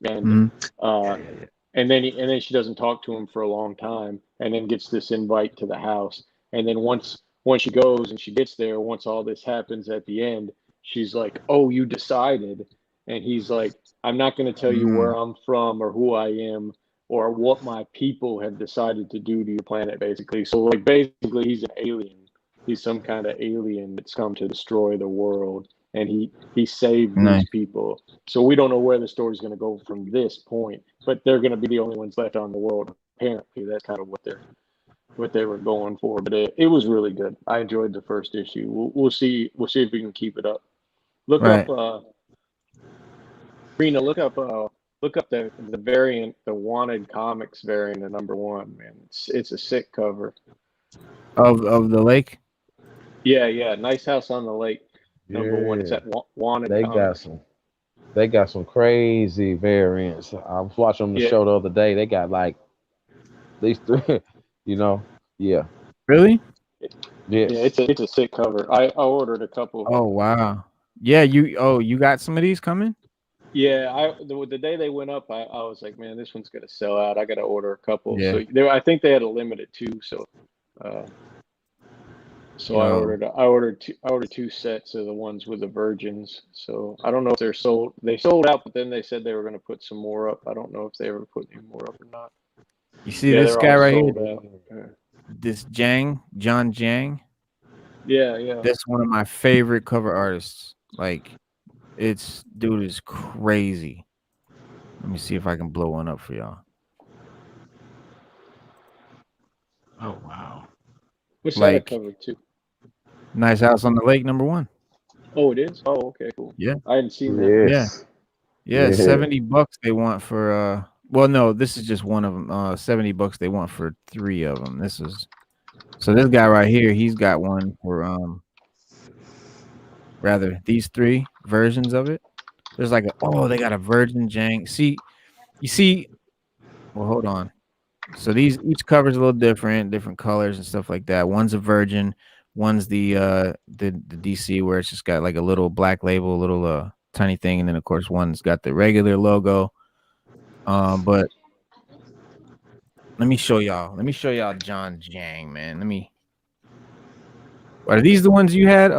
and Mhm. and then she doesn't talk to him for a long time, and then gets this invite to the house, and then once she goes and she gets there, once all this happens at the end, she's like, "Oh, you decided," and he's like, "I'm not going to tell you where I'm from or who I am or what my people have decided to do to your planet." Basically, so like basically, he's an alien. He's some kind of alien that's come to destroy the world, and he saved Nice. these people. So we don't know where the story's going to go from this point, but they're going to be the only ones left on the world. Apparently, that's kind of what they were going for. But it was really good. I enjoyed the first issue. We'll see if we can keep it up. Look Right. up, Rena. Look up the variant, the Wanted Comics variant of #1. Man, it's a sick cover. Of the lake. Yeah. Nice House on the Lake. #1. It's at Wanted Comics. They got some crazy variants. I was watching the show the other day. They got like these three, you know. Yeah. Really? Yes. Yeah, it's a sick cover. I ordered a couple. Oh wow. Yeah, you got some of these coming? Yeah, the day they went up, I was like, man, this one's gonna sell out. I gotta order a couple. Yeah. So I think they had a limited too. So, I ordered two sets of the ones with the virgins. So I don't know if they're sold. They sold out, but then they said they were gonna put some more up. I don't know if they ever put any more up or not. You see this guy right here? Yeah. This John Jang. Yeah. That's one of my favorite cover artists. Like, dude is crazy. Let me see if I can blow one up for y'all. Oh wow. Which Like, side cover too? Nice House on the Lake #1. Oh, it is. Oh, okay, cool. Yeah. I hadn't seen that. Yes. Yeah. $70 they want for well, no, this is just one of them. $70 they want for 3 of them. So this guy right here, he's got one for rather these 3 versions of it. There's like they got a Virgin Jank. You see, well, hold on. So each cover is a little different colors and stuff like that. One's a Virgin, one's the DC where it's just got like a little black label, a little tiny thing, and then of course one's got the regular logo. But let me show y'all John Jang, man. Are these the ones you had?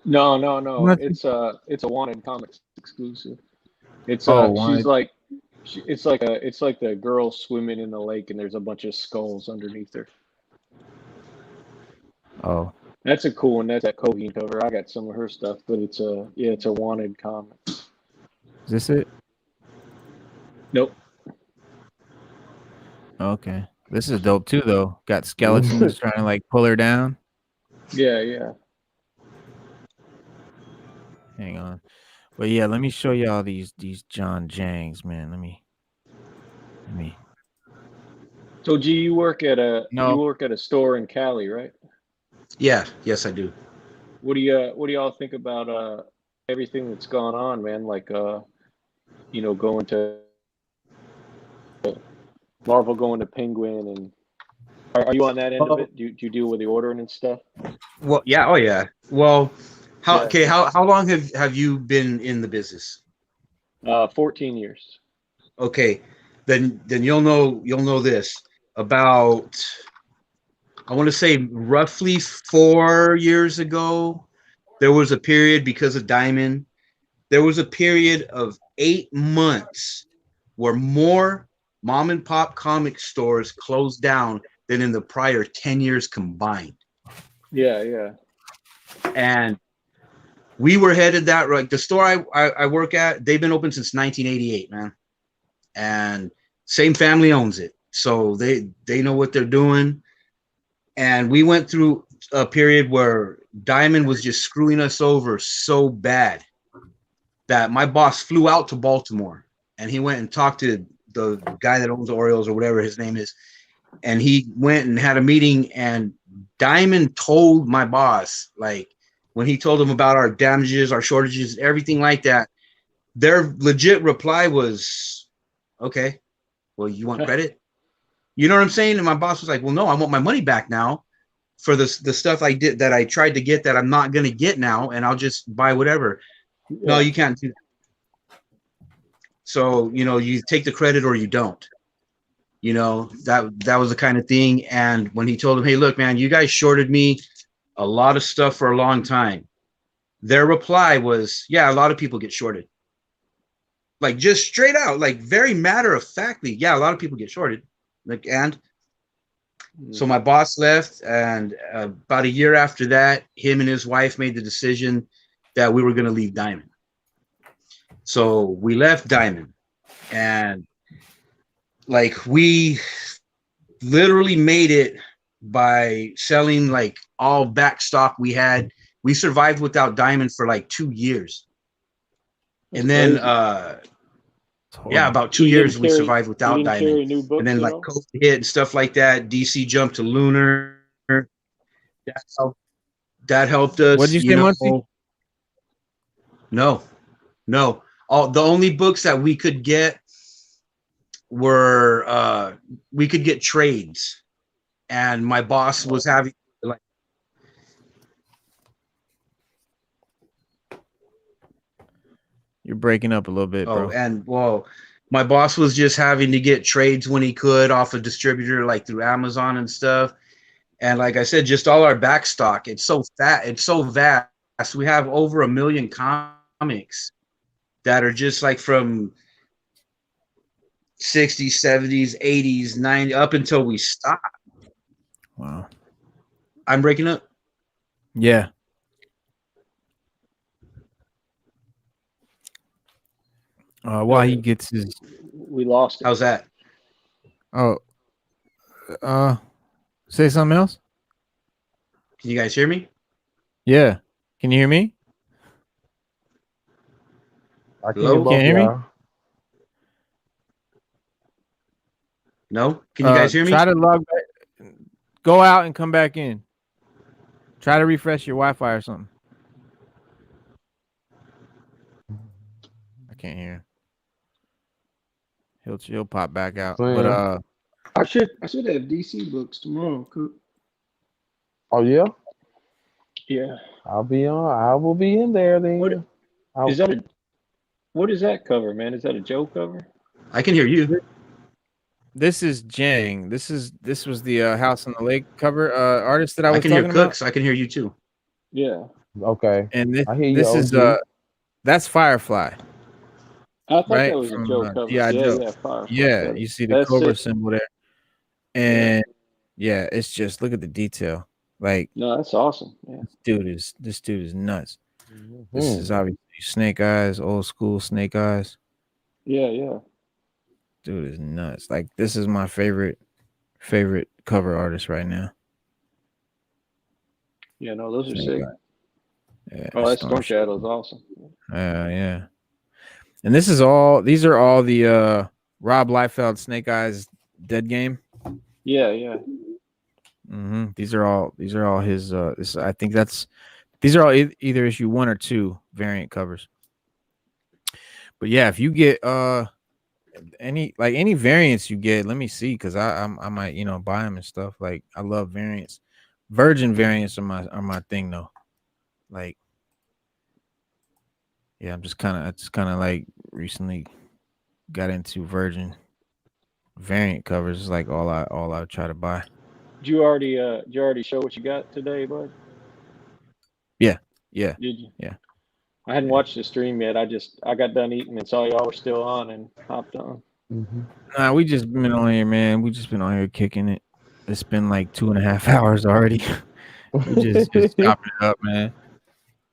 No. What? It's a Wanted Comics exclusive. It's Wanted. it's like the girl swimming in the lake and there's a bunch of skulls underneath her. Oh, That's a cool one. That's that Coheed cover. I got some of her stuff, but it's a Wanted comic. is this it? Nope. Okay, this is dope too, though. Got skeletons trying to like pull her down. Yeah. Hang on, but yeah, let me show y'all these John Jangs, man. Let me. So, G, you work at a store in Cali, right? Yeah. Yes, I do. What do y'all think about everything that's gone on, man? Like going to Marvel, going to Penguin, and are you on that end of it? Do you deal with the ordering and stuff? Well, yeah. Oh, yeah. Well, how long have you been in the business? 14 years. Okay, then you'll know this about. I want to say roughly 4 years ago, there was a period because of Diamond. There was a period of 8 months where more mom and pop comic stores closed down than in the prior 10 years combined. Yeah. And we were headed that right. The store I work at, they've been open since 1988, man. And same family owns it. So they know what they're doing. And we went through a period where Diamond was just screwing us over so bad that my boss flew out to Baltimore and he went and talked to the guy that owns the Orioles or whatever his name is. And he went and had a meeting, and Diamond told my boss, like when he told him about our damages, our shortages, everything like that, their legit reply was, okay, well, you want credit? You know what I'm saying? And my boss was like, well, no, I want my money back now for the stuff I did that I tried to get that I'm not going to get now, and I'll just buy whatever. Yeah. No, you can't do that. So, you know, you take the credit or you don't. You know, that was the kind of thing. And when he told him, hey, look, man, you guys shorted me a lot of stuff for a long time, their reply was, yeah, a lot of people get shorted. Like, just straight out, like, very matter of factly, yeah, a lot of people get shorted. Like, and so my boss left, and about a year after that, him and his wife made the decision that we were going to leave Diamond. So we left Diamond, and like, we literally made it by selling like all back stock we had. We survived without Diamond for like 2 years. And then yeah, about 2 years we survived without Diamond. And then like COVID hit and stuff like that. DC jumped to Lunar. That helped us. What did you say, Muncie? No. The only books that we could get were we could get trades, and my boss was having like, you're breaking up a little bit, bro. And well, my boss was just having to get trades when he could off a distributor, like through Amazon and stuff. And like I said, just all our back stock, it's so fat, it's so vast. We have over 1 million comics that are just like from 60s, 70s, 80s, 90s, up until we stop. Wow. I'm breaking up? Yeah. While he gets his... We lost it. How's that? Oh. Say something else? Can you guys hear me? Yeah. Can you hear me? I can hear both Can't hear me? y'all. No? Can you guys hear me? Try to log back. Go out and come back in. Try to refresh your Wi-Fi or something. I can't hear. He'll pop back out. But I should have DC books tomorrow, Coop. Oh yeah? Yeah. I will be in there then. What is that cover, man? Is that a Joe cover? I can hear you. this is Jang. This was the House on the Lake cover artist that I was I can hear talking Cook, about. so I can hear you too. Yeah. Okay. And this, I hear you, this is OG. that's Firefly. I thought Right, that was from, a Joe cover. G.I. Joe. Yeah, Firefly. Yeah, you see the That's Cobra it. symbol there. And yeah, it's just, look at the detail. Like, No, that's awesome. Yeah. this dude is nuts. This is obviously Snake Eyes, old school Snake Eyes. Yeah. Dude is nuts. Like, this is my favorite cover artist right now. Yeah, no, those are Snake sick. Eyes. Yeah, Oh, that Storm Shadow is awesome. yeah. And these are all the Rob Liefeld Snake Eyes Dead Game. Yeah. These are all his I think these are all either issue 1 or 2 variant covers. But yeah, if you get any variants you get, let me see, because I might buy them and stuff. Like, I love variants. Virgin variants are my thing though. Like, yeah, I just kind of like recently got into Virgin variant covers. It's like all I try to buy. Did you already show what you got today, bud? Yeah. Did you? Yeah. I hadn't watched the stream yet. I got done eating and saw y'all were still on and hopped on. Nah, we just been on here, man. We just been on here kicking it. It's been like 2.5 hours already. We just chopping it up, man.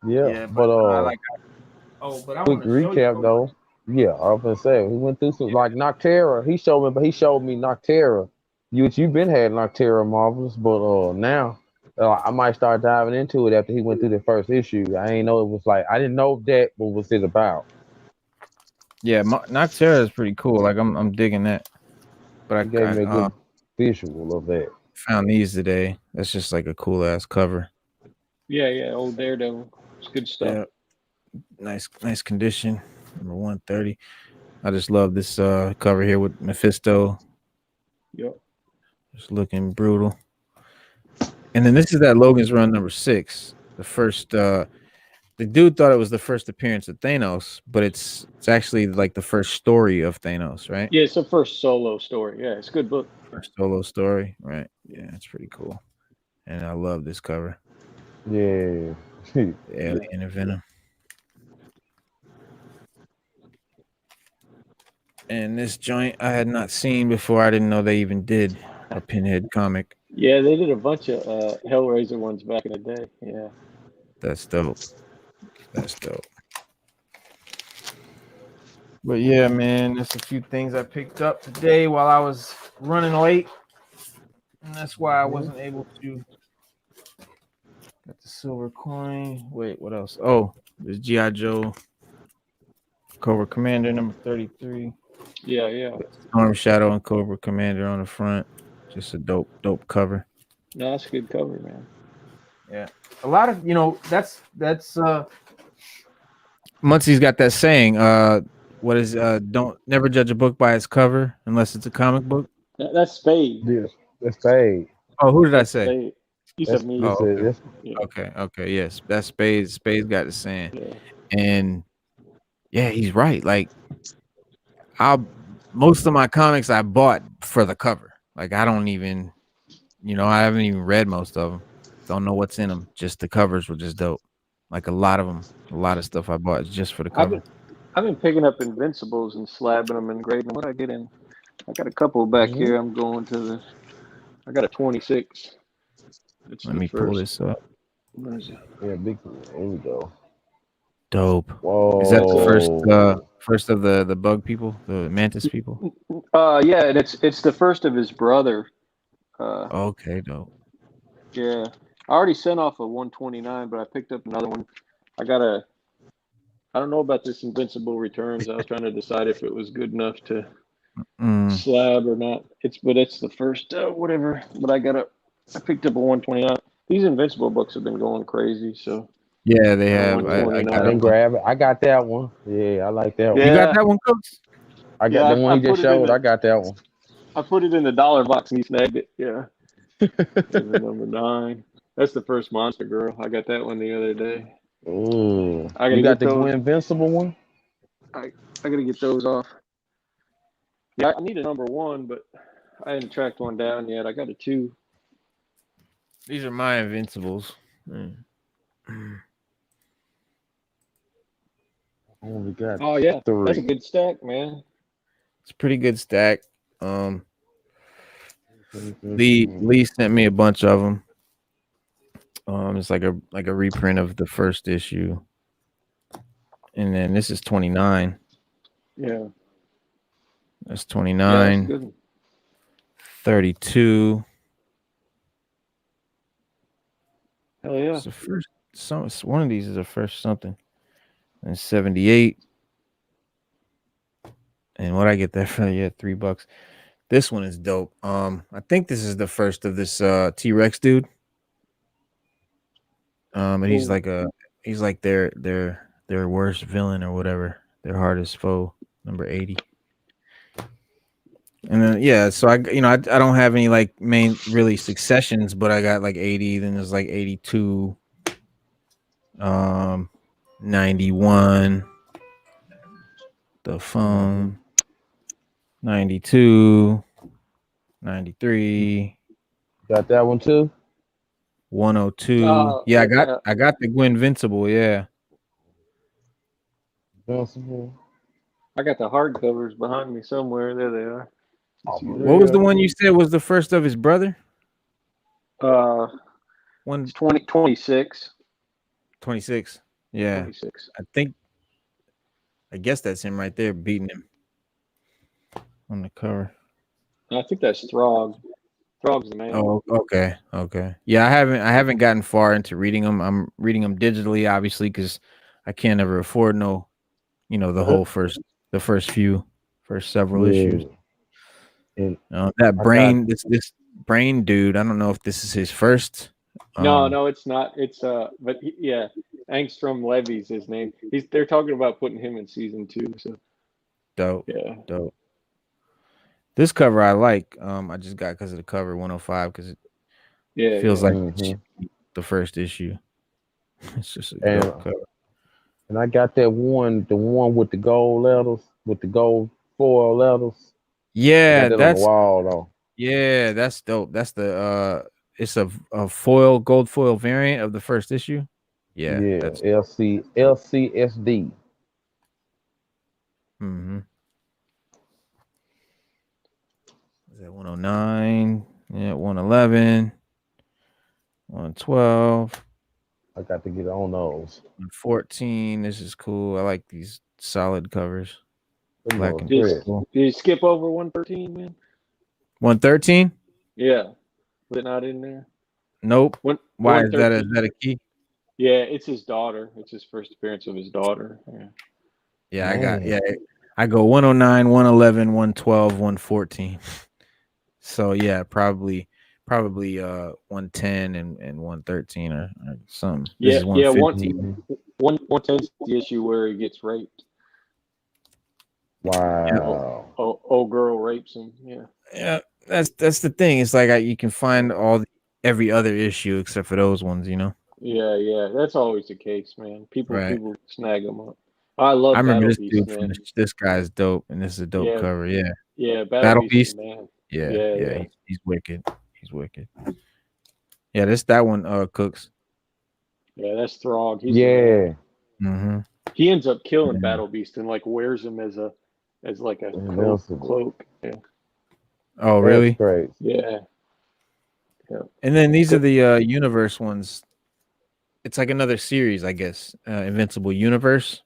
Yeah, but quick recap though. Yeah, I was gonna say we went through some like NOCTERA. He showed me NOCTERA. You've been had NOCTERA Marvelous, but now I might start diving into it after he went through the first issue. I ain't know it was like, I didn't know that. What was it about? Yeah, NOCTERA is pretty cool. Like, I'm digging that. But I gave me a good visual of that. Found these today. That's just like a cool ass cover. Yeah, old Daredevil. It's good stuff. Yeah. Nice condition. number 130. I just love this cover here with Mephisto. Yep. Just looking brutal. And then this is that Logan's Run number 6. The first the dude thought it was the first appearance of Thanos, but it's actually like the first story of Thanos, right? Yeah, it's the first solo story. Yeah, it's a good book. First solo story, right? Yeah, it's pretty cool. And I love this cover. Yeah. Alien and Venom. And this joint I had not seen before. I didn't know they even did a Pinhead comic. Yeah, they did a bunch of Hellraiser ones back in the day. Yeah. That's dope. That's dope. But yeah, man, there's a few things I picked up today while I was running late. And that's why I wasn't able to. Got the silver coin. Wait, what else? Oh, there's G.I. Joe Cobra Commander number 33. Yeah. Storm Shadow and Cobra Commander on the front. Just a dope cover. No, that's a good cover, man. Yeah. A lot of, that's Muncie's got that saying, what is don't never judge a book by its cover unless it's a comic book. That's Spade. Yeah, that's Spade. Oh, who did I say? Spade. You said me. Oh, okay. Yeah. Okay, yes. That's Spade. Spade's got the saying. Yeah. And yeah, he's right. Like most of my comics I bought for the cover. Like I don't even, I haven't even read most of them. Don't know what's in them. Just the covers were just dope. Like a lot of them, a lot of stuff I bought is just for the cover. I've been picking up Invincibles and slabbing them and grading them. What I get in? I got a couple back here. I'm going to I got a 26. Let me pull this up. What is it? Yeah, big. There we go. Dope. Whoa. Is that the first of the bug people, the mantis people? Yeah, and it's the first of his brother. Okay, dope. Yeah, I already sent off a 129, but I picked up another one. I don't know about this Invincible Returns. I was trying to decide if it was good enough to slab or not. It's the first whatever. But I picked up a 129. These Invincible books have been going crazy. So yeah, they have. I didn't grab it. I got that one. Yeah, I like that one. You got that one, Cooks? I got the one you just showed. I got that one. I put it in the dollar box and he snagged it. Yeah. Number 9. That's the first Monster Girl. I got that one the other day. Ooh. You got the Invincible one? I gotta get those off. Yeah, I need a number 1, but I hadn't tracked one down yet. I got a 2. These are my Invincibles. Only got oh yeah, 3. That's a good stack, man. It's a pretty good stack. Lee sent me a bunch of them. It's like a reprint of the first issue, and then this is 29. Yeah, that's 29. Yeah, that's 32. Hell yeah! It's the first. One of these is the first something. And 78. And what I get that for? Yeah, $3. This one is dope. I think this is the first of this T-Rex dude. And he's like their worst villain or whatever, their hardest foe, number 80. And then yeah, so I don't have any like main really successions, but I got like 80, then there's like 82, 91, the phone, 92, 93. Got that one too? 102. Yeah, I got the Invincible, yeah. Invincible. I got the hardcovers behind me somewhere. There they are. What was the one you said was the first of his brother? 26. 26. Yeah. 26. I guess that's him right there beating him on the cover. I think that's Throg. Throg's the man. Oh, okay. Yeah, I haven't gotten far into reading them. I'm reading them digitally, obviously, because I can't ever afford the whole first several issues. And that brain, this brain dude. I don't know if this is his first. No, it's not. It's but yeah, Angstrom Levy's his name. They're talking about putting him in season 2. So Dope. yeah. Dope. This cover I like. I just got because of the cover 105 because it feels like it should be the first issue. It's just a dope cover. And I got that one, the one with the gold letters, with the gold foil letters. Yeah, that's on the wall though. Yeah, that's dope. That's the it's a foil, gold foil variant of the first issue. Yeah, that's LCSD. Mm-hmm. Is that 109? Yeah, 111, 112. I got to get on those. 114. This is cool. I like these solid covers. Black and Did you skip over 113, man? 113? Yeah. Was it not in there? Nope. Why is that? Is that a key? Yeah, it's his daughter. It's his first appearance of his daughter. Yeah, I go 109, 111, 112, 114. So yeah, probably 110 and 113 or something. Yeah, this is 110 is the issue where he gets raped. Wow. Old girl rapes him. Yeah, that's the thing. It's like you can find every other issue except for those ones, you know. Yeah, that's always the case, man. People snag them up. I remember this Beast, dude. This guy's dope, and this is a dope cover. Yeah, Battle Beast, man. Yeah. He's wicked. He's wicked. Yeah, that one Cooks. Yeah, that's Throg. Mm-hmm. He ends up killing Battle Beast and like wears him as like a cloak. Yeah. Oh, really? That's great. Yeah. And then these are the universe ones. It's like another series, I guess. Invincible Universe.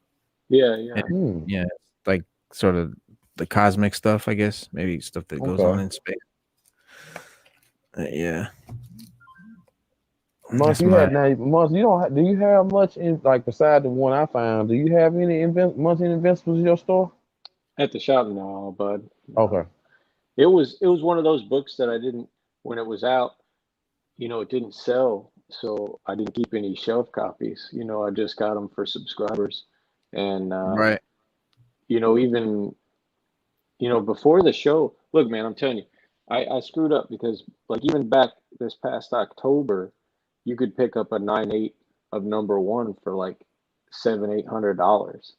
Yeah. Yeah, like sort of the cosmic stuff, I guess. Maybe stuff that goes on in space. Yeah. Months, you don't do you have much in like beside the one I found? Do you have any months in Invincibles in your store? At the shop, no, bud. Okay. It was one of those books that I didn't when it was out. It didn't sell, so I didn't keep any shelf copies. I just got them for subscribers, and even before the show. Look, man, I'm telling you, I screwed up because like even back this past October, you could pick up a 9/8 of #1 for like $700-800,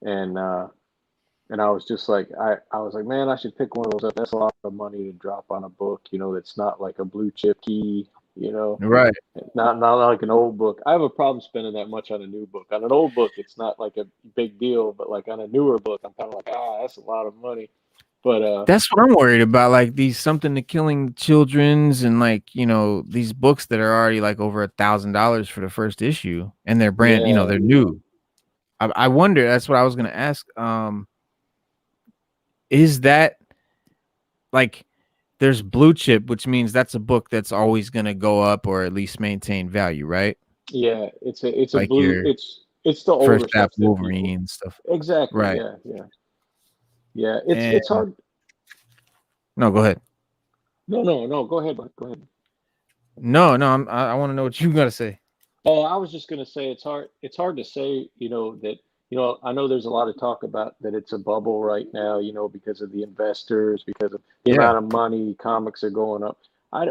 and I was just like, I was like, man, I should pick one of those up. That's a lot of money to drop on a book, that's not like a blue chip key, Right. Not like an old book. I have a problem spending that much on a new book. On an old book, it's not like a big deal, but like on a newer book, I'm kind of like, that's a lot of money. But that's what I'm worried about. Like these Something to Killing Children's and like, these books that are already like over $1,000 for the first issue and they're brand, they're new. I wonder, that's what I was going to ask. Is that like there's blue chip, which means that's a book that's always going to go up or at least maintain value, right? Yeah, it's a like blue. It's the older first half stuff Wolverine and stuff. Exactly. Right. Yeah. It's hard. No, go ahead. No. Go ahead. Go ahead. No. I want to know what you got to say. Oh, I was just gonna say it's hard. It's hard to say. That. I know there's a lot of talk about that it's a bubble right now. Because of the investors, because of the amount of money comics are going up. I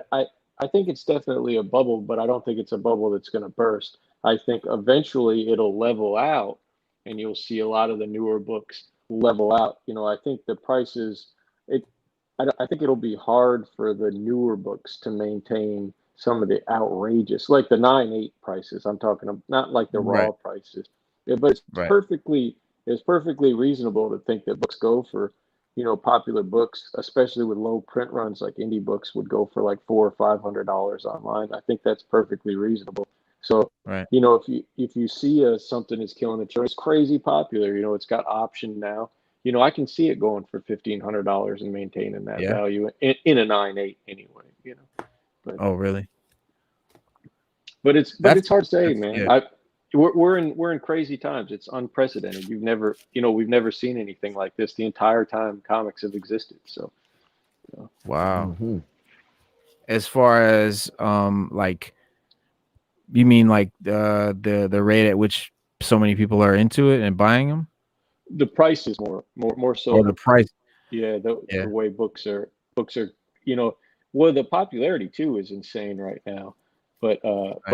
think it's definitely a bubble, but I don't think it's a bubble that's going to burst. I think eventually it'll level out, and you'll see a lot of the newer books level out. I think the prices. I think it'll be hard for the newer books to maintain some of the outrageous, like the 9/8 prices. I'm talking about, not like the raw prices, but it's perfectly reasonable to think that books go for, popular books, especially with low print runs, like indie books would go for like $400 or $500 online. I think that's perfectly reasonable. So, if you see Something is Killing the Children, it's crazy popular. It's got option now. I can see it going for $1,500 and maintaining that value in a 9/8 anyway. But, oh, really? But it's hard to say, man. Yeah. We're in crazy times. It's unprecedented. We've never seen anything like this the entire time comics have existed. So, wow. As far as like You mean like the rate at which so many people are into it and buying them? The price is more so. Or the price? Yeah, the way books are, you know, well, the popularity too is insane right now, but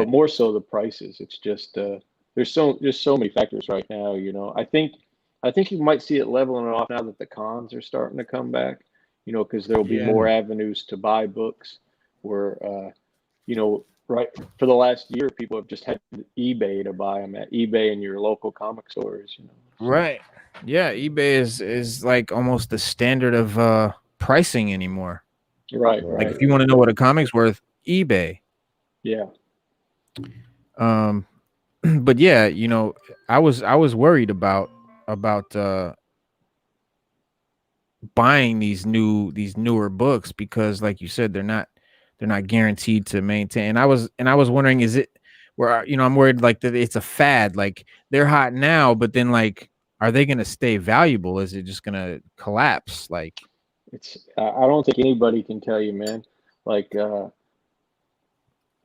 more so the prices. It's just there's so many factors right now. You know, I think you might see it leveling off now that the cons are starting to come back. You know, because there will be more avenues to buy books. Where you know, right, for the last year, people have just had eBay to buy them at eBay and your local comic stores. You know, so. Right. Yeah, eBay is like almost the standard of pricing anymore. Right. Like if you want to know what a comic's worth, eBay. Yeah. But yeah, you know, I was worried about buying these newer books because, like you said, they're not guaranteed to maintain. And I was wondering, is it where, you know, I'm worried like that it's a fad, like they're hot now, but then like, are they going to stay valuable? Is it just going to collapse? Like, I don't think anybody can tell you, man. Like,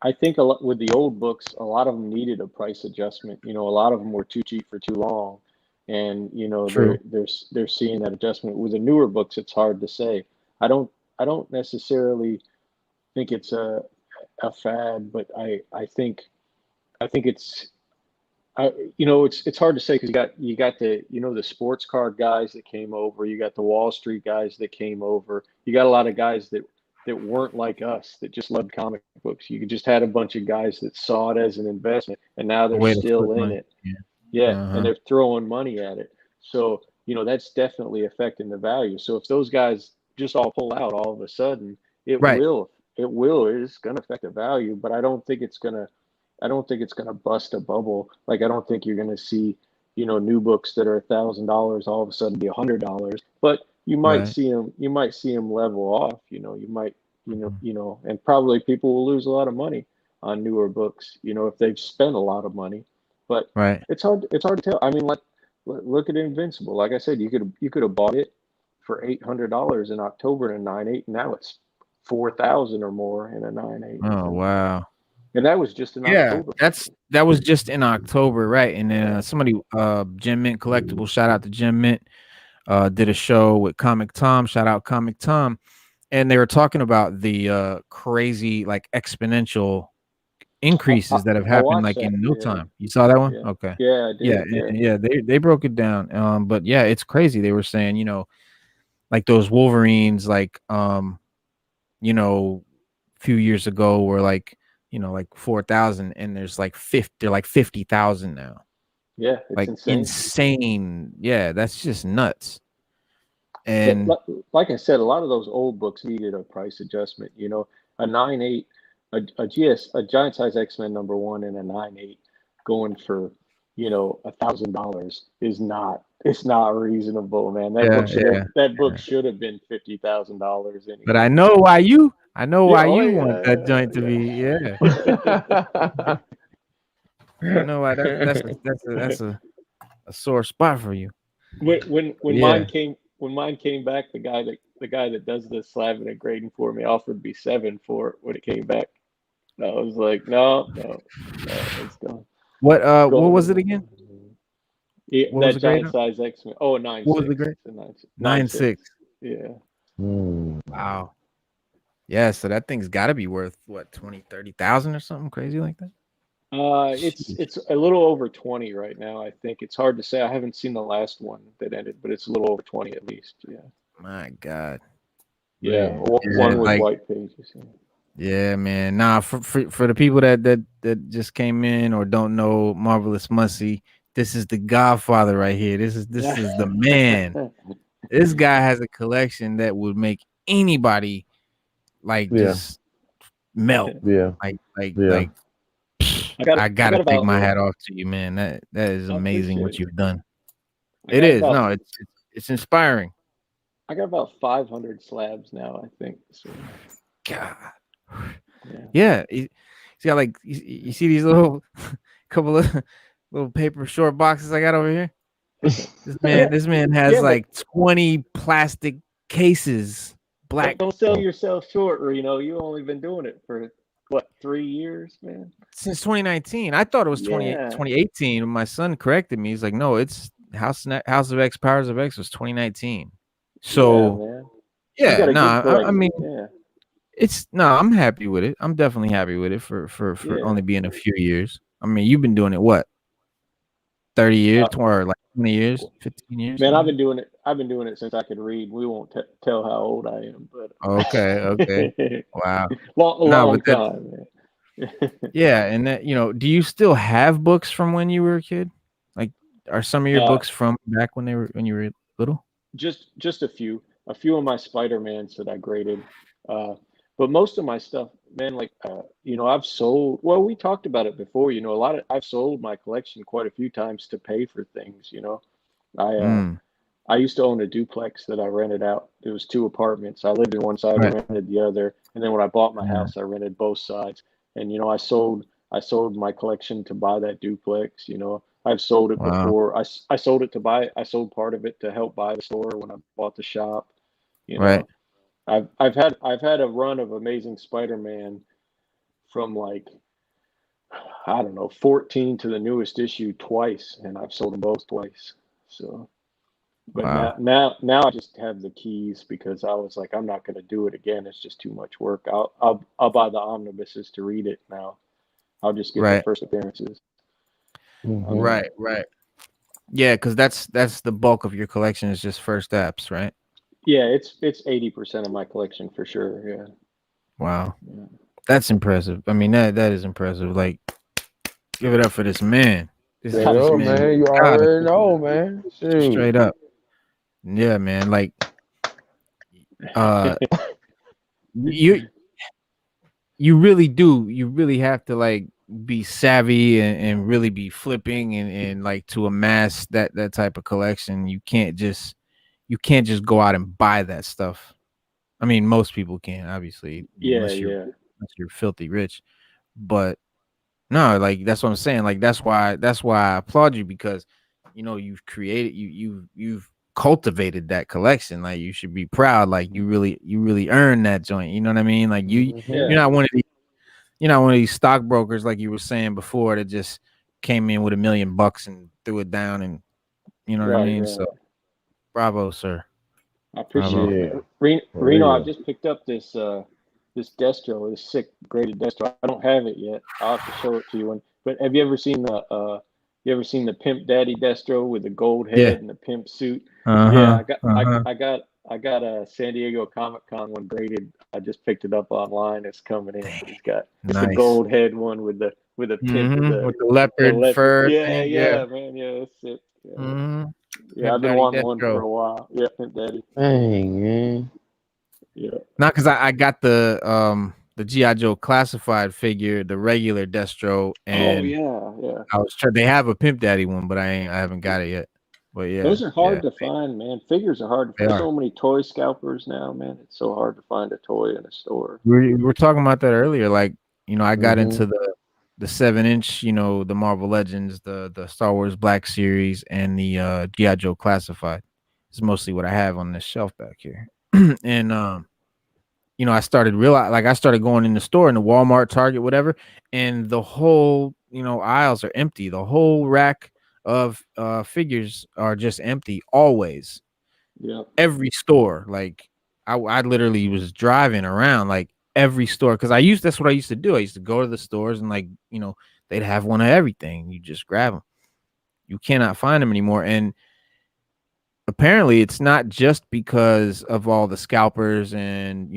I think a lot with the old books, a lot of them needed a price adjustment. You know, a lot of them were too cheap for too long, and you know, they're seeing that adjustment. With the newer books, it's hard to say. I don't necessarily think it's a fad, but I think it's. You know, it's hard to say because you got the, you know, the sports card guys that came over, you got the Wall Street guys that came over, you got a lot of guys that weren't like us, that just loved comic books. You just had a bunch of guys that saw it as an investment, and now they're still in it. And they're throwing money at it. So, you know, that's definitely affecting the value. So if those guys just all pull out all of a sudden, it is going to affect the value, but I don't think it's going to bust a bubble. Like, I don't think you're going to see, you know, new books that are $1,000 all of a sudden be $100, but you might see them level off. You know, you might, you know, and probably people will lose a lot of money on newer books, you know, if they've spent a lot of money, but it's hard to tell. I mean, like, look at Invincible. Like I said, you could have bought it for $800 in October in a 9.8, and now it's $4,000 or more in a 9.8. Oh, wow. And that was just in October. That was just in October, right? And then somebody, Jim Mint Collectibles, shout out to Jim Mint, did a show with Comic Tom. Shout out Comic Tom, and they were talking about the crazy, like, exponential increases that have happened, like in no time. You saw that one? Okay. Yeah, I did. They broke it down. But yeah, it's crazy. They were saying, you know, like those Wolverines, like you know, a few years ago were like, you know, like 4,000, and there's like 50,000 now. Yeah, it's like insane. Yeah, that's just nuts. And like I said, a lot of those old books needed a price adjustment. You know, a 9.8, a giant size X-Men #1 and a 9.8 going for, you know, $1,000 is not. It's not reasonable, man. That book should have been $50,000 anyway. But I know why you want that joint to be. I know why that's a sore spot for you. When mine came back, the guy that does the slabbing and grading for me offered me $7 for it when it came back. I was like, no, it's gone. What was it again? That giant size X-Men. Oh, 9.6. What was the grade? 9.6. Yeah. Wow. Yeah, so that thing's got to be worth what, 20,000, 30,000 or something crazy like that. It's a little over 20 right now. I think it's hard to say. I haven't seen the last one that ended, but it's a little over 20 at least. Yeah. My God. Yeah, one with like, white pages. Yeah, man. Nah, for the people that just came in or don't know Marvelous Muncie, this is the Godfather right here. This is the man. This guy has a collection that would make anybody just melt. Yeah. Like I gotta take my hat off to you, man. That is amazing what you've done. It is. No, it's inspiring. I got about 500 slabs now, I think. So. God. Yeah. He's got like you see these little couple of little paper short boxes I got over here. This man has like 20 plastic cases. Black. Don't sell yourself short, Reno. You've only been doing it for what, 3 years, man? Since 2019. I thought it was Yeah. 2018. My son corrected me. He's like, no, it's House of X, Powers of X was 2019. So man. You yeah, got a no, good I collection. mean, Yeah. it's no, I'm happy with it. I'm definitely happy with it for Yeah. only being a few years. I mean, you've been doing it what, 30 years, or like 20 years, 15 years? Man, I've been doing it since I could read. We won't tell how old I am, but okay. Wow. long time, man. Yeah, and that, do you still have books from when you were a kid? Like, are some of your books from back when you were little? Just a few of my Spider-Mans that I graded, but most of my stuff, man, like I've sold. Well, we talked about it before. I've sold my collection quite a few times to pay for things. I used to own a duplex that I rented out. It was 2 apartments. I lived in one side, Right. I rented the other, and then when I bought my house, I rented both sides. And I sold my collection to buy that duplex. I've sold it before. I sold it to buy. I sold part of it to help buy the store when I bought the shop. Right. I've had a run of Amazing Spider-Man from like, I don't know, 14 to the newest issue twice, and I've sold them both twice. So, but now I just have the keys because I was like, I'm not going to do it again. It's just too much work. I'll buy the omnibuses to read it now. I'll just get the first appearances. Mm-hmm. Right. Yeah, because that's the bulk of your collection is just first apps, right? Yeah, it's 80% of my collection for sure. Yeah. Wow. Yeah. That's impressive. I mean, that is impressive. Like, give it up for this man. Man. You already know, man. Shoot. Straight up. Yeah, man. Like, you really do. You really have to like be savvy and really be flipping and like to amass that type of collection. You can't just go out and buy that stuff. I mean, most people can, obviously, unless you're filthy rich. But no, like that's what I'm saying. Like that's why I applaud you, because you've created you've cultivated that collection. Like you should be proud. Like you really earned that joint. You know what I mean? Like you're not one of these stockbrokers, like you were saying before, that just came in with $1 million and threw it down, and you know what I mean. Right. So bravo, sir. I appreciate it. Reno, I just picked up this Destro, this sick graded Destro. I don't have it yet. I'll have to show it to you. But have you ever seen the Pimp Daddy Destro with the gold head and the pimp suit? Yeah, I got a San Diego Comic-Con one graded. I just picked it up online. It's coming in. He's got the gold head one with the pimp with the leopard fur. Yeah, man. Yeah, that's it. Yeah. Yeah, I've been wanting one for a while. Yeah, Pimp Daddy. Dang, man. Yeah. Not because I got the G.I. Joe classified figure, the regular Destro, and they have a Pimp Daddy one, but I haven't got it yet. But yeah, those are hard to find, man. Figures are hard to find. So many toy scalpers now, man. It's so hard to find a toy in a store. We were talking about that earlier. Like, I got into the 7-inch, the Marvel Legends, the Star Wars Black Series, and the G.I. Joe classified. It's mostly what I have on this shelf back here. And I started going in the store, in the Walmart, Target, whatever, and the whole aisles are empty. The whole rack of figures are just empty always. Yeah. Every store, like I literally was driving around like every store, because that's what I used to do. I used to go to the stores and they'd have one of everything. You just grab them. You cannot find them anymore. And apparently it's not just because of all the scalpers and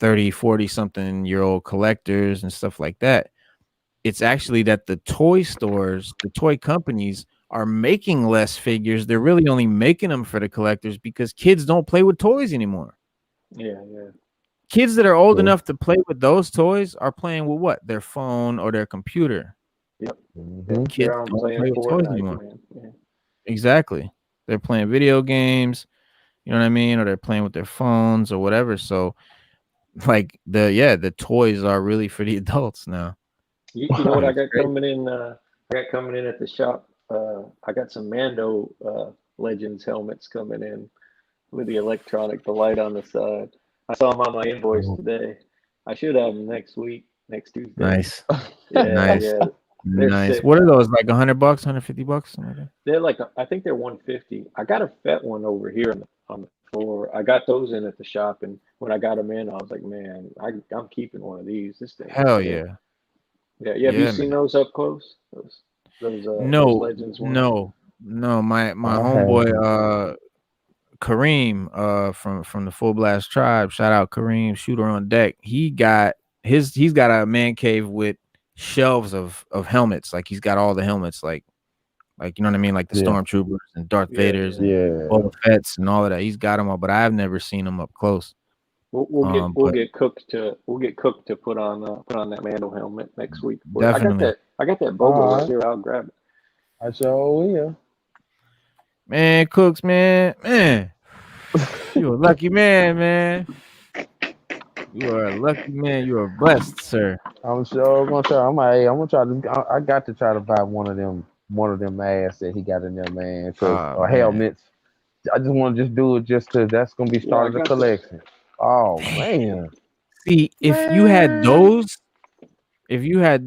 30, 40 something year old collectors and stuff like that. It's actually that the toy stores, the toy companies, are making less figures. They're really only making them for the collectors because kids don't play with toys anymore. Yeah. Kids that are old enough to play with those toys are playing with what? Their phone or their computer. Yep. Kids don't play with toys anymore. Yeah. Exactly. They're playing video games, you know what I mean? Or they're playing with their phones or whatever. So like the toys are really for the adults now. You know what I got coming in? I got coming in at the shop. I got some Mando Legends helmets coming in with the light on the side. I saw them on my invoice today. I should have them next week. next Tuesday. Nice. Yeah, Nice. yeah. They're Nice. sick. What are those? Like $100, $150, something like that? They're like, I think they're 150. I got a fat one over here on the floor. I got those in at the shop, and when I got them in, I was like, man, I'm keeping one of these. This thing. Hell is yeah. Yeah. Have you Yeah, seen man. those up close? Those No, Legends ones? no. My I homeboy Kareem from the Full Blast Tribe. Shout out Kareem, shooter on deck. He's got a man cave with shelves of helmets. Like he's got all the helmets, like you know what I mean, like the Yeah. Stormtroopers and Darth Vaders and Yeah. Boba Fett's and all of that. He's got them all, but I've never seen them up close. We'll get cooked to put on that Mando helmet next week. Definitely. I got that Boba Alright. right here. I'll grab it. I sure will. Man, Cooks, man. You're a lucky man. You are a lucky man. You are blessed, sir. I'm sure gonna try. I'm gonna try to. I got to try to buy one of them masks that he got in there, man. Or man. helmets. I just want to just do it just to. That's gonna be started I a got collection. Oh man. See, if you had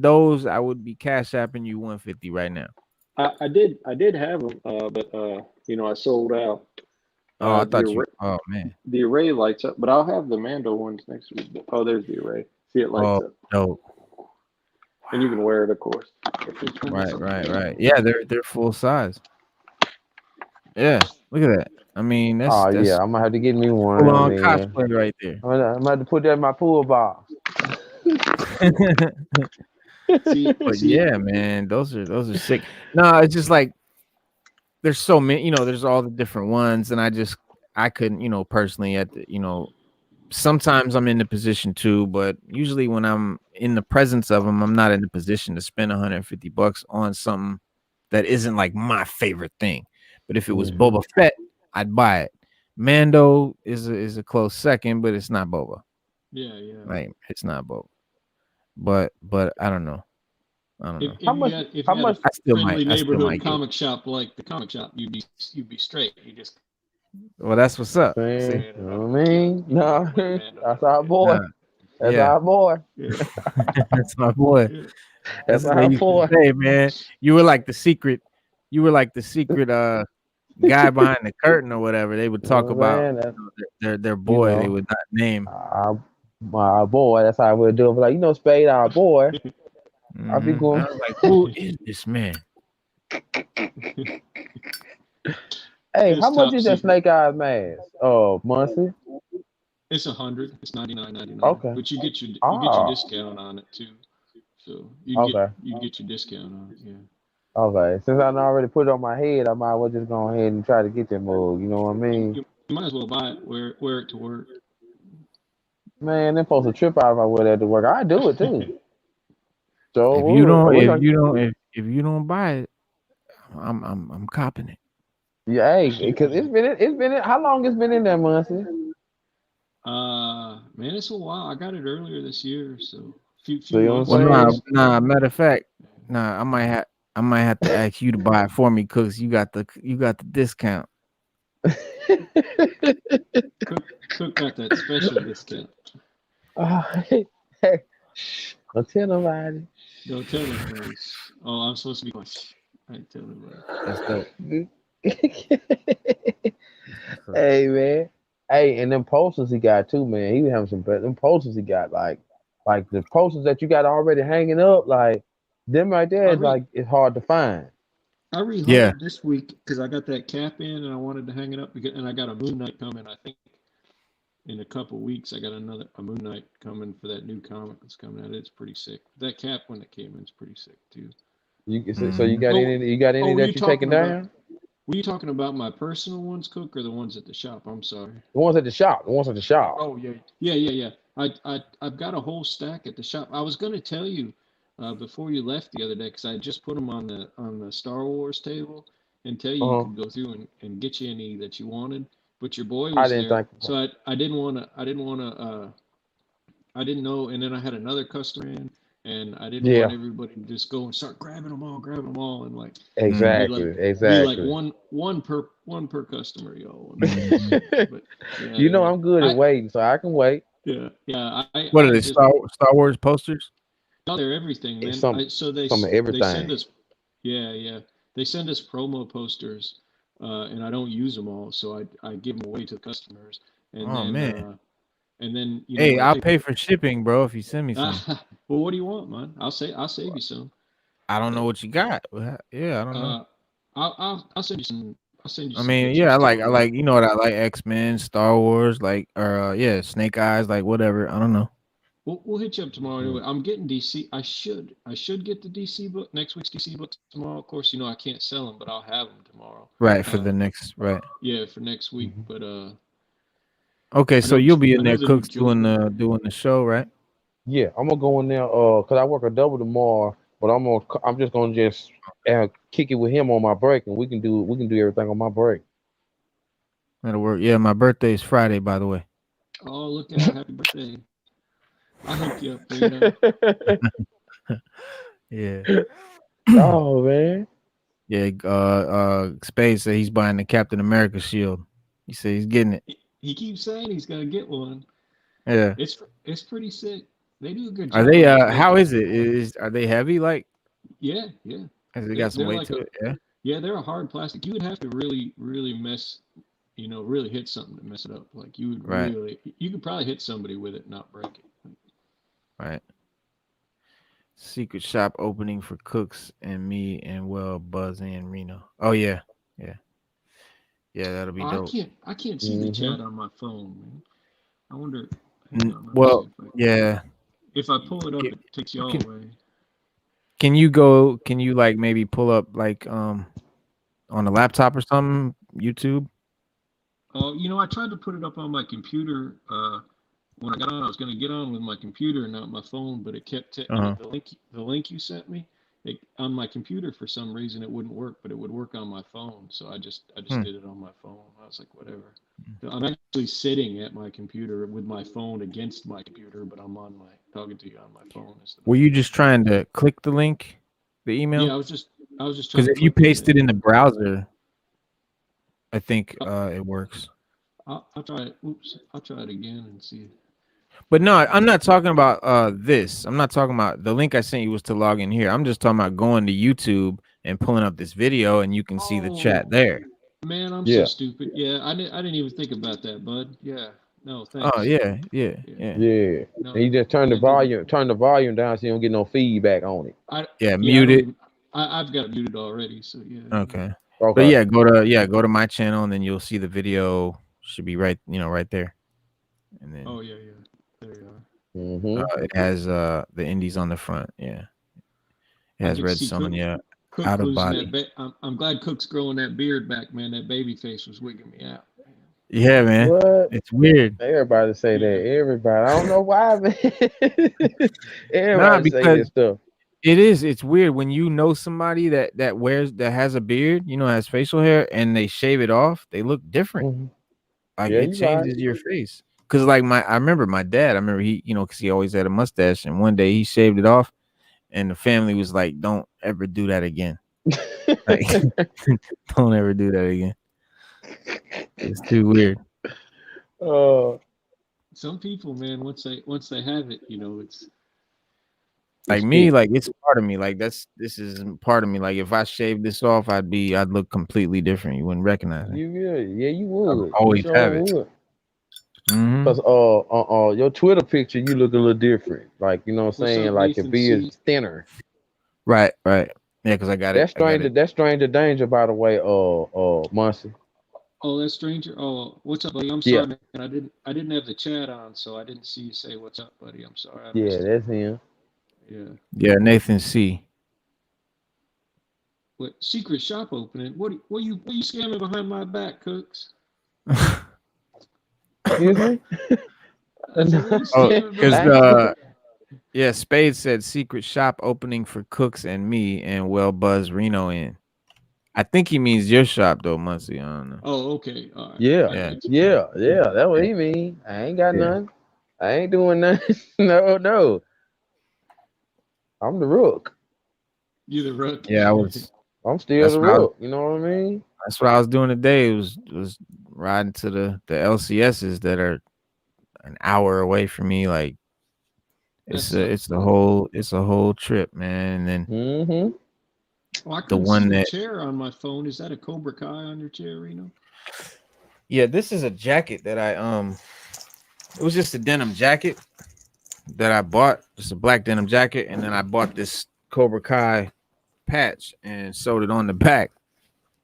those, I would be cash apping you 150 right now. I did have them, but I sold out. Oh, I thought you. Oh man. The array lights up, but I'll have the Mando ones next week. Oh, there's the array. See, it lights up. No. And you can wear it, of course. Right. Yeah, they're full size. Yeah, look at that. I mean, that's yeah, I'm gonna have to get me one. full on cosplay right there. I'm gonna have to put that in my pool box. But yeah, man, those are sick. No, it's just like there's so many, there's all the different ones, and I couldn't, personally sometimes I'm in the position too, but usually when I'm in the presence of them, I'm not in the position to spend $150 on something that isn't like my favorite thing. But if it was Boba Fett, I'd buy it. Mando is a close second, but it's not Boba. Yeah. Right, it's not Boba. But I don't know. How much? I still might comic shop like the comic shop, you'd be straight. You just. Well, that's what's up. You know what I mean? No, that's our boy. That's our boy. Yeah. That's my boy. That's our boy. Hey, man, you were like the secret. Guy behind the curtain or whatever. They would talk about their boy. They would not name our boy. That's how we'll do it. Like, Spade, our boy. I'll be going. I was like, who is this man? Hey, how much is that Snake Eyes mask? Muncie? It's 100. It's $99.99. Okay. But you get your discount on it too. So you get your discount on it. Yeah. Okay. Since I already put it on my head, I might as well just go ahead and try to get that mug. You know what I mean? You might as well buy it. Wear it to work. Man, they're supposed to trip out if I wear that to work. I do it too. So if you don't buy it, I'm copping it. Yeah, hey, because it's been how long it's been in there, Muncie? Man, it's a while. I got it earlier this year, so few months. Nah. Matter of fact, I might have to ask you to buy it for me because you got the discount. Cook got that special discount. Hey, don't tell nobody. Don't tell nobody. Oh, I'm supposed to be going. I ain't telling nobody. That's dope. Hey, man. Hey, and them posters he got too, man. He was having some them posters he got, like the posters that you got already hanging up, like them right there is like it's hard to find. I rehauled this week because I got that cap in and I wanted to hang it up and I got a Moon Knight coming. I think in a couple weeks I got a Moon Knight coming for that new comic that's coming out. It's pretty sick. That cap when it came in is pretty sick too. So you got any that you're taking down? Were you talking about my personal ones, Cook, or the ones at the shop? I'm sorry. The ones at the shop. Oh yeah. I've got a whole stack at the shop. I was gonna tell you before you left the other day because I just put them on the Star Wars table and tell you you could go through and get you any that you wanted. But your boy was there, so I didn't know. And then I had another customer in. And I didn't want everybody to just go and start grabbing them all, and like exactly. Be like one per customer, yo. But, I'm good at waiting, so I can wait. Yeah. What are they? Star Wars posters? they're everything, man. It's some of They send everything. us, yeah. They send us promo posters, and I don't use them all, so I give them away to customers, and Oh man. and then Hey, when I I'll take pay for shipping, bro, if you send me some. well, what do you want, man? I'll save you some. I don't know what you got. Yeah, I don't know. I'll send you some. I'll send you I some mean, pictures yeah, I too. like you know what I like, X-Men, Star Wars, like or yeah, Snake Eyes, like whatever. I don't know. We'll hit you up tomorrow anyway. I'm getting DC. I should get the DC book, next week's DC book tomorrow. Of course, I can't sell them, but I'll have them tomorrow. Right, for the next right. Yeah, for next week. But Okay, so you'll be in there, the new Cooks, doing the show, right? Yeah, I'm gonna go in there cause I work a double tomorrow, but I'm just gonna kick it with him on my break, and we can do everything on my break. That'll work. Yeah, my birthday is Friday, by the way. Oh, look at happy birthday! I hook you up. Yeah. Oh man. Yeah. Spade said he's buying the Captain America shield. He said he's getting it. He keeps saying he's gonna get one. Yeah. It's pretty sick. They do a good job. Are they? How is it? Are they heavy? Like? Yeah. Has they got some weight to it? Yeah. Yeah, they're a hard plastic. You would have to really mess, really hit something to mess it up. Like you would you could probably hit somebody with it and not break it. Right. Secret shop opening for Cooks and me and Buzz and Reno. Oh yeah. That'll be dope. I can't see the chat on my phone, man. I wonder. If I pull it up, it takes y'all away. Can you like maybe pull up like on a laptop or something, YouTube? I tried to put it up on my computer when I got on. I was going to get on with my computer and not my phone, but it kept the link you sent me. On my computer, for some reason, it wouldn't work, but it would work on my phone. So I just did it on my phone. I was like, whatever. I'm actually sitting at my computer with my phone against my computer, but I'm talking to you on my phone. Were you just trying to click the link, the email? Yeah, I was just trying. Because if you paste it in the browser, I think it works. I'll try it. Oops, I'll try it again and see. But no, I'm not talking about this. I'm not talking about the link I sent you was to log in here. I'm just talking about going to YouTube and pulling up this video, and you can see the chat there. Man, I'm so stupid. Yeah, I didn't even think about that, bud. Yeah, no, thanks. Oh yeah. No, and you just turn the volume down so you don't get no feedback on it. Mute it. I've got it muted already, so yeah. Okay. But yeah, go to my channel, and then you'll see the video. Should be right there. And then yeah. There you are. It has the indies on the front. Yeah. It has Red Sonja. Cook Out of body. I'm glad Cook's growing that beard back, man. That baby face was wigging me out. Yeah, man. What? It's weird. Everybody say that. Everybody. I don't know why, man. Everybody say this stuff. It is. It's weird when you know somebody that has a beard, has facial hair, and they shave it off. They look different. Mm-hmm. Like it changes your face. Cause like I remember my dad. He, cause he always had a mustache, and one day he shaved it off, and the family was like, "Don't ever do that again. Like, don't ever do that again. It's too weird." Some people, man, once they have it, it's like me. Like it's part of me. Like this is part of me. Like if I shaved this off, I'd look completely different. You wouldn't recognize me. You would. Yeah, you would. Always have it. Because your Twitter picture, you look a little different. Like, you know what I'm saying? Like your beard's thinner. Right. Yeah, because I got it. That's Stranger Danger, by the way, Muncie. Oh, that's Stranger. Oh, what's up, buddy? I'm sorry, man. I didn't have the chat on, so I didn't see you say what's up, buddy. I'm sorry. That's him. Yeah, Nathan C. What secret shop opening? What you scamming behind my back, Cooks? Excuse me? Because Spade said secret shop opening for Cooks and me and Buzz Reno in. I think he means your shop though, Muncie. I don't know. Oh, okay. All right. Yeah. That's what he mean. I ain't got nothing. I ain't doing nothing. No. I'm the rook. You the rook? Yeah, I'm still the rook. You know what I mean? That's what I was doing today. It was riding to the LCSs that are an hour away from me, like it's a whole trip, man. And then Well, I the couldn't one see the that chair on my phone. Is that a Cobra Kai on your chair, Reno? yeah, this is a jacket that I it was just a denim jacket that I bought, just a black denim jacket, and then I bought this Cobra Kai patch and sewed it on the back.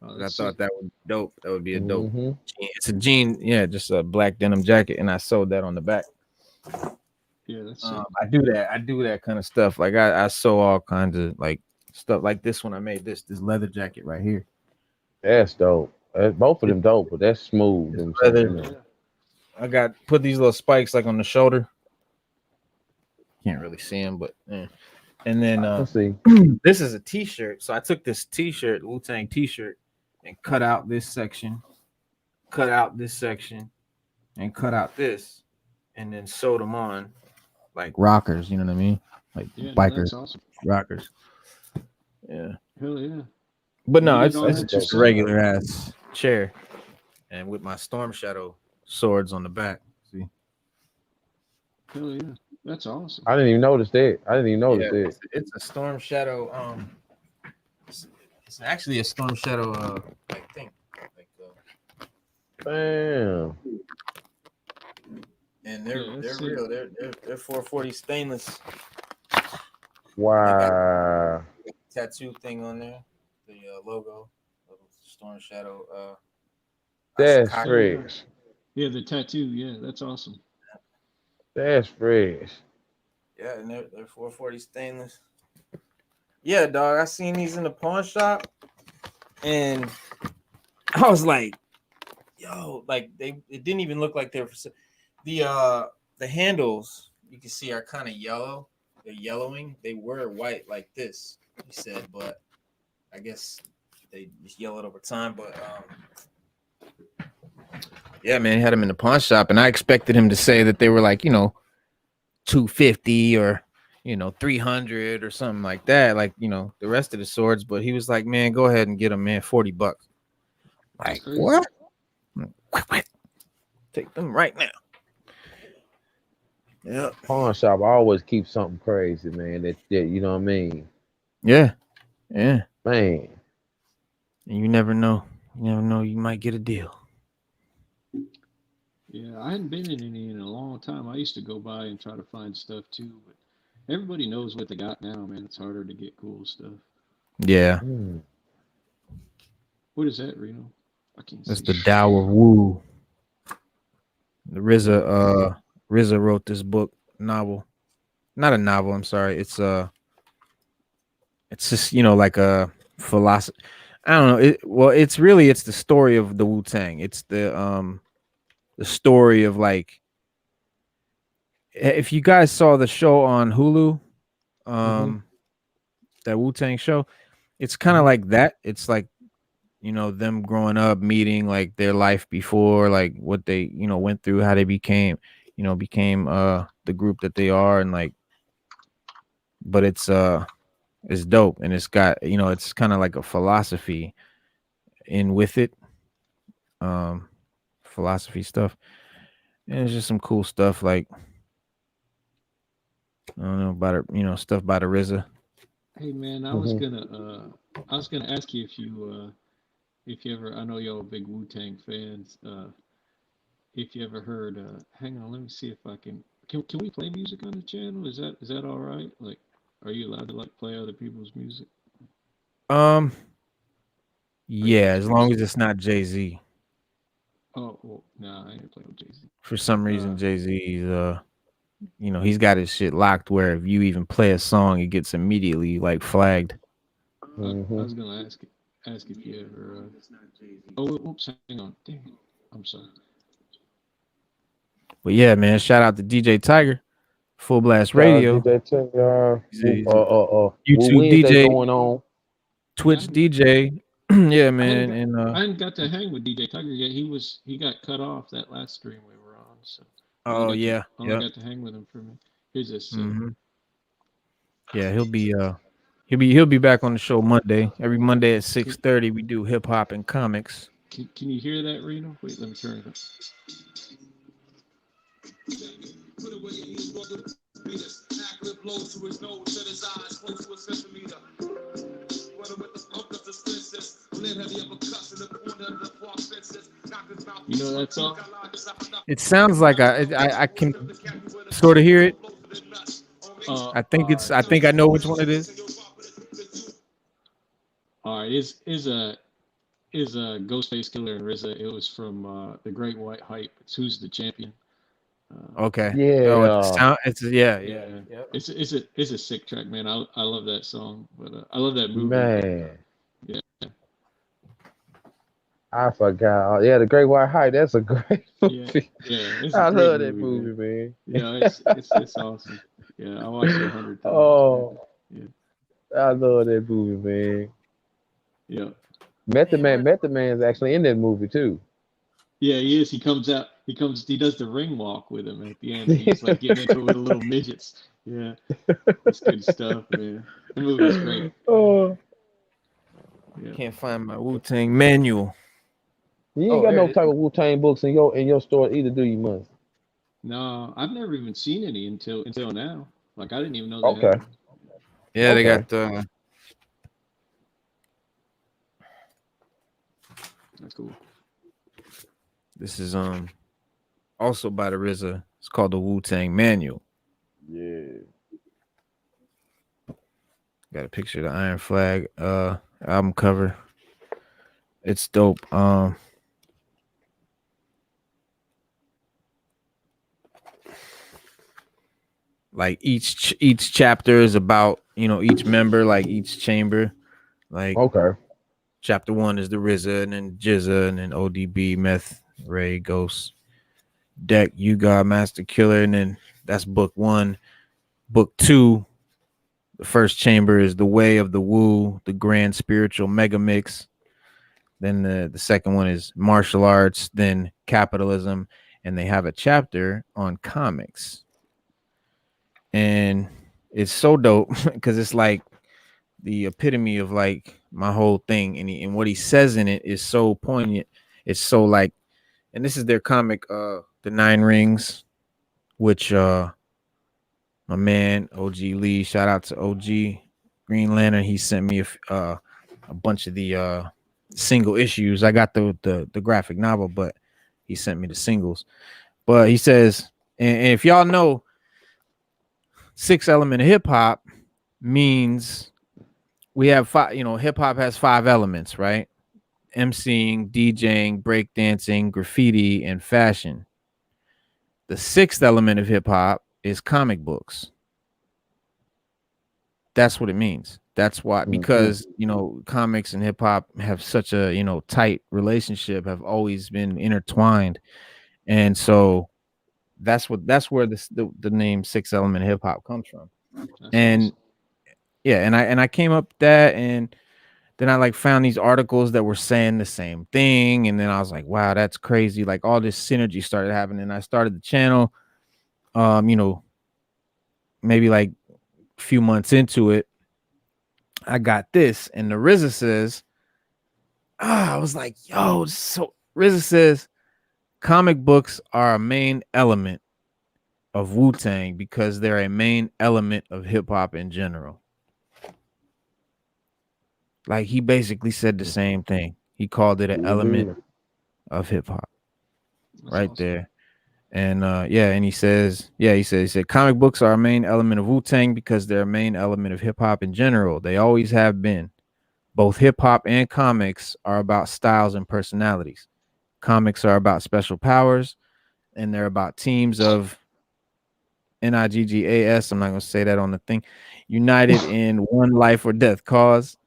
I thought that would be dope. That would be a dope. It's a jean, yeah, just a black denim jacket, and I sewed that on the back. Yeah, that's I do that kind of stuff. Like I sew all kinds of like stuff like this when I made this leather jacket right here. That's dope. Both of them dope, but that's smooth. It's leather. I got put these little spikes like on the shoulder. Can't really see them, but and then let's see. This is a t-shirt. So I took this t-shirt, Wu-Tang t-shirt, and cut out this section, cut out this section, and cut out this, and then sewed them on like rockers. You know what I mean? Like bikers, that's awesome. rockers. Yeah. Hell yeah. But no, it's just a regular ass chair, and with my Storm Shadow swords on the back. See? Hell yeah, that's awesome. I didn't even notice that. It's a Storm Shadow. It's actually a Storm Shadow. I think. Damn. And they're real. They're 440 stainless. Wow. Tattoo thing on there. The logo of Storm Shadow. That's fresh. Yeah, the tattoo. Yeah, that's awesome. That's fresh. Yeah, and they're 440 stainless. Yeah, dog. I seen these in the pawn shop, and I was like, "Yo!" Like it didn't even look like they were. The handles you can see are kind of yellow. They're yellowing. They were white like this, he said, but I guess they just yellowed over time. But yeah, man, he had them in the pawn shop, and I expected him to say that they were like, $250 or $300 or something like that, like the rest of the swords. But he was like, man, go ahead and get them, man, $40. Like what? Quick, take them right now. Yeah, pawn shop always keeps something crazy, man. That you know what I mean? Yeah, man. And you never know. You might get a deal. Yeah, I hadn't been in any in a long time. I used to go by and try to find stuff too, but everybody knows what they got now, man. It's harder to get cool stuff. Yeah. What is that, Reno? I can't see. That's the Tao of Wu. The RZA wrote this novel. Not a novel, I'm sorry. It's just, like a philosophy. I don't know. It's the story of the Wu-Tang. It's the story of like, if you guys saw the show on Hulu, that Wu-Tang show, it's kind of like that. It's like, them growing up, meeting like their life before, like what they, went through, how they became the group that they are, and like, but it's dope, and it's got, it's kind of like a philosophy in with it, philosophy stuff, and it's just some cool stuff, like I don't know about it, stuff by the RZA. Hey man, I was gonna ask you if you ever, I know y'all are big Wu-Tang fans, if you ever heard, hang on, let me see if I can we play music on the channel? Is that all right? Like, are you allowed to like play other people's music? Yeah, as long as it's not Jay-Z. Oh, well, nah, I ain't playing with Jay-Z. For some reason, Jay-Z, he's got his shit locked where if you even play a song, it gets immediately like flagged. I was gonna ask if you ever. Oops, hang on. Damn, I'm sorry. But yeah, man, shout out to DJ Tiger, Full Blast Radio. YouTube DJ going on. Twitch DJ. Yeah, man. I hadn't got to hang with DJ Tiger yet. He got cut off that last stream we were on. So I only got to hang with him for a minute. Here's this. Yeah, he'll be back on the show Monday. Every Monday at 6:30, we do hip hop and comics. Can you hear that, Reno? Wait, let me turn it up. You know that song? It sounds like I can sort of hear it. I think I know which one it is. All right, is a Ghostface Killer and RZA. It was from the Great White Hype. It's Who's the Champion. Okay. Yeah. Oh, yeah. Yep. It's a sick track, man. I love that song, but I love that movie. Man. Yeah. I forgot. Yeah, The Great White Hype. That's a great movie. Yeah. It's I a great love that movie, man. Yeah, it's awesome. Yeah, I watched it 100 times. Oh, Yeah. I love that movie, man. Yeah. Method Man is actually in that movie too. Yeah, he is. He comes out. He does the ring walk with him at the end. He's like getting into it with the little midgets. Yeah, that's good stuff, man. The movie's great. Oh, Yeah. Can't find my Wu-Tang manual. you ain't got no type of Wu-Tang books in your store either, do you, Must? No, I've never even seen any until now. Like I didn't even know they Okay. had them. Yeah, they Okay. got the. That's cool. This is also by the RZA. It's called the Wu-Tang Manual. Yeah. Got a picture of the Iron Flag album cover. It's dope. Like each chapter is about, each member, like each chamber. Like Okay. chapter 1 is the RZA, and then Jizza, and then ODB, Meth, Ray, Ghost, Deck, You God, Master Killer, and then that's book 1. Book 2, the first chamber is The Way of the Wu, the Grand Spiritual Mega Mix. Then the second one is Martial Arts, then Capitalism, and they have a chapter on comics. And it's so dope because it's like the epitome of like my whole thing, and what he says in it is so poignant. It's so like, and this is their comic, The Nine Rings, which my man OG Lee, shout out to OG Green Lantern. He sent me a bunch of the single issues. I got the graphic novel, but he sent me the singles. But he says, and if y'all know, 6 element of hip hop means we have 5. Hip hop has 5 elements, right? MCing, DJing, breakdancing, graffiti, and fashion. The 6th element of hip hop is comic books. That's what it means. That's why, because comics and hip hop have such a tight relationship, have always been intertwined, and so that's where the name 6 element hip hop comes from. That's and awesome. yeah, and I came up with that, and then I like found these articles that were saying the same thing, and then I was like, wow, that's crazy. Like all this synergy started happening, and I started the channel maybe like a few months into it, I got this, and the RZA says, I was like, yo, so RZA says comic books are a main element of Wu-Tang because they're a main element of hip-hop in general. Like he basically said the same thing. He called it an element of hip-hop. Right awesome. There. And and he said comic books are a main element of Wu-Tang because they're a main element of hip-hop in general. They always have been. Both hip-hop and comics are about styles and personalities. Comics are about special powers, and they're about teams of NIGGAS. I'm not going to say that on the thing. United in one life or death cause.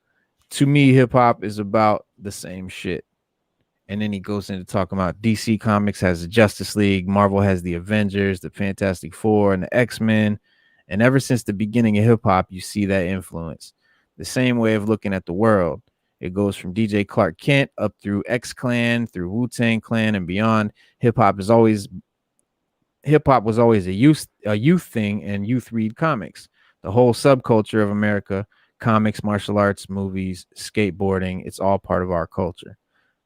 To me, hip-hop is about the same shit. And then he goes into talking about DC Comics has the Justice League, Marvel has the Avengers, the Fantastic Four, and the X-Men. And ever since the beginning of hip-hop, you see that influence. The same way of looking at the world. It goes from DJ Clark Kent up through X-Clan, through Wu-Tang Clan, and beyond. Hip-hop was always a youth thing, and youth read comics. The whole subculture of America, comics, martial arts, movies, skateboarding, it's all part of our culture.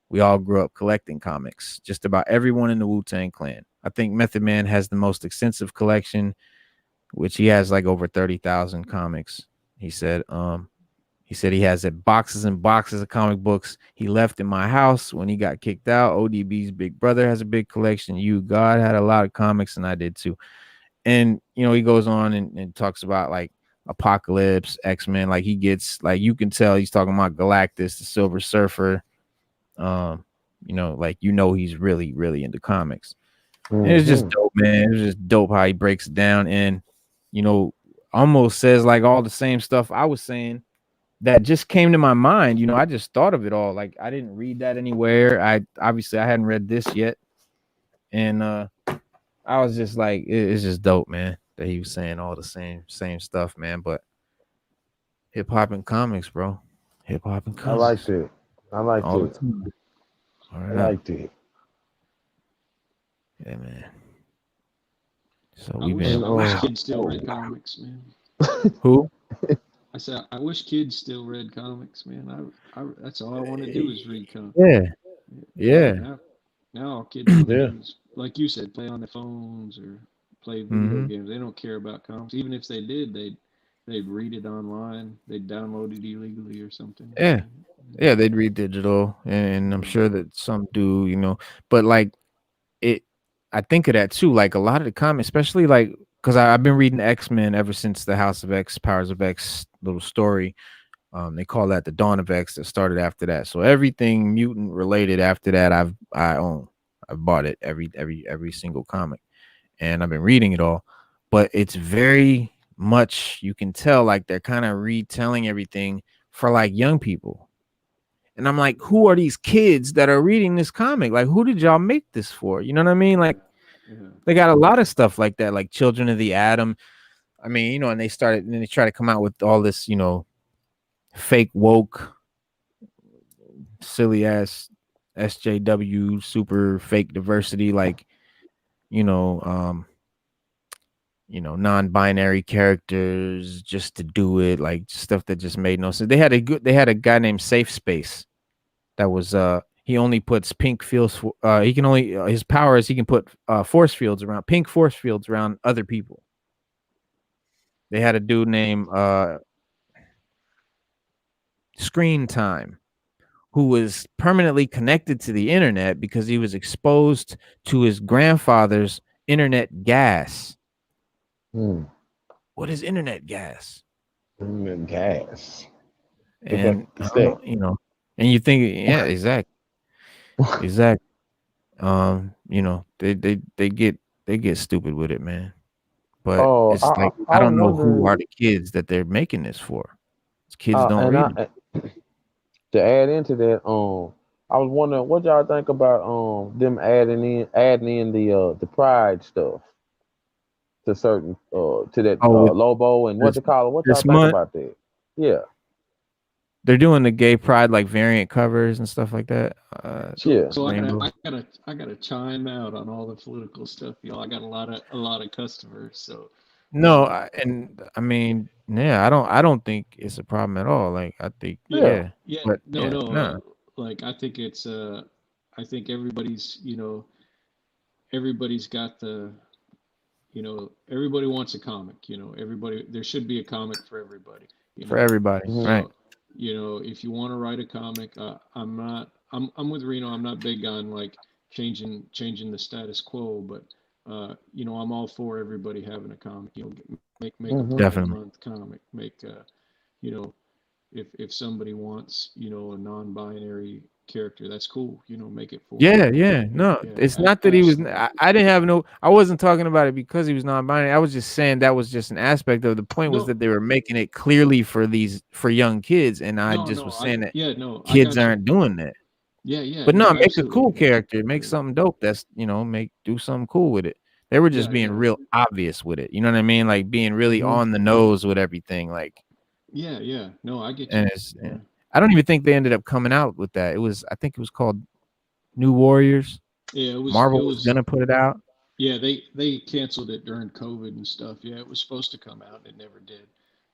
We all grew up collecting comics. Just about everyone in the Wu-Tang Clan. I think Method Man has the most extensive collection which he has like over 30,000 comics. He said he has boxes and boxes of comic books he left in my house when he got kicked out. ODB's big brother has a big collection. God had a lot of comics, and I did too. And he goes on and talks about like Apocalypse, X-Men. Like he gets like, you can tell he's talking about Galactus, the Silver Surfer. Like he's really, really into comics. And it's just dope, man. It's just dope how he breaks it down, and almost says like all the same stuff I was saying that just came to my mind. I just thought of it all. Like I didn't read that anywhere. I hadn't read this yet, and I was just like, it's just dope, man, that he was saying all the same stuff, man. But hip hop and comics, bro. Hip hop and comics. I liked it. I liked all it. the time. All right. I liked it. Yeah, man. So I we've wish, been. I wish kids still read comics, man. Who? I said I wish kids still read comics, man. I that's all I want to do is read comics. Yeah. Now all kids want to Yeah. do is, like you said, play on their phones or play video games. They don't care about comics. Even if they did, they'd read it online. They'd download it illegally or something. Yeah, they'd read digital, and I'm sure that some do, but like I think of that too. Like a lot of the comics, especially like, because I've been reading X-Men ever since the House of X, Powers of X little story. They call that the Dawn of X that started after that. So everything mutant related after that, I own. I've bought it, every single comic, and I've been reading it all. But it's very much, you can tell like they're kind of retelling everything for like young people. And I'm like, who are these kids that are reading this comic? Like, who did y'all make this for? You know what I mean? Like, they got a lot of stuff like that, like Children of the Atom. I mean, and they try to come out with all this, fake woke, silly ass SJW, super fake diversity, like, non-binary characters just to do it, like stuff that just made no sense. They had a guy named Safe Space that was he only puts pink fields he can only his power is he can put pink force fields around other people. They had a dude named Screen Time who was permanently connected to the internet because he was exposed to his grandfather's internet gas. What is internet gas? Internet gas. And and you think, yeah, exactly. They get stupid with it, man. But it's like I don't know who are the kids that they're making this for. Kids don't read it. To add into that, I was wondering what y'all think about them adding in the pride stuff to certain to that Lobo and what y'all think about that? Yeah. They're doing the gay pride like variant covers and stuff like that. So I gotta chime out on all the political stuff, y'all. I got a lot of customers. So no, I mean, yeah, I don't think it's a problem at all. Like I think, but no. Like I think it's I think everybody's everybody's got the everybody wants a comic. There should be a comic for everybody. For everybody, right? If you want to write a comic, I'm with Reno. I'm not big on like changing the status quo, but I'm all for everybody having a comic. Make a Pride Month comic. Make if somebody wants a non-binary character, that's cool. Make it for it's not that he was. I didn't have I wasn't talking about it because he was non-binary. I was just saying that was just an aspect of the point was that they were making it clearly for young kids, and I was saying that kids aren't doing that. But no, make a cool character, make something dope. That's do something cool with it. They were just being real obvious with it. You know what I mean? Like being really on the nose with everything. Like no, I get you. And I don't even think they ended up coming out with that. I think it was called New Warriors. Yeah, Marvel was gonna put it out. Yeah, they canceled it during COVID and stuff. Yeah, it was supposed to come out, and it never did.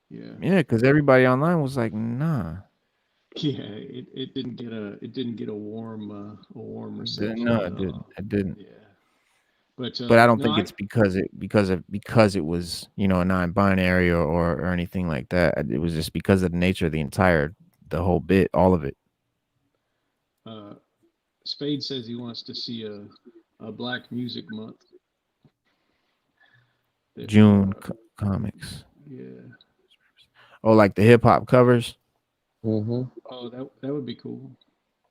Yeah, because everybody online was like, nah. Yeah, it didn't get a warm reception. No, it didn't. Yeah, But I don't no, think it's because it was, you know, a non-binary or anything like that. It was just because of the nature of the whole bit, all of it. Spade says he wants to see a Black Music Month. June comics. Yeah. Oh, like the hip hop covers. Mm-hmm. Oh, that would be cool.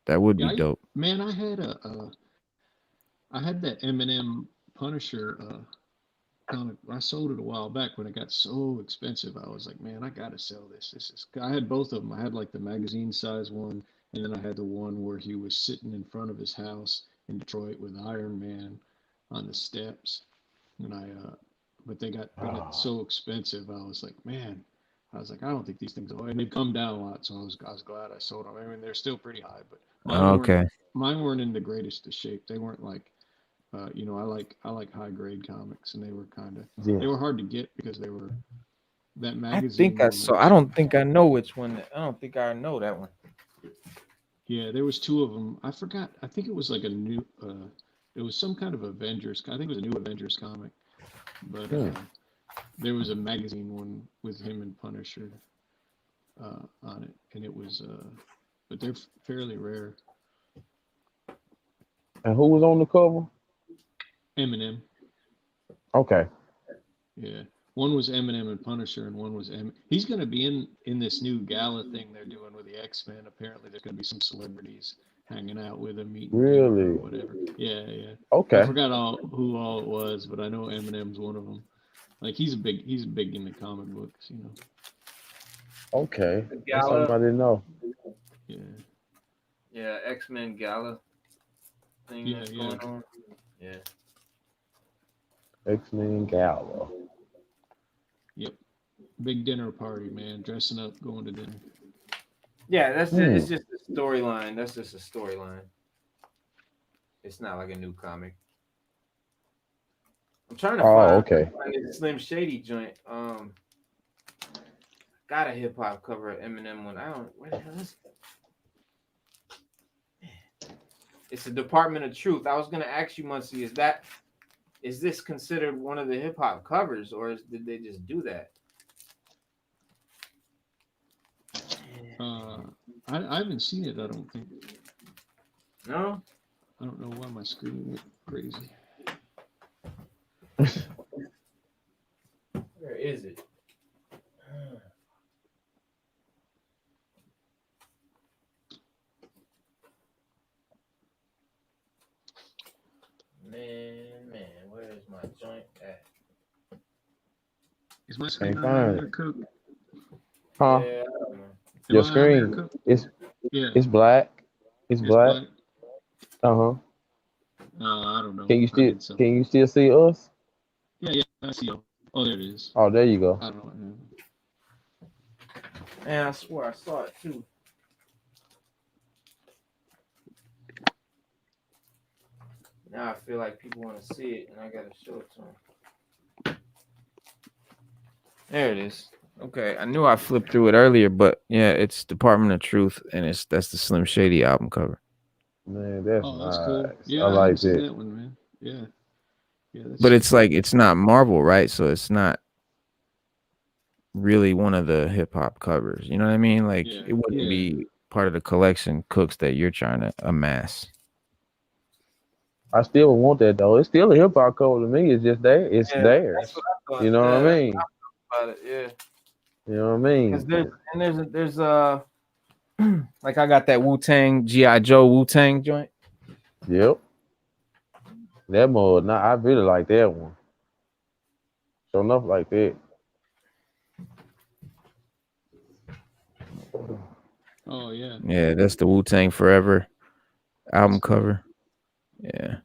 That would be dope. Man, I had that Eminem Punisher comic. I sold it a while back when it got so expensive. I was like, man, I gotta sell this. I had both of them. I had like the magazine size one, and then I had the one where he was sitting in front of his house in Detroit with Iron Man on the steps. And but they got so expensive. I was like, man. I was like, I don't think these things are, and they've come down a lot, so I was glad I sold them. I mean, they're still pretty high, but mine weren't in the greatest of shape. They weren't like, you know, I like high grade comics, and they were kind of they were hard to get because they were that magazine. I don't think I know which one. I don't think I know that one. Yeah, there was two of them. I forgot. I think it was like a new. It was some kind of Avengers. I think it was a new Avengers comic, but. There was a magazine one with him and Punisher on it, and it was, but they're fairly rare. And who was on the cover? Eminem. Okay. Yeah, one was Eminem and Punisher, and one was He's going to be in this new gala thing they're doing with the X-Men. Apparently, there's going to be some celebrities hanging out with him, meeting really, or whatever. Yeah. Okay. I forgot who all it was, but I know Eminem's one of them. Like he's big in the comic books, you know. Okay, that's something I didn't know. Yeah, X-Men Gala thing that's going on. Yeah. X-Men Gala. Yep. Big dinner party, man. Dressing up, going to dinner. Yeah, that's it's just a storyline. That's just a storyline. It's not like a new comic. I'm trying to find this Slim Shady joint. Got a hip hop cover of Eminem one. Where the hell is it? It's a Department of Truth. I was gonna ask you, Muncie, is this considered one of the hip hop covers, or did they just do that? I haven't seen it. I don't think. No. I don't know why my screen went crazy. Where is it? Man, where is my joint at? Is my screen on Cook? Huh? Yeah, your screen it's black. It's black. Uh-huh. I don't know. Can you still see us? Yeah, I see you. Oh, there it is. Oh, there you go. I don't know. Man, I swear I saw it too. Now I feel like people want to see it, and I gotta show it to them. There it is. Okay, I knew I flipped through it earlier, but yeah, it's Department of Truth, and that's the Slim Shady album cover. Man, that's cool. Yeah, I like that one, man. Yeah. But it's like it's not Marvel, right? So it's not really one of the hip hop covers. You know what I mean? Like it wouldn't be part of the collection Cooks that you're trying to amass. I still want that though. It's still a hip hop cover to me. It's just there. It's theirs. You know what I mean? About it, yeah. You know what I mean? Because there's like I got that Wu-Tang G.I. Joe Wu-Tang joint. Yep. That mode. I really like that one. So enough like that. Oh yeah. Yeah, that's the Wu-Tang Forever album cover. Yeah.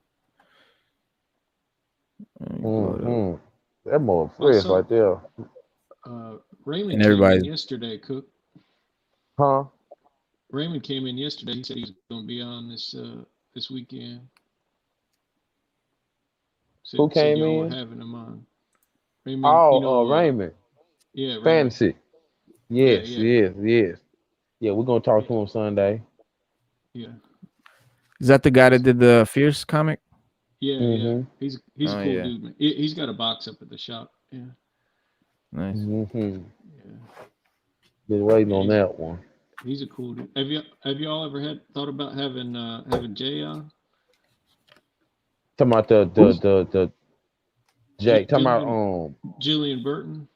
Mm-hmm. That mode fresh right there. Raymond came in yesterday, Cook. Huh? Raymond came in yesterday. He said he's going to be on this weekend. Who came in? Having him on. Raymond, Raymond. Yeah, Raymond. Fantasy. Yes. Yeah, we're gonna talk to him Sunday. Yeah. Is that the guy that did the Fierce comic? Yeah, Mm-hmm. he's a Oh, cool yeah. dude, man. He's got a box up at the shop. Yeah, Nice. Mm-hmm. yeah. Been waiting Yeah, on that one. he's a cool dude. Have y'all ever thought about having Jay on? Talking about the Jay. Talking about Jillian Burton,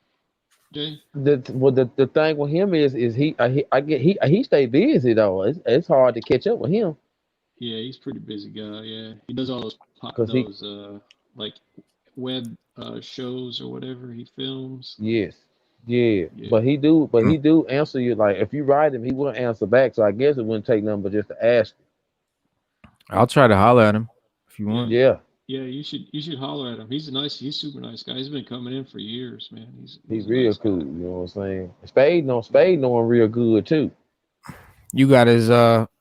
Jay. the thing with him is he stay busy though. It's hard to catch up with him Yeah, he's a pretty busy guy. Yeah, he does all because he like web shows or whatever he films. yes yeah. Yeah, But he do answer you like if you write him he will answer back. So I guess it wouldn't take nothing but just to ask. I'll try to holler at him if you want. Yeah, yeah. You should holler at him. He's super nice guy. He's been coming in for years, man. he's He's a real nice cool. guy. You know what I'm saying? Spade know him real good too. You got his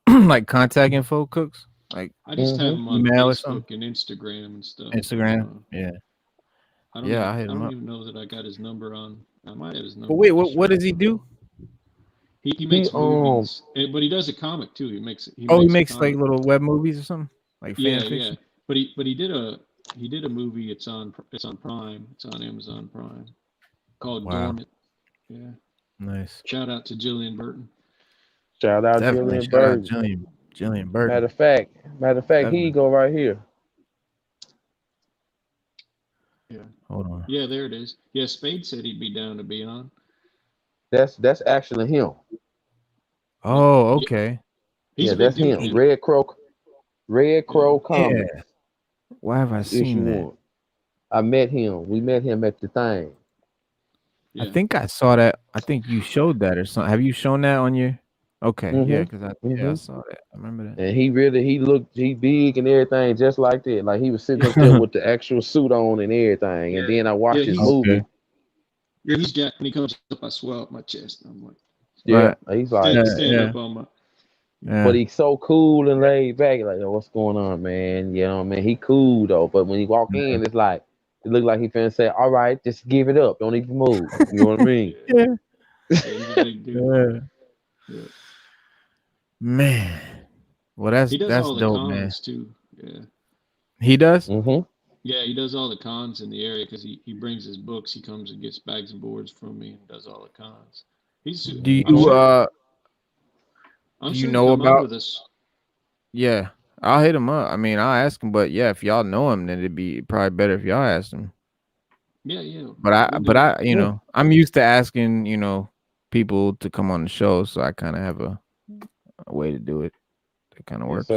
like contact info, Cooks? Like I just have him on email or something? Facebook and Instagram and stuff. Instagram? Yeah. I I hit him don't up. even know that I got his number on. I might have his number. But wait, what does he do? He makes movies, but he does a comic too. He makes He a makes like comic. little web movies or something? Like fan fiction? Yeah. But he did a movie. It's on Prime. It's on Amazon Prime called Dormant. Yeah. Nice. Shout out to Jillian Burton. Shout out Definitely. Jillian Shout out Burton. Jillian Burton. Matter of fact, Definitely. here you go right here. Yeah. Hold on. Yeah, there it is. Yeah, Spade said he'd be down to be on. That's actually him. Oh, okay. Yeah, that's him. Man. Red Crow Comics. Yeah. Why have I seen that? I met him. We met him at the thing. Yeah. I think I saw that. I think you showed that or something. Have you shown that on your? Okay, yeah, because I saw that. I remember that. And he big and everything, just like that. Like he was sitting up there with the actual suit on and everything. And then I watched his movie. Yeah, he's got when he comes up, I swell up my chest. And I'm like, he's like, stand up on my. But he's so cool and laid back. Like, oh, what's going on, man? You know what I mean? He cool though. But when he walk in, it's like it looked like he finna say, "All right, just give it up. Don't even move." You know what I mean? He's a big dude. Yeah. Man, well that's all the dope, cons man. Too. Yeah. He does. Yeah, he does all the cons in the area because he brings his books. He comes and gets bags and boards from me and does all the cons. Do you know about this? Yeah, I'll hit him up. I mean, I'll ask him, but yeah, if y'all know him, then it'd be probably better if y'all asked him. Yeah. But I, you know, I'm used to asking, you know, people to come on the show, so I kind of have a way to do it. It kind of works.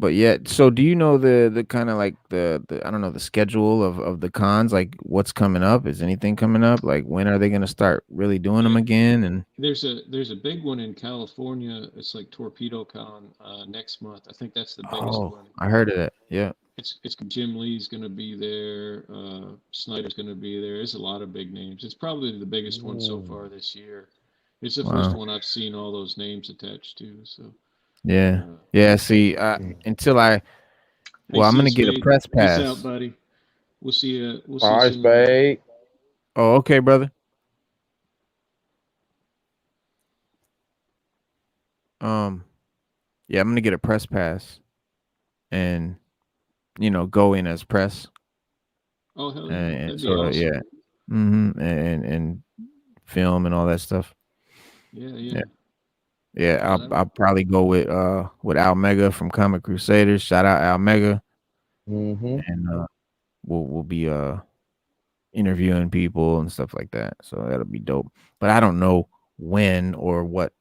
But yeah, so do you know the kind of like the I don't know, the schedule of the cons, like what's coming up? Is anything coming up? Like when are they going to start really doing them again? And there's a big one in California. It's like Torpedo Con next month. I think that's the biggest one. I heard of that. Yeah. It's Jim Lee's going to be there. Snyder's going to be there. There's a lot of big names. It's probably the biggest one so far this year. It's the first one I've seen all those names attached to. So. Yeah. See, until I'm gonna get a press pass. Peace out, buddy. We'll see you. All right, Spade. Oh, okay, brother. Yeah, I'm gonna get a press pass, and go in as press. Oh hell yeah! And so awesome. And film and all that stuff. Yeah, I'll probably go with Al Mega from Comic Crusaders. Shout out Al Mega. And we'll be interviewing people and stuff like that. So that'll be dope. But I don't know when or what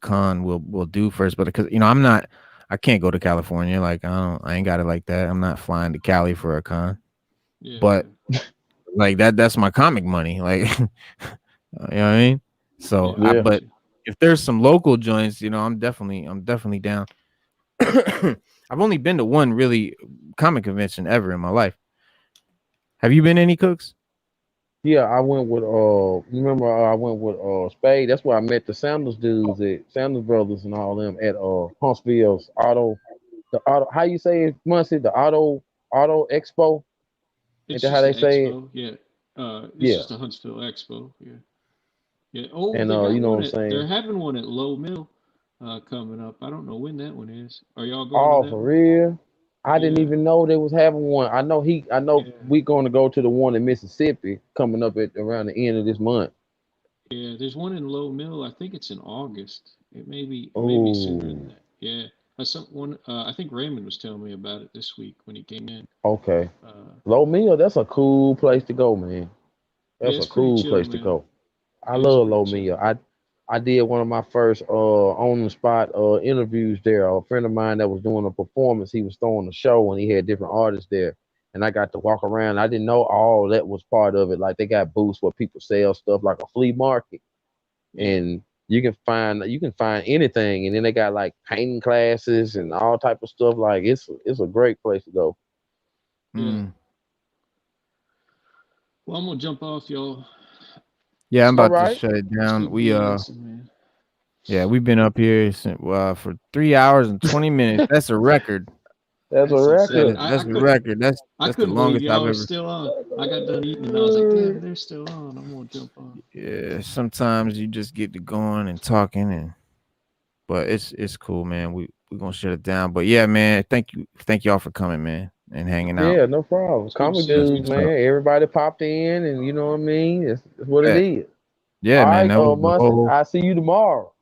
con we'll do first. But because I can't go to California. Like I ain't got it like that. I'm not flying to Cali for a con. But like that's my comic money. Like you know what I mean? So but if there's some local joints, I'm definitely down. I've only been to one really comic convention ever in my life. Have you been to any, Cooks? Yeah, I went with I went with Spade. That's where I met the Sanders dudes at Sanders Brothers and all them at Huntsville's auto how you say it, Muncie? The auto expo? Is that how they say expo? it? It's just a Huntsville expo. Yeah. Oh, and you know what I'm saying? They're having one at Low Mill. coming up. I don't know when that one is. Are y'all going Oh, to that for one? real? I didn't Yeah. even know they was having one. I know Yeah. we going to go to the one in Mississippi coming up at around the end of this month. Yeah, there's one in Low Mill. I think it's in August. It may be sooner than Oh, that. Yeah. I think Raymond was telling me about it this week when he came in. okay. Uh, Low Mill, that's a cool place to go, man. yeah, That's a it's pretty cool chill, place to man. go. I Yeah, it's love pretty Low chill. Mill. I did one of my first on the spot interviews there. A friend of mine that was doing a performance, he was throwing a show and he had different artists there. And I got to walk around. I didn't know all that was part of it. Like they got booths where people sell stuff like a flea market. Yeah. And you can find anything. And then they got like painting classes and all type of stuff. Like it's a great place to go. Yeah. Well, I'm gonna jump off, y'all. Yeah, I'm All about to right. shut it It's down. good We BSing, man. yeah, we've been up here for 3 hours and 20 minutes. That's a record. That's a That's insane. record. I That's a couldn't record. I That's the couldn't believe longest I've y'all were ever. still on. I got done eating and I was like, damn, they're still on. I'm gonna jump on. Yeah, sometimes you just get to going and talking, but it's cool, man. We're gonna shut it down. But yeah, man, thank y'all for coming, man, and hanging out. Yeah, no problem. It's good to Comic see you That's three, dudes, what's man. up. man. Everybody popped in, and you know what I mean. It's what it Yeah, is. yeah, All man. right, That was the Munson. whole. I see you tomorrow.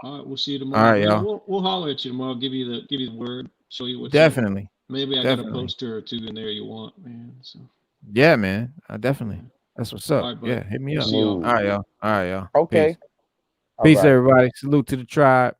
All right, we'll see you All tomorrow. right, Yeah, y'all. we'll holler at you tomorrow. Give you the word. Show you what's up. Definitely, Maybe I got a definitely. poster or two in there you want, man. So Yeah, man. yeah. Definitely. That's what's All up. right, bud. Yeah, hit me We'll up. see y'all. All Smooth. right, y'all. All right, y'all. Peace. Okay. All Peace, right. everybody. Salute to the tribe.